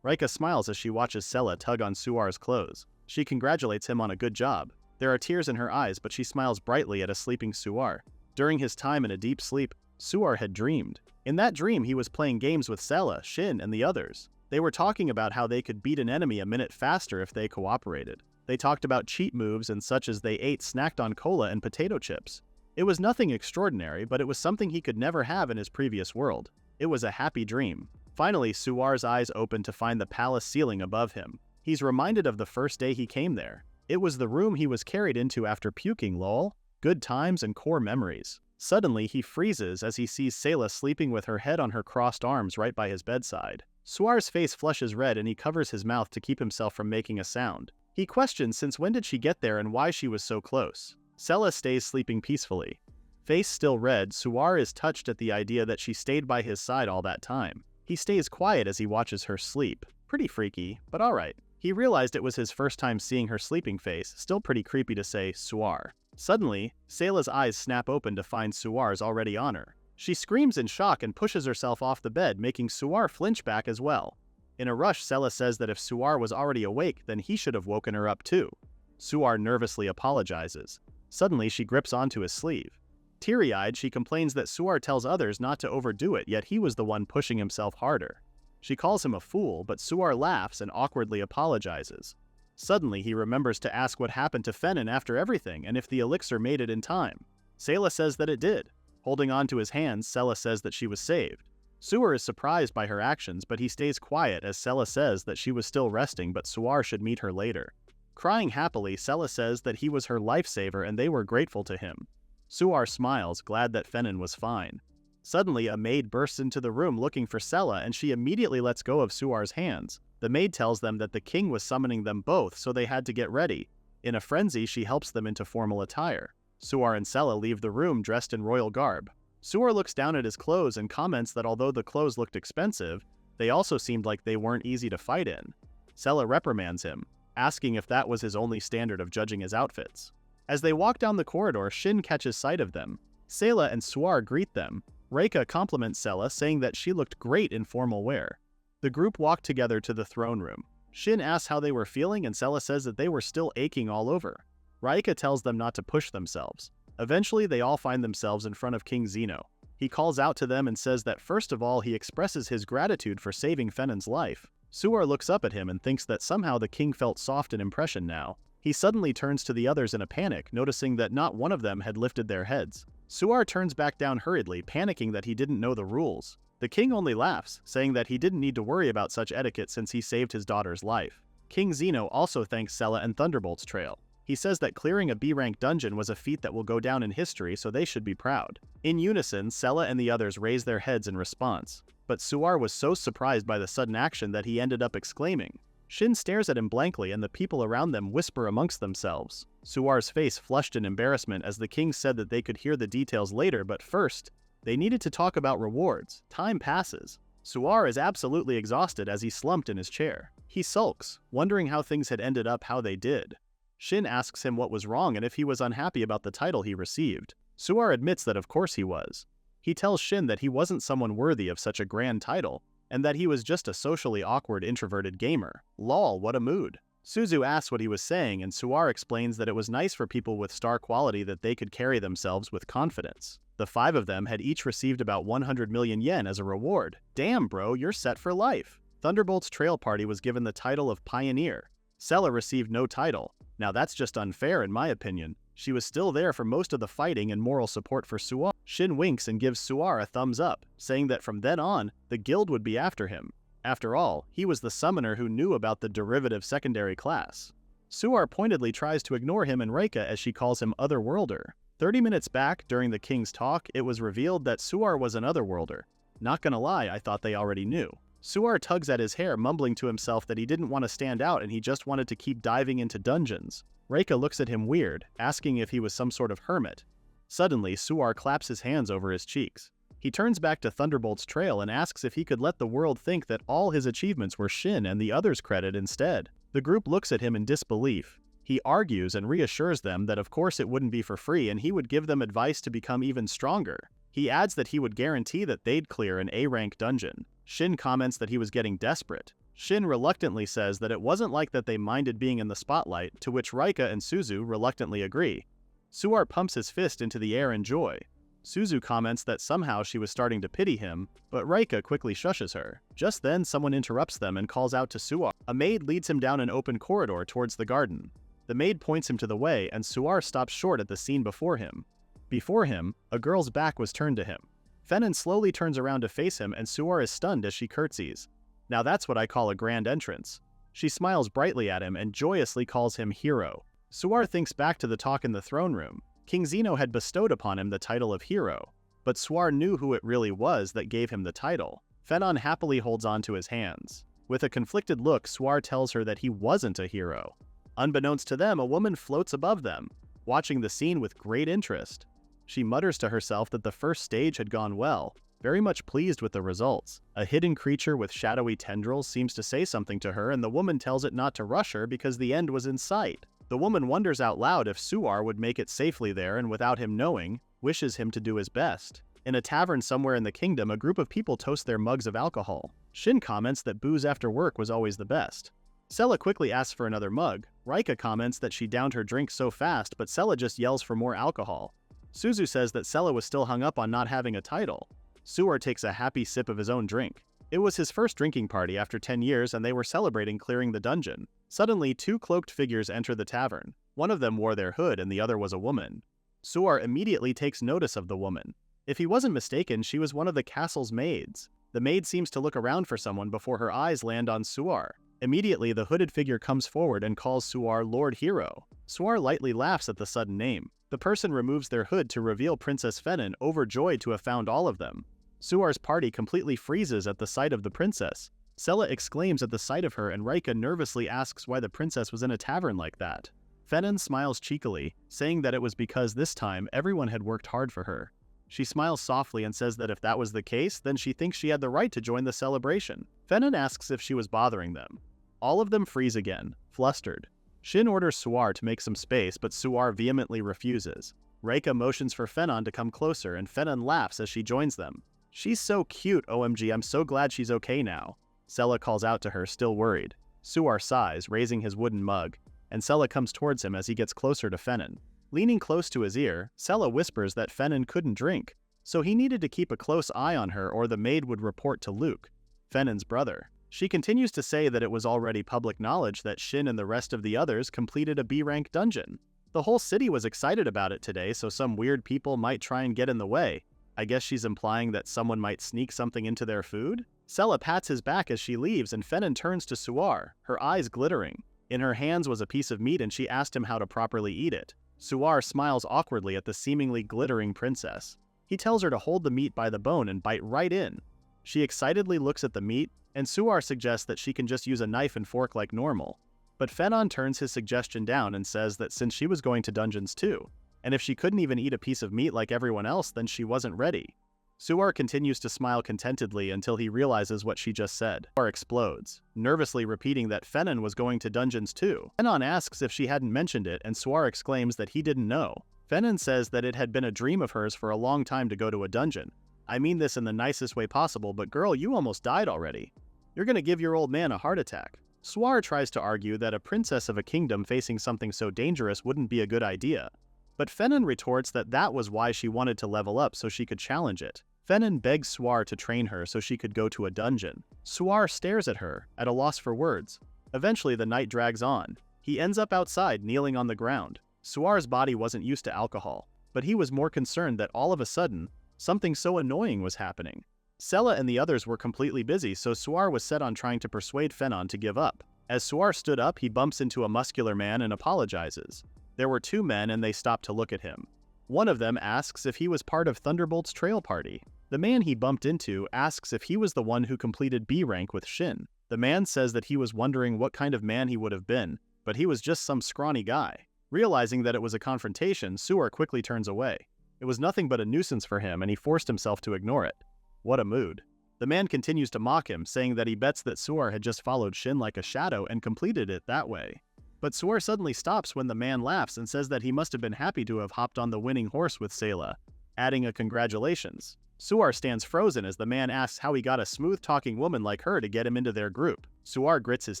Raika smiles as she watches Sayla tug on Suar's clothes. She congratulates him on a good job. There are tears in her eyes, but she smiles brightly at a sleeping Suar. During his time in a deep sleep, Suar had dreamed. In that dream, he was playing games with Sayla, Shin, and the others. They were talking about how they could beat an enemy a minute faster if they cooperated. They talked about cheat moves and such as they ate snacked on cola and potato chips. It was nothing extraordinary, but it was something he could never have in his previous world. It was a happy dream. Finally, Suar's eyes open to find the palace ceiling above him. He's reminded of the first day he came there. It was the room he was carried into after puking, lol. Good times and core memories. Suddenly, he freezes as he sees Sayla sleeping with her head on her crossed arms right by his bedside. Suar's face flushes red and he covers his mouth to keep himself from making a sound. He questions since when did she get there and why she was so close. Sayla stays sleeping peacefully. Face still red, Suar is touched at the idea that she stayed by his side all that time. He stays quiet as he watches her sleep. Pretty freaky, but alright. He realized it was his first time seeing her sleeping face, still pretty creepy to say, Suar. Suddenly, Sayla's eyes snap open to find Suar's already on her. She screams in shock and pushes herself off the bed, making Suar flinch back as well. In a rush, Sayla says that if Suar was already awake, then he should have woken her up too. Suar nervously apologizes. Suddenly, she grips onto his sleeve. Teary-eyed, she complains that Suar tells others not to overdo it, yet he was the one pushing himself harder. She calls him a fool, but Suar laughs and awkwardly apologizes. Suddenly, he remembers to ask what happened to Fenin after everything and if the elixir made it in time. Sayla says that it did. Holding on to his hands, Sayla says that she was saved. Suar is surprised by her actions, but he stays quiet as Sayla says that she was still resting but Suar should meet her later. Crying happily, Sayla says that he was her lifesaver and they were grateful to him. Suar smiles, glad that Fenin was fine. Suddenly, a maid bursts into the room looking for Sayla and she immediately lets go of Suar's hands. The maid tells them that the king was summoning them both, so they had to get ready. In a frenzy, she helps them into formal attire. Suar and Sela leave the room dressed in royal garb. Suar looks down at his clothes and comments that although the clothes looked expensive, they also seemed like they weren't easy to fight in. Sela reprimands him, asking if that was his only standard of judging his outfits. As they walk down the corridor, Shin catches sight of them. Sela and Suar greet them. Reika compliments Sela, saying that she looked great in formal wear. The group walk together to the throne room. Shin asks how they were feeling and Sela says that they were still aching all over. Raika tells them not to push themselves. Eventually, they all find themselves in front of King Zeno. He calls out to them and says that first of all, he expresses his gratitude for saving Fennon's life. Suar looks up at him and thinks that somehow the king felt soft in impression now. He suddenly turns to the others in a panic, noticing that not one of them had lifted their heads. Suar turns back down hurriedly, panicking that he didn't know the rules. The king only laughs, saying that he didn't need to worry about such etiquette since he saved his daughter's life. King Zeno also thanks Sela and Thunderbolt's trail. He says that clearing a B-rank dungeon was a feat that will go down in history, so they should be proud. In unison, Sela and the others raise their heads in response. But Suar was so surprised by the sudden action that he ended up exclaiming. Shin stares at him blankly and the people around them whisper amongst themselves. Suar's face flushed in embarrassment as the king said that they could hear the details later, but first, they needed to talk about rewards. Time passes. Suar is absolutely exhausted as he slumped in his chair. He sulks, wondering how things had ended up how they did. Shin asks him what was wrong and if he was unhappy about the title he received. Suar admits that of course he was. He tells Shin that he wasn't someone worthy of such a grand title, and that he was just a socially awkward introverted gamer. Lol, what a mood. Suzu asks what he was saying and Suar explains that it was nice for people with star quality that they could carry themselves with confidence. The 5 of them had each received about 100 million yen as a reward. Damn bro, you're set for life. Thunderbolt's trail party was given the title of Pioneer. Sela received no title. Now that's just unfair in my opinion. She was still there for most of the fighting and moral support for Suar. Shin winks and gives Suar a thumbs up, saying that from then on, the guild would be after him. After all, he was the summoner who knew about the derivative secondary class. Suar pointedly tries to ignore him and Reika as she calls him Otherworlder. 30 minutes back, during the king's talk, it was revealed that Suar was an Otherworlder. Not gonna lie, I thought they already knew. Suar tugs at his hair, mumbling to himself that he didn't want to stand out and he just wanted to keep diving into dungeons. Reika looks at him weird, asking if he was some sort of hermit. Suddenly, Suar claps his hands over his cheeks. He turns back to Thunderbolt's trail and asks if he could let the world think that all his achievements were Shin and the others' credit instead. The group looks at him in disbelief. He argues and reassures them that of course it wouldn't be for free and he would give them advice to become even stronger. He adds that he would guarantee that they'd clear an A-rank dungeon. Shin comments that he was getting desperate. Shin reluctantly says that it wasn't like that they minded being in the spotlight, to which Reika and Suzu reluctantly agree. Suar pumps his fist into the air in joy. Suzu comments that somehow she was starting to pity him, but Reika quickly shushes her. Just then, someone interrupts them and calls out to Suar. A maid leads him down an open corridor towards the garden. The maid points him to the way, and Suar stops short at the scene before him. Before him, a girl's back was turned to him. Fennon slowly turns around to face him, and Suar is stunned as she curtsies. Now that's what I call a grand entrance. She smiles brightly at him and joyously calls him hero. Suar thinks back to the talk in the throne room. King Zeno had bestowed upon him the title of hero, but Suar knew who it really was that gave him the title. Fennon happily holds on to his hands. With a conflicted look, Suar tells her that he wasn't a hero. Unbeknownst to them, a woman floats above them, watching the scene with great interest. She mutters to herself that the first stage had gone well, very much pleased with the results. A hidden creature with shadowy tendrils seems to say something to her and the woman tells it not to rush her because the end was in sight. The woman wonders out loud if Suar would make it safely there and without him knowing, wishes him to do his best. In a tavern somewhere in the kingdom, a group of people toast their mugs of alcohol. Shin comments that booze after work was always the best. Sela quickly asks for another mug. Reika comments that she downed her drink so fast, but Sela just yells for more alcohol. Suzu says that Sela was still hung up on not having a title. Suar takes a happy sip of his own drink. It was his first drinking party after 10 years and they were celebrating clearing the dungeon. Suddenly, 2 cloaked figures enter the tavern. One of them wore their hood and the other was a woman. Suar immediately takes notice of the woman. If he wasn't mistaken, she was one of the castle's maids. The maid seems to look around for someone before her eyes land on Suar. Immediately, the hooded figure comes forward and calls Suar Lord Hero. Suar lightly laughs at the sudden name. The person removes their hood to reveal Princess Fennon, overjoyed to have found all of them. Suar's party completely freezes at the sight of the princess. Sela exclaims at the sight of her and Reika nervously asks why the princess was in a tavern like that. Fenon smiles cheekily, saying that it was because this time everyone had worked hard for her. She smiles softly and says that if that was the case, then she thinks she had the right to join the celebration. Fenon asks if she was bothering them. All of them freeze again, flustered. Shin orders Suar to make some space, but Suar vehemently refuses. Reika motions for Fenon to come closer, and Fenon laughs as she joins them. "She's so cute, OMG, I'm so glad she's okay now." Sela calls out to her, still worried. Suar sighs, raising his wooden mug, and Sela comes towards him as he gets closer to Fenon. Leaning close to his ear, Sela whispers that Fenon couldn't drink, so he needed to keep a close eye on her or the maid would report to Luke, Fenon's brother. She continues to say that it was already public knowledge that Shin and the rest of the others completed a B-rank dungeon. The whole city was excited about it today, so some weird people might try and get in the way. I guess she's implying that someone might sneak something into their food? Sela pats his back as she leaves, and Fenon turns to Suar, her eyes glittering. In her hands was a piece of meat and she asked him how to properly eat it. Suar smiles awkwardly at the seemingly glittering princess. He tells her to hold the meat by the bone and bite right in. She excitedly looks at the meat, and Suar suggests that she can just use a knife and fork like normal. But Fenon turns his suggestion down and says that since she was going to dungeons too, and if she couldn't even eat a piece of meat like everyone else, then she wasn't ready. Suar continues to smile contentedly until he realizes what she just said. Suar explodes, nervously repeating that Fenon was going to dungeons too. Fenon asks if she hadn't mentioned it, and Suar exclaims that he didn't know. Fenon says that it had been a dream of hers for a long time to go to a dungeon. "I mean this in the nicest way possible, but girl, you almost died already. You're gonna give your old man a heart attack." Suar tries to argue that a princess of a kingdom facing something so dangerous wouldn't be a good idea. But Fenon retorts that that was why she wanted to level up so she could challenge it. Fenon begs Suar to train her so she could go to a dungeon. Suar stares at her, at a loss for words. Eventually the night drags on. He ends up outside, kneeling on the ground. Suar's body wasn't used to alcohol, but he was more concerned that all of a sudden, something so annoying was happening. Sela and the others were completely busy, so Suar was set on trying to persuade Fenon to give up. As Suar stood up, he bumps into a muscular man and apologizes. There were two men and they stopped to look at him. One of them asks if he was part of Thunderbolt's trail party. The man he bumped into asks if he was the one who completed B rank with Shin. The man says that he was wondering what kind of man he would have been, but he was just some scrawny guy. Realizing that it was a confrontation, Suar quickly turns away. It was nothing but a nuisance for him and he forced himself to ignore it. What a mood. The man continues to mock him, saying that he bets that Suar had just followed Shin like a shadow and completed it that way. But Suar suddenly stops when the man laughs and says that he must have been happy to have hopped on the winning horse with Sela, adding a congratulations. Suar stands frozen as the man asks how he got a smooth-talking woman like her to get him into their group. Suar grits his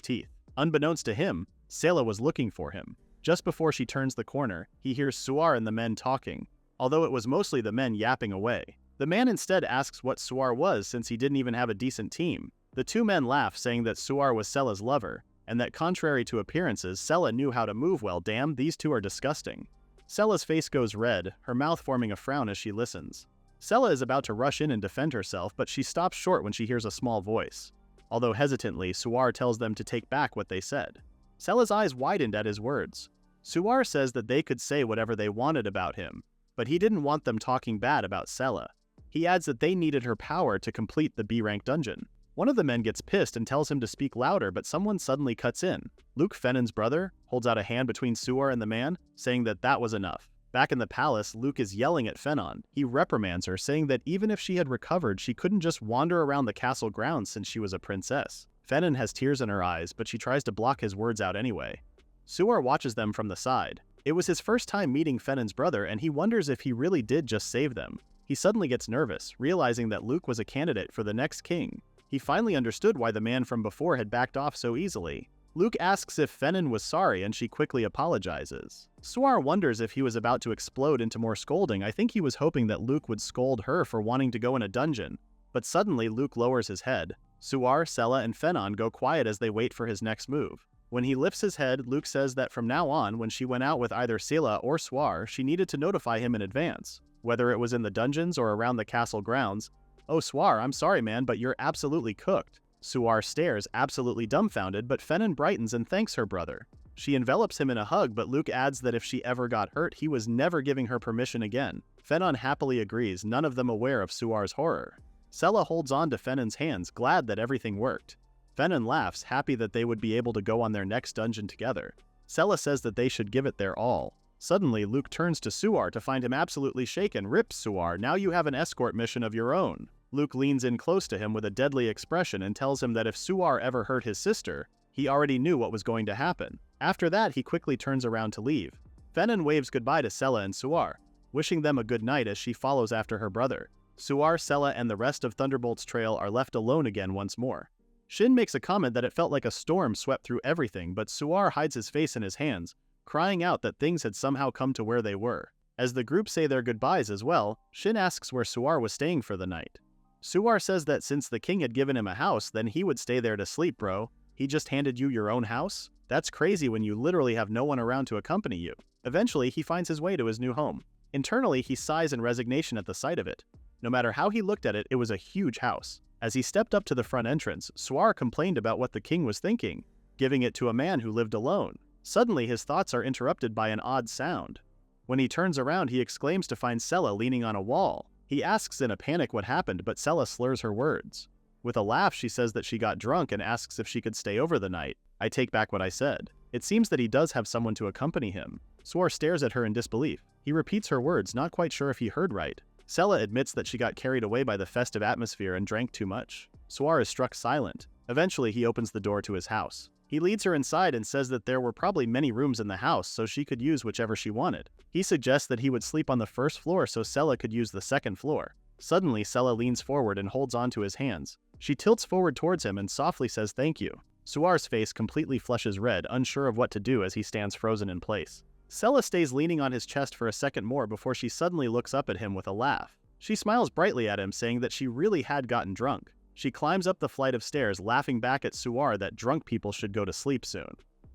teeth. Unbeknownst to him, Sela was looking for him. Just before she turns the corner, he hears Suar and the men talking, although it was mostly the men yapping away. The man instead asks what Suar was since he didn't even have a decent team. The two men laugh, saying that Suar was Sela's lover, and that contrary to appearances, Sela knew how to move well. Damn, these two are disgusting. Sela's face goes red, her mouth forming a frown as she listens. Sela is about to rush in and defend herself, but she stops short when she hears a small voice. Although hesitantly, Suar tells them to take back what they said. Sela's eyes widened at his words. Suar says that they could say whatever they wanted about him, but he didn't want them talking bad about Sela. He adds that they needed her power to complete the B-rank dungeon. One of the men gets pissed and tells him to speak louder, but someone suddenly cuts in. Luke, Fenon's brother, holds out a hand between Suar and the man, saying that that was enough. Back in the palace, Luke is yelling at Fenon. He reprimands her, saying that even if she had recovered, she couldn't just wander around the castle grounds since she was a princess. Fenon has tears in her eyes, but she tries to block his words out anyway. Suar watches them from the side. It was his first time meeting Fenon's brother, and he wonders if he really did just save them. He suddenly gets nervous, realizing that Luke was a candidate for the next king. He finally understood why the man from before had backed off so easily. Luke asks if Fenon was sorry and she quickly apologizes. Suar wonders if he was about to explode into more scolding. I think he was hoping that Luke would scold her for wanting to go in a dungeon. But suddenly Luke lowers his head. Suar, Sela, and Fenon go quiet as they wait for his next move. When he lifts his head, Luke says that from now on, when she went out with either Sela or Suar, she needed to notify him in advance, whether it was in the dungeons or around the castle grounds. "Oh, Suar, I'm sorry man, but you're absolutely cooked." Suar stares, absolutely dumbfounded, but Fenon brightens and thanks her brother. She envelops him in a hug, but Luke adds that if she ever got hurt, he was never giving her permission again. Fenon happily agrees, none of them aware of Suar's horror. Sela holds on to Fenon's hands, glad that everything worked. Fenon laughs, happy that they would be able to go on their next dungeon together. Sela says that they should give it their all. Suddenly, Luke turns to Suar to find him absolutely shaken. "Rip, Suar, now you have an escort mission of your own." Luke leans in close to him with a deadly expression and tells him that if Suar ever hurt his sister, he already knew what was going to happen. After that, he quickly turns around to leave. Fennon waves goodbye to Sela and Suar, wishing them a good night as she follows after her brother. Suar, Sela, and the rest of Thunderbolt's trail are left alone again once more. Shin makes a comment that it felt like a storm swept through everything, but Suar hides his face in his hands, crying out that things had somehow come to where they were. As the group say their goodbyes as well, Shin asks where Suar was staying for the night. Suar says that since the king had given him a house, then he would stay there to sleep, bro. He just handed you your own house? That's crazy when you literally have no one around to accompany you. Eventually, he finds his way to his new home. Internally, he sighs in resignation at the sight of it. No matter how he looked at it, it was a huge house. As he stepped up to the front entrance, Suar complained about what the king was thinking, giving it to a man who lived alone. Suddenly, his thoughts are interrupted by an odd sound. When he turns around, he exclaims to find Sela leaning on a wall. He asks in a panic what happened, but Sela slurs her words. With a laugh, she says that she got drunk and asks if she could stay over the night. I take back what I said. It seems that he does have someone to accompany him. Suar stares at her in disbelief. He repeats her words, not quite sure if he heard right. Sela admits that she got carried away by the festive atmosphere and drank too much. Suar is struck silent. Eventually, he opens the door to his house. He leads her inside and says that there were probably many rooms in the house, so she could use whichever she wanted. He suggests that he would sleep on the first floor so Sela could use the second floor. Suddenly, Sela leans forward and holds onto his hands. She tilts forward towards him and softly says thank you. Suar's face completely flushes red, unsure of what to do as he stands frozen in place. Sela stays leaning on his chest for a second more before she suddenly looks up at him with a laugh. She smiles brightly at him, saying that she really had gotten drunk. She climbs up the flight of stairs, laughing back at Suar that drunk people should go to sleep soon.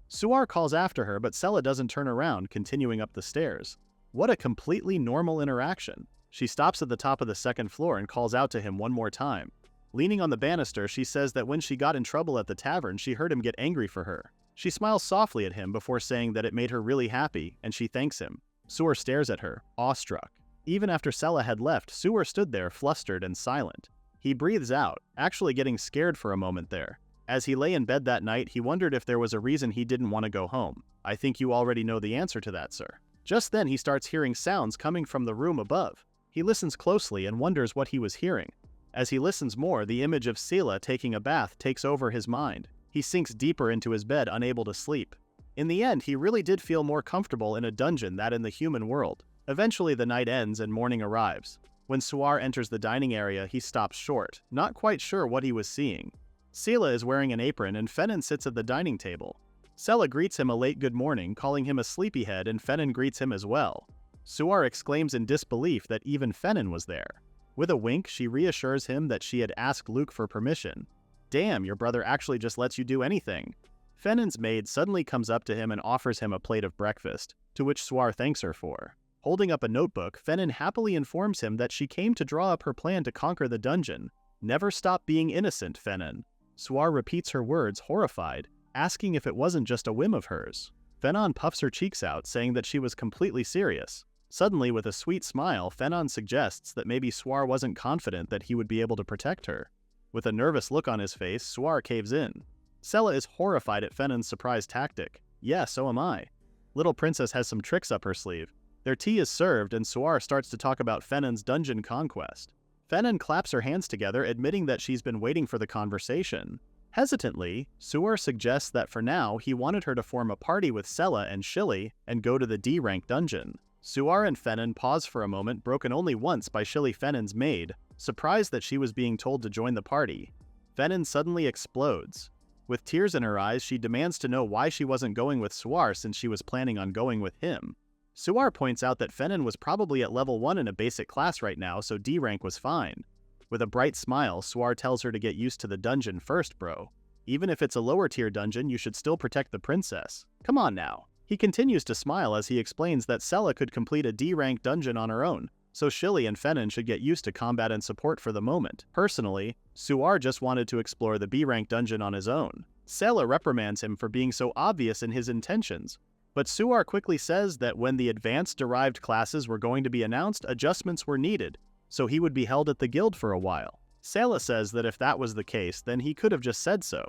Suar calls after her, but Sela doesn't turn around, continuing up the stairs. What a completely normal interaction. She stops at the top of the second floor and calls out to him one more time. Leaning on the banister, she says that when she got in trouble at the tavern, she heard him get angry for her. She smiles softly at him before saying that it made her really happy, and she thanks him. Suar stares at her, awestruck. Even after Sela had left, Suar stood there, flustered and silent. He breathes out, actually getting scared for a moment there. As he lay in bed that night, he wondered if there was a reason he didn't want to go home. I think you already know the answer to that, sir. Just then, he starts hearing sounds coming from the room above. He listens closely and wonders what he was hearing. As he listens more, the image of Sela taking a bath takes over his mind. He sinks deeper into his bed, unable to sleep. In the end, he really did feel more comfortable in a dungeon than in the human world. Eventually, the night ends and morning arrives. When Suar enters the dining area, he stops short, not quite sure what he was seeing. Sela is wearing an apron and Fennon sits at the dining table. Sela greets him a late good morning, calling him a sleepyhead, and Fennon greets him as well. Suar exclaims in disbelief that even Fennon was there. With a wink, she reassures him that she had asked Luke for permission. Damn, your brother actually just lets you do anything. Fennon's maid suddenly comes up to him and offers him a plate of breakfast, to which Suar thanks her for. Holding up a notebook, Fennon happily informs him that she came to draw up her plan to conquer the dungeon. Never stop being innocent, Fennon. Suar repeats her words, horrified, asking if it wasn't just a whim of hers. Fennon puffs her cheeks out, saying that she was completely serious. Suddenly, with a sweet smile, Fennon suggests that maybe Suar wasn't confident that he would be able to protect her. With a nervous look on his face, Suar caves in. Sela is horrified at Fennon's surprise tactic. Yeah, so am I. Little Princess has some tricks up her sleeve. Their tea is served, and Suar starts to talk about Fennon's dungeon conquest. Fennon claps her hands together, admitting that she's been waiting for the conversation. Hesitantly, Suar suggests that for now, he wanted her to form a party with Sela and Shilly and go to the D-rank dungeon. Suar and Fennon pause for a moment, broken only once by Shilly, Fennon's maid, surprised that she was being told to join the party. Fennon suddenly explodes. With tears in her eyes, she demands to know why she wasn't going with Suar since she was planning on going with him. Suar points out that Fennon was probably at level 1 in a basic class right now, so D rank was fine. With a bright smile, Suar tells her to get used to the dungeon first, bro. Even if it's a lower tier dungeon, you should still protect the princess. Come on now. He continues to smile as he explains that Sela could complete a D rank dungeon on her own, so Shilly and Fennon should get used to combat and support for the moment. Personally, Suar just wanted to explore the B rank dungeon on his own. Sela reprimands him for being so obvious in his intentions, but Suar quickly says that when the advanced derived classes were going to be announced, adjustments were needed, so he would be held at the guild for a while. Sela says that if that was the case, then he could have just said so.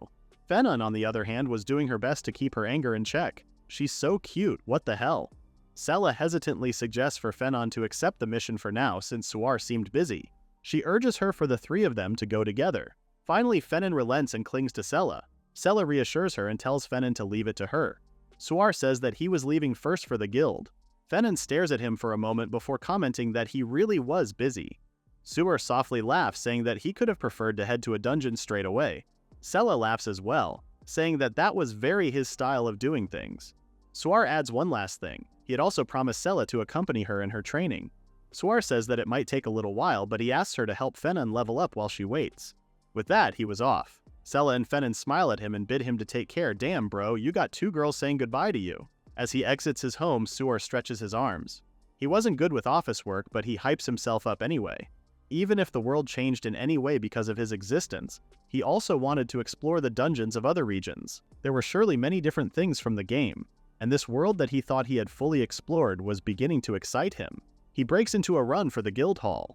Fennon, on the other hand, was doing her best to keep her anger in check. She's so cute, what the hell? Sela hesitantly suggests for Fenon to accept the mission for now since Suar seemed busy. She urges her for the three of them to go together. Finally, Fenon relents and clings to Sela. Sela reassures her and tells Fenon to leave it to her. Suar says that he was leaving first for the guild. Fenon stares at him for a moment before commenting that he really was busy. Suar softly laughs, saying that he could have preferred to head to a dungeon straight away. Sela laughs as well, saying that that was very his style of doing things. Suar adds one last thing. He had also promised Sela to accompany her in her training. Suar says that it might take a little while, but he asks her to help Fenon level up while she waits. With that, he was off. Sela and Fenon smile at him and bid him to take care. Damn, bro, you got two girls saying goodbye to you. As he exits his home, Suar stretches his arms. He wasn't good with office work, but he hypes himself up anyway. Even if the world changed in any way because of his existence, he also wanted to explore the dungeons of other regions. There were surely many different things from the game, and this world that he thought he had fully explored was beginning to excite him. He breaks into a run for the guild hall.